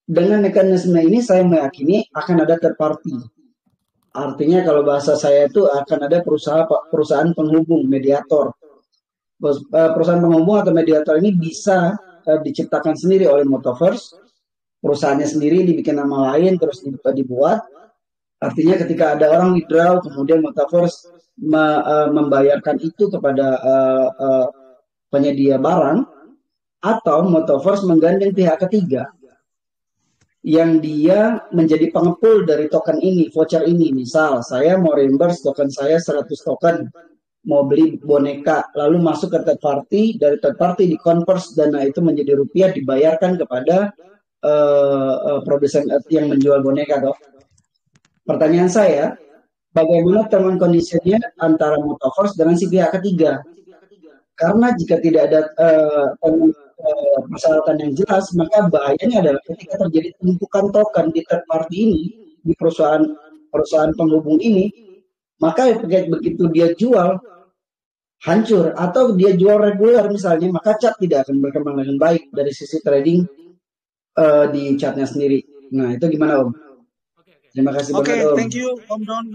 Dengan mekanisme ini saya meyakini akan ada third party. Artinya kalau bahasa saya itu akan ada perusahaan penghubung, mediator. Perusahaan penghubung atau mediator ini bisa diciptakan sendiri oleh Motoverse. Perusahaannya sendiri dibikin nama lain terus dibuat. Artinya ketika ada orang withdraw, kemudian Motoverse membayarkan itu kepada penyedia barang, atau Motoverse menggandeng pihak ketiga yang dia menjadi pengepul dari token ini, voucher ini. Misal saya mau reimburse token saya 100 token, mau beli boneka, lalu masuk ke third party, dari third party di-converse dana itu menjadi rupiah, dibayarkan kepada produsen yang menjual boneka toh. Pertanyaan saya, bagaimana term and condition-nya antara Motoverse dengan si pihak ketiga? Karena jika tidak ada persyaratan yang jelas, maka bahayanya adalah ketika terjadi tumpukan token di third party ini, di perusahaan penghubung ini, maka begitu dia jual, hancur. Atau dia jual reguler misalnya, maka chart tidak akan berkembang dengan baik dari sisi trading di chartnya sendiri. Nah, itu gimana Om? Terima kasih banget Om. Thank you Om Don.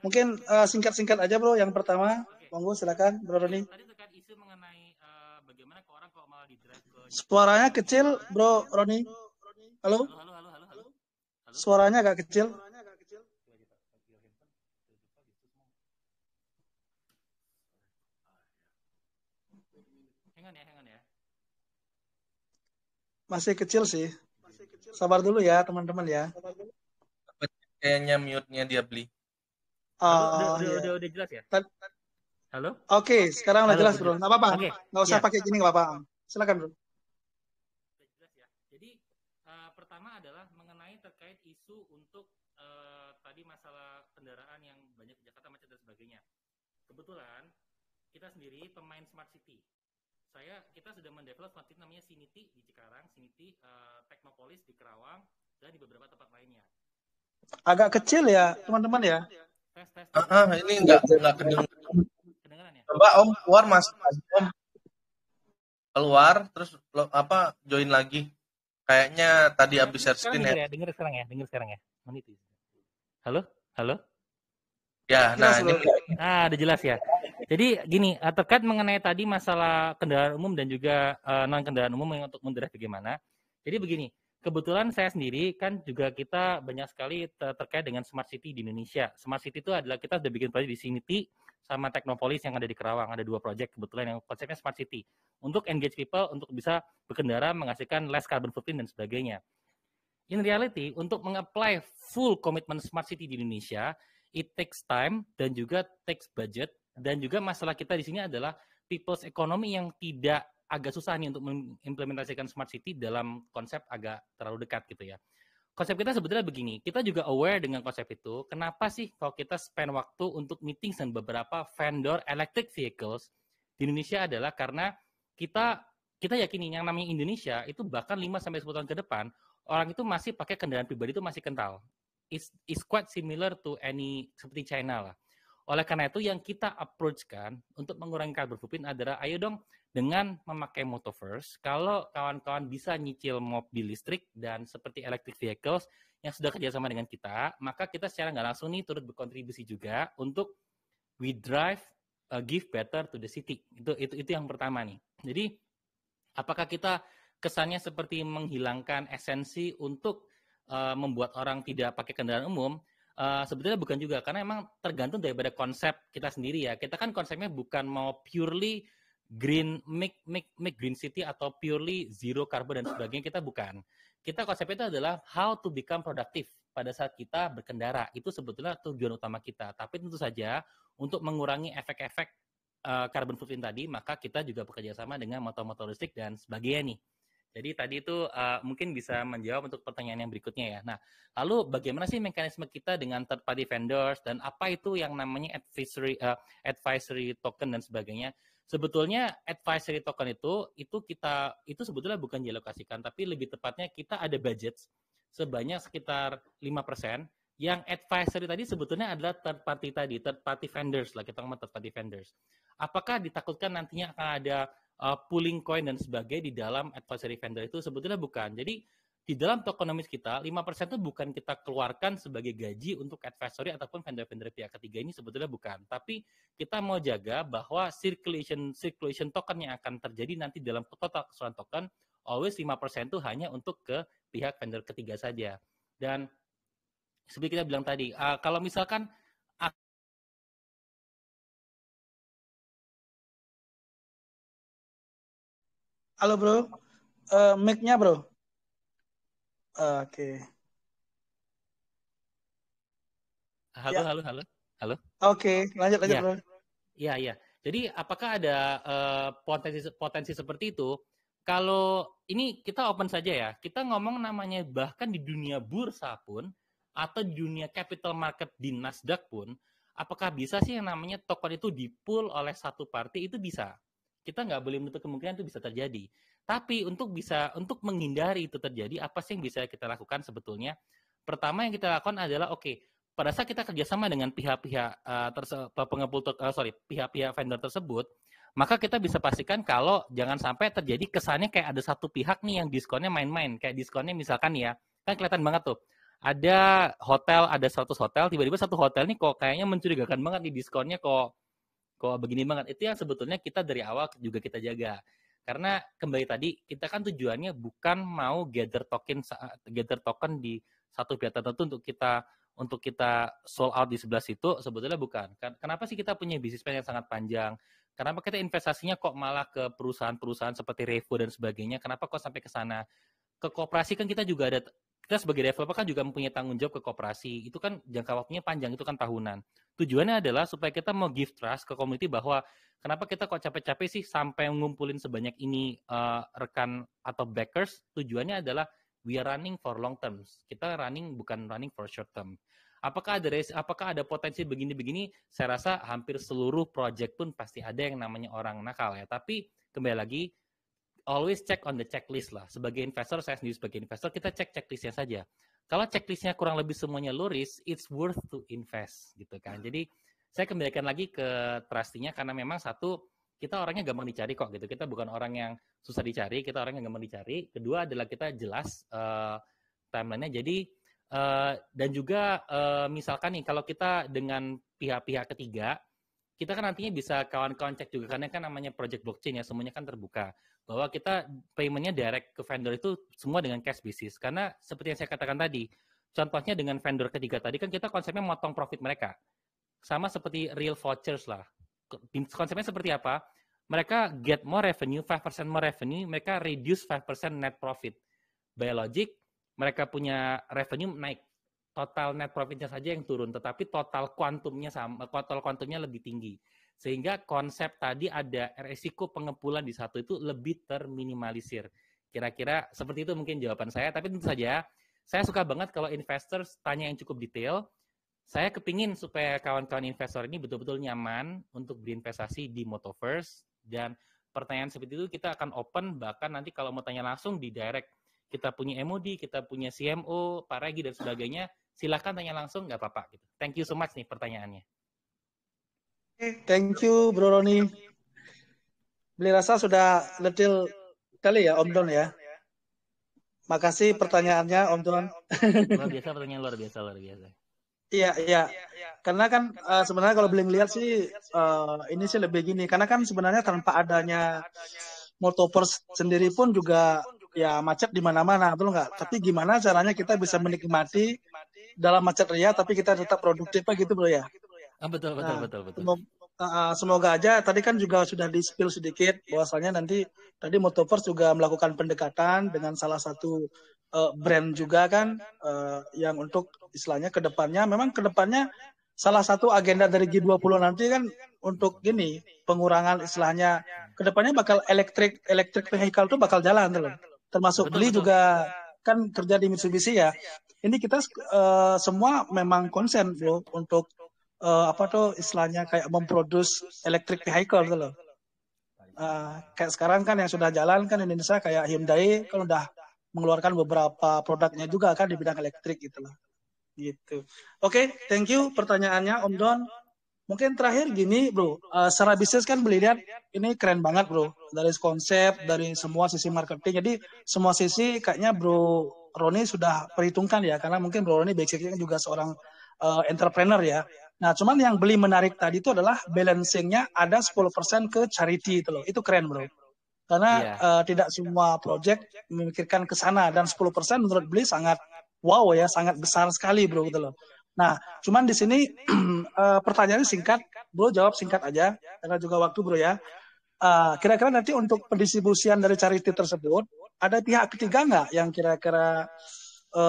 Mungkin singkat-singkat aja bro. Yang pertama, monggo silakan Bro Roni. Suaranya kecil Bro Roni. Halo? Suaranya agak kecil. Hang on ya. Masih kecil sih. Sabar dulu ya teman-teman ya. Kayaknya mute-nya dia beli. Udah jelas ya? Halo? Oke, sekarang udah jelas bro. Nggak apa-apa. Nggak usah pakai gini, nggak apa-apa. Silakan bro. Jelas ya. Jadi pertama adalah mengenai terkait isu untuk tadi masalah kendaraan yang banyak di Jakarta macet dan sebagainya. Kebetulan kita sendiri pemain smart city. Kita sudah mendevelop smart city namanya Sinity di Cikarang, Sinity Technopolis di Kerawang, dan di beberapa tempat lainnya. Agak kecil ya teman-teman ya. Tes. Ini nggak kedengeran ya? Coba Om keluar masuk lagi Om. Keluar terus join lagi. Kayaknya tadi habis share screen ya. Dengar sekarang ya. Mana itu? Halo? Ya, nah ini udah jelas ya. Jadi gini, terkait mengenai tadi masalah kendaraan umum dan juga non kendaraan umum yang untuk mendarat bagaimana. Jadi begini, kebetulan saya sendiri kan juga kita banyak sekali terkait dengan smart city di Indonesia. Smart city itu adalah kita sudah bikin proyek di Sinity sama Technopolis yang ada di Kerawang. Ada 2 proyek kebetulan yang konsepnya smart city. Untuk engage people, untuk bisa berkendara, menghasilkan less carbon footprint dan sebagainya. In reality, untuk meng-apply full commitment smart city di Indonesia, it takes time dan juga takes budget, dan juga masalah kita di sini adalah people's economy yang tidak agak susah nih untuk mengimplementasikan smart city dalam konsep agak terlalu dekat gitu ya. Konsep kita sebetulnya begini, kita juga aware dengan konsep itu. Kenapa sih kalau kita spend waktu untuk meeting dengan beberapa vendor electric vehicles di Indonesia adalah karena kita yakini yang namanya Indonesia itu bahkan 5-10 tahun ke depan orang itu masih pakai kendaraan pribadi itu masih kental. It's quite similar to any seperti China lah. Oleh karena itu yang kita approach-kan untuk mengurangi carbon footprint adalah ayo dong dengan memakai Motoverse, kalau kawan-kawan bisa nyicil mobil listrik dan seperti electric vehicles yang sudah kerjasama dengan kita, maka kita secara nggak langsung nih turut berkontribusi juga untuk we drive give better to the city. Itu yang pertama nih. Jadi apakah kita kesannya seperti menghilangkan esensi untuk membuat orang tidak pakai kendaraan umum? Sebetulnya bukan juga, karena emang tergantung daripada konsep kita sendiri ya. Kita kan konsepnya bukan mau purely green, make green city atau purely zero carbon dan sebagainya, kita bukan. Kita konsepnya itu adalah how to become productive pada saat kita berkendara. Itu sebetulnya tujuan utama kita. Tapi tentu saja untuk mengurangi efek-efek carbon footprint tadi, maka kita juga bekerja sama dengan motor-motor listrik dan sebagainya nih. Jadi tadi itu mungkin bisa menjawab untuk pertanyaan yang berikutnya ya. Nah, lalu bagaimana sih mekanisme kita dengan third party vendors dan apa itu yang namanya advisory token dan sebagainya? Sebetulnya advisory token itu sebetulnya bukan dialokasikan, tapi lebih tepatnya kita ada budget sebanyak sekitar 5%. Yang advisory tadi sebetulnya adalah third party vendors lah, kita ngomong third party vendors. Apakah ditakutkan nantinya akan ada pooling coin dan sebagainya di dalam advisory vendor? Itu sebetulnya bukan. Jadi di dalam tokenomics kita 5% itu bukan kita keluarkan sebagai gaji untuk advisory ataupun vendor-vendor pihak ketiga, ini sebetulnya bukan. Tapi kita mau jaga bahwa circulation token yang akan terjadi nanti dalam total keseluruhan token always 5% itu hanya untuk ke pihak vendor ketiga saja. Dan seperti kita bilang tadi, kalau misalkan halo bro, mic-nya bro. Oke. Halo. Oke, lanjut ya. bro. Iya. Jadi apakah ada potensi seperti itu? Kalau ini kita open saja ya. Kita ngomong namanya bahkan di dunia bursa pun atau di dunia capital market di Nasdaq pun, apakah bisa sih yang namanya token itu di-pool oleh satu party? Itu bisa. Kita nggak boleh menutup kemungkinan itu bisa terjadi. Tapi untuk menghindari itu terjadi, apa sih yang bisa kita lakukan sebetulnya? Pertama yang kita lakukan adalah pada saat kita kerjasama dengan pihak-pihak pihak-pihak vendor tersebut, maka kita bisa pastikan kalau jangan sampai terjadi kesannya kayak ada satu pihak nih yang diskonnya main-main. Kayak diskonnya misalkan ya, kan kelihatan banget tuh. Ada hotel, ada 100 hotel, tiba-tiba satu hotel nih kok kayaknya mencurigakan banget nih diskonnya kok begini banget. Itu yang sebetulnya kita dari awal juga kita jaga. Karena kembali tadi, kita kan tujuannya bukan mau gather token di satu pihak tertentu untuk kita sold out di sebelah situ, sebetulnya bukan. Kenapa sih kita punya bisnis plan yang sangat panjang? Kenapa kita investasinya kok malah ke perusahaan-perusahaan seperti Revo dan sebagainya? Kenapa kok sampai ke sana? Ke koperasi kan kita juga ada, kita sebagai developer kan juga mempunyai tanggung jawab ke koperasi. Itu kan jangka waktunya panjang, itu kan tahunan. Tujuannya adalah supaya kita mau give trust ke community bahwa kenapa kita kok capek-capek sih sampai ngumpulin sebanyak ini rekan atau backers. Tujuannya adalah we are running for long term. Kita bukan running for short term. Apakah ada potensi begini-begini? Saya rasa hampir seluruh project pun pasti ada yang namanya orang nakal ya. Tapi kembali lagi, always check on the checklist lah. Sebagai investor, saya sendiri sebagai investor, kita cek checklistnya saja. Kalau checklistnya kurang lebih semuanya low risk, it's worth to invest gitu kan. Jadi saya kembalikan lagi ke trustinya karena memang satu, kita orangnya gampang dicari kok gitu. Kita bukan orang yang susah dicari, kita orang yang gampang dicari. Kedua adalah kita jelas timelinenya. Jadi dan juga misalkan nih kalau kita dengan pihak-pihak ketiga, kita kan nantinya bisa kawan-kawan cek juga karena kan namanya project blockchain ya, semuanya kan terbuka. Bahwa kita payment-nya direct ke vendor itu semua dengan cash basis. Karena seperti yang saya katakan tadi, contohnya dengan vendor ketiga tadi kan kita konsepnya motong profit mereka. Sama seperti real vouchers lah. Konsepnya seperti apa? Mereka get more revenue, 5% more revenue, mereka reduce 5% net profit. By logic, mereka punya revenue naik. Total net profitnya saja yang turun, tetapi total kuantumnya lebih tinggi. Sehingga konsep tadi ada resiko pengepulhan di satu itu lebih terminimalisir. Kira-kira seperti itu mungkin jawaban saya, tapi tentu saja saya suka banget kalau investors tanya yang cukup detail. Saya kepingin supaya kawan-kawan investor ini betul-betul nyaman untuk berinvestasi di Motoverse, dan pertanyaan seperti itu kita akan open, bahkan nanti kalau mau tanya langsung di direct. Kita punya MOD, kita punya CMO, Pak Regi dan sebagainya. Silahkan tanya langsung, nggak apa-apa. Gitu. Thank you so much nih pertanyaannya. Thank you Bro Roni. Beli rasa sudah detail kali ya Om Don ya. Makasih pertanyaannya Om Don. Luar biasa, pertanyaan luar biasa. Iya. Karena kan sebenarnya kalau Beli lihat sih ini sih lebih gini. Karena kan sebenarnya tanpa adanya Multiverse sendiri pun juga ya macet di mana-mana, betul nggak? Tapi gimana caranya kita bisa menikmati dalam macet ria, tapi kita tetap produktif, gitu bro ya? Betul. Semoga aja tadi kan juga sudah di-spill sedikit bahwasanya nanti tadi Multiverse juga melakukan pendekatan dengan salah satu brand juga kan yang untuk istilahnya kedepannya, memang kedepannya salah satu agenda dari G20 nanti kan untuk gini pengurangan istilahnya kedepannya bakal elektrik vehicle tuh bakal jalan tuh loh. Termasuk Beli juga kan kerja di Mitsubishi ya. Ini kita semua memang konsen bro untuk istilahnya kayak memproduce electric vehicle tuh loh. Kayak sekarang kan yang sudah jalan kan Indonesia kayak Hyundai kan udah mengeluarkan beberapa produknya juga kan di bidang elektrik gitu loh. Gitu. Oke, thank you pertanyaannya Om Don. Mungkin terakhir gini bro, secara bisnis kan Beli lihat ini keren banget bro, dari konsep, dari semua sisi marketing, jadi semua sisi kayaknya bro Roni sudah perhitungkan ya, karena mungkin bro Roni basicnya juga seorang entrepreneur ya. Nah cuman yang Beli menarik tadi itu adalah balancingnya ada 10% ke charity itu loh, itu keren bro. Karena tidak semua project memikirkan ke sana, dan 10% menurut Beli sangat wow ya, sangat besar sekali bro gitu loh. Nah, cuman di sini pertanyaannya singkat, bro jawab singkat aja, karena juga waktu bro ya. Kira-kira nanti untuk pendistribusian dari charity tersebut, ada pihak ketiga nggak yang kira-kira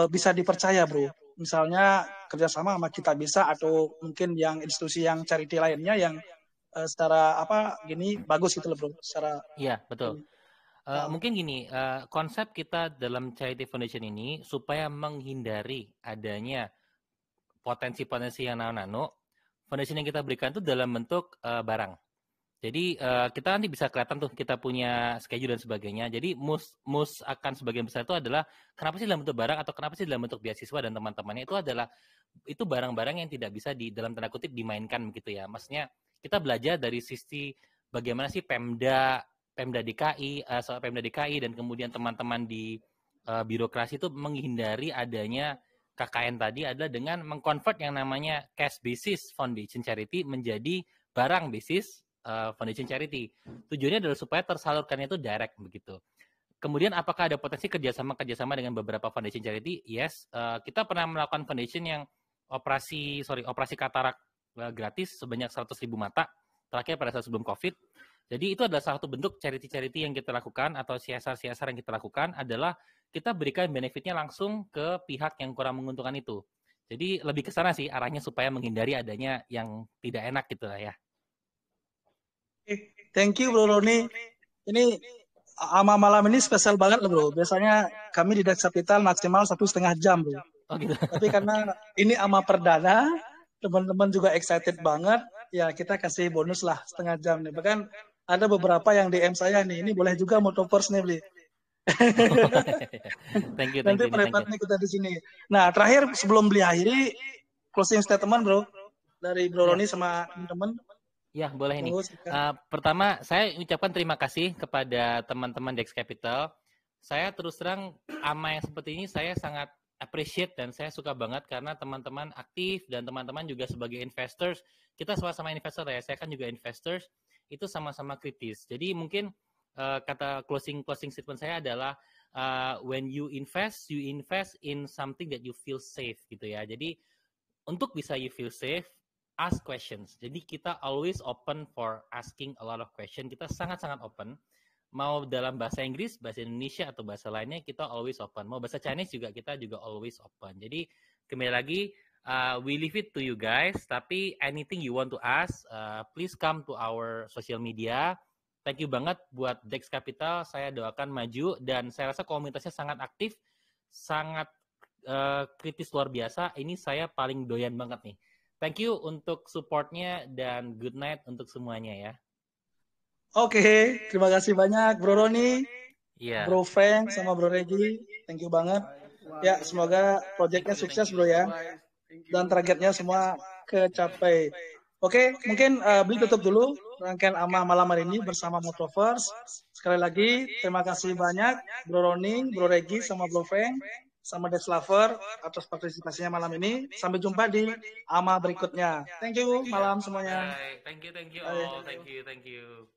bisa dipercaya bro? Misalnya kerjasama sama Kita Bisa atau mungkin yang institusi yang charity lainnya yang secara gini bagus gitu loh bro. Iya betul. Mungkin gini, konsep kita dalam Charity Foundation ini supaya menghindari adanya potensi-potensi yang nano-nano, foundation yang kita berikan itu dalam bentuk barang. Jadi kita nanti bisa kelihatan tuh kita punya schedule dan sebagainya. Jadi mus akan sebagian besar itu adalah kenapa sih dalam bentuk barang atau kenapa sih dalam bentuk beasiswa dan teman-temannya itu barang-barang yang tidak bisa dalam tanda kutip dimainkan begitu ya. Maksudnya kita belajar dari sisi bagaimana sih Pemda DKI dan kemudian teman-teman di birokrasi itu menghindari adanya KKN tadi adalah dengan mengkonvert yang namanya cash basis foundation charity menjadi barang basis foundation charity. Tujuannya adalah supaya tersalurkannya itu direct begitu. Kemudian apakah ada potensi kerjasama dengan beberapa foundation charity? Yes, kita pernah melakukan foundation yang operasi katarak gratis sebanyak 100.000 mata terakhir pada saat sebelum COVID. Jadi itu adalah salah satu bentuk charity yang kita lakukan atau CSR yang kita lakukan adalah kita berikan benefitnya langsung ke pihak yang kurang menguntungkan itu. Jadi lebih ke sana sih arahnya supaya menghindari adanya yang tidak enak gitu lah ya. Thank you Bro Roni. Ini malam ini spesial banget loh bro. Biasanya kami di Dex Capital maksimal 1,5 jam bro. Oh gitu. Tapi karena ini ama perdana, teman-teman juga excited banget. Ya kita kasih bonus lah 1,5 jam nih. Bahkan ada beberapa yang DM saya nih. Ini boleh juga Multiverse nih Beli. Thank you. Nanti pendapat kita di sini. Nah terakhir sebelum Beli akhiri closing statement bro dari Bro Roni sama teman-teman. Ya boleh ini. Pertama saya ucapkan terima kasih kepada teman-teman Dex Capital. Saya terus terang ama yang seperti ini saya sangat appreciate dan saya suka banget karena teman-teman aktif dan teman-teman juga sebagai investors. Kita sama-sama investor ya. Saya kan juga investors. Itu sama-sama kritis. Jadi mungkin kata closing statement saya adalah when you invest in something that you feel safe gitu ya. Jadi untuk bisa you feel safe, ask questions. Jadi kita always open for asking a lot of questions. Kita sangat-sangat open. Mau dalam bahasa Inggris, bahasa Indonesia atau bahasa lainnya kita always open. Mau bahasa Chinese juga kita juga always open. Jadi kembali lagi we leave it to you guys. Tapi anything you want to ask, please come to our social media. Thank you banget buat Dex Capital. Saya doakan maju dan saya rasa komunitasnya sangat aktif, sangat kritis luar biasa. Ini saya paling doyan banget nih. Thank you untuk supportnya dan good night untuk semuanya ya. Oke, terima kasih banyak Bro Roni, Bro Frank sama Bro Regi. Thank you banget. Ya, semoga proyeknya sukses Bro ya. Dan targetnya semua kecapai. Oke, mungkin Beli tutup dulu rangkaian AMA malam hari ini bersama Motovers. Sekali lagi, terima kasih banyak Bro Roni, Bro Regi, sama Bro Feng, sama Deslaver atas partisipasinya malam ini. Sampai jumpa di AMA berikutnya. Thank you, malam semuanya. Thank you all. Thank you.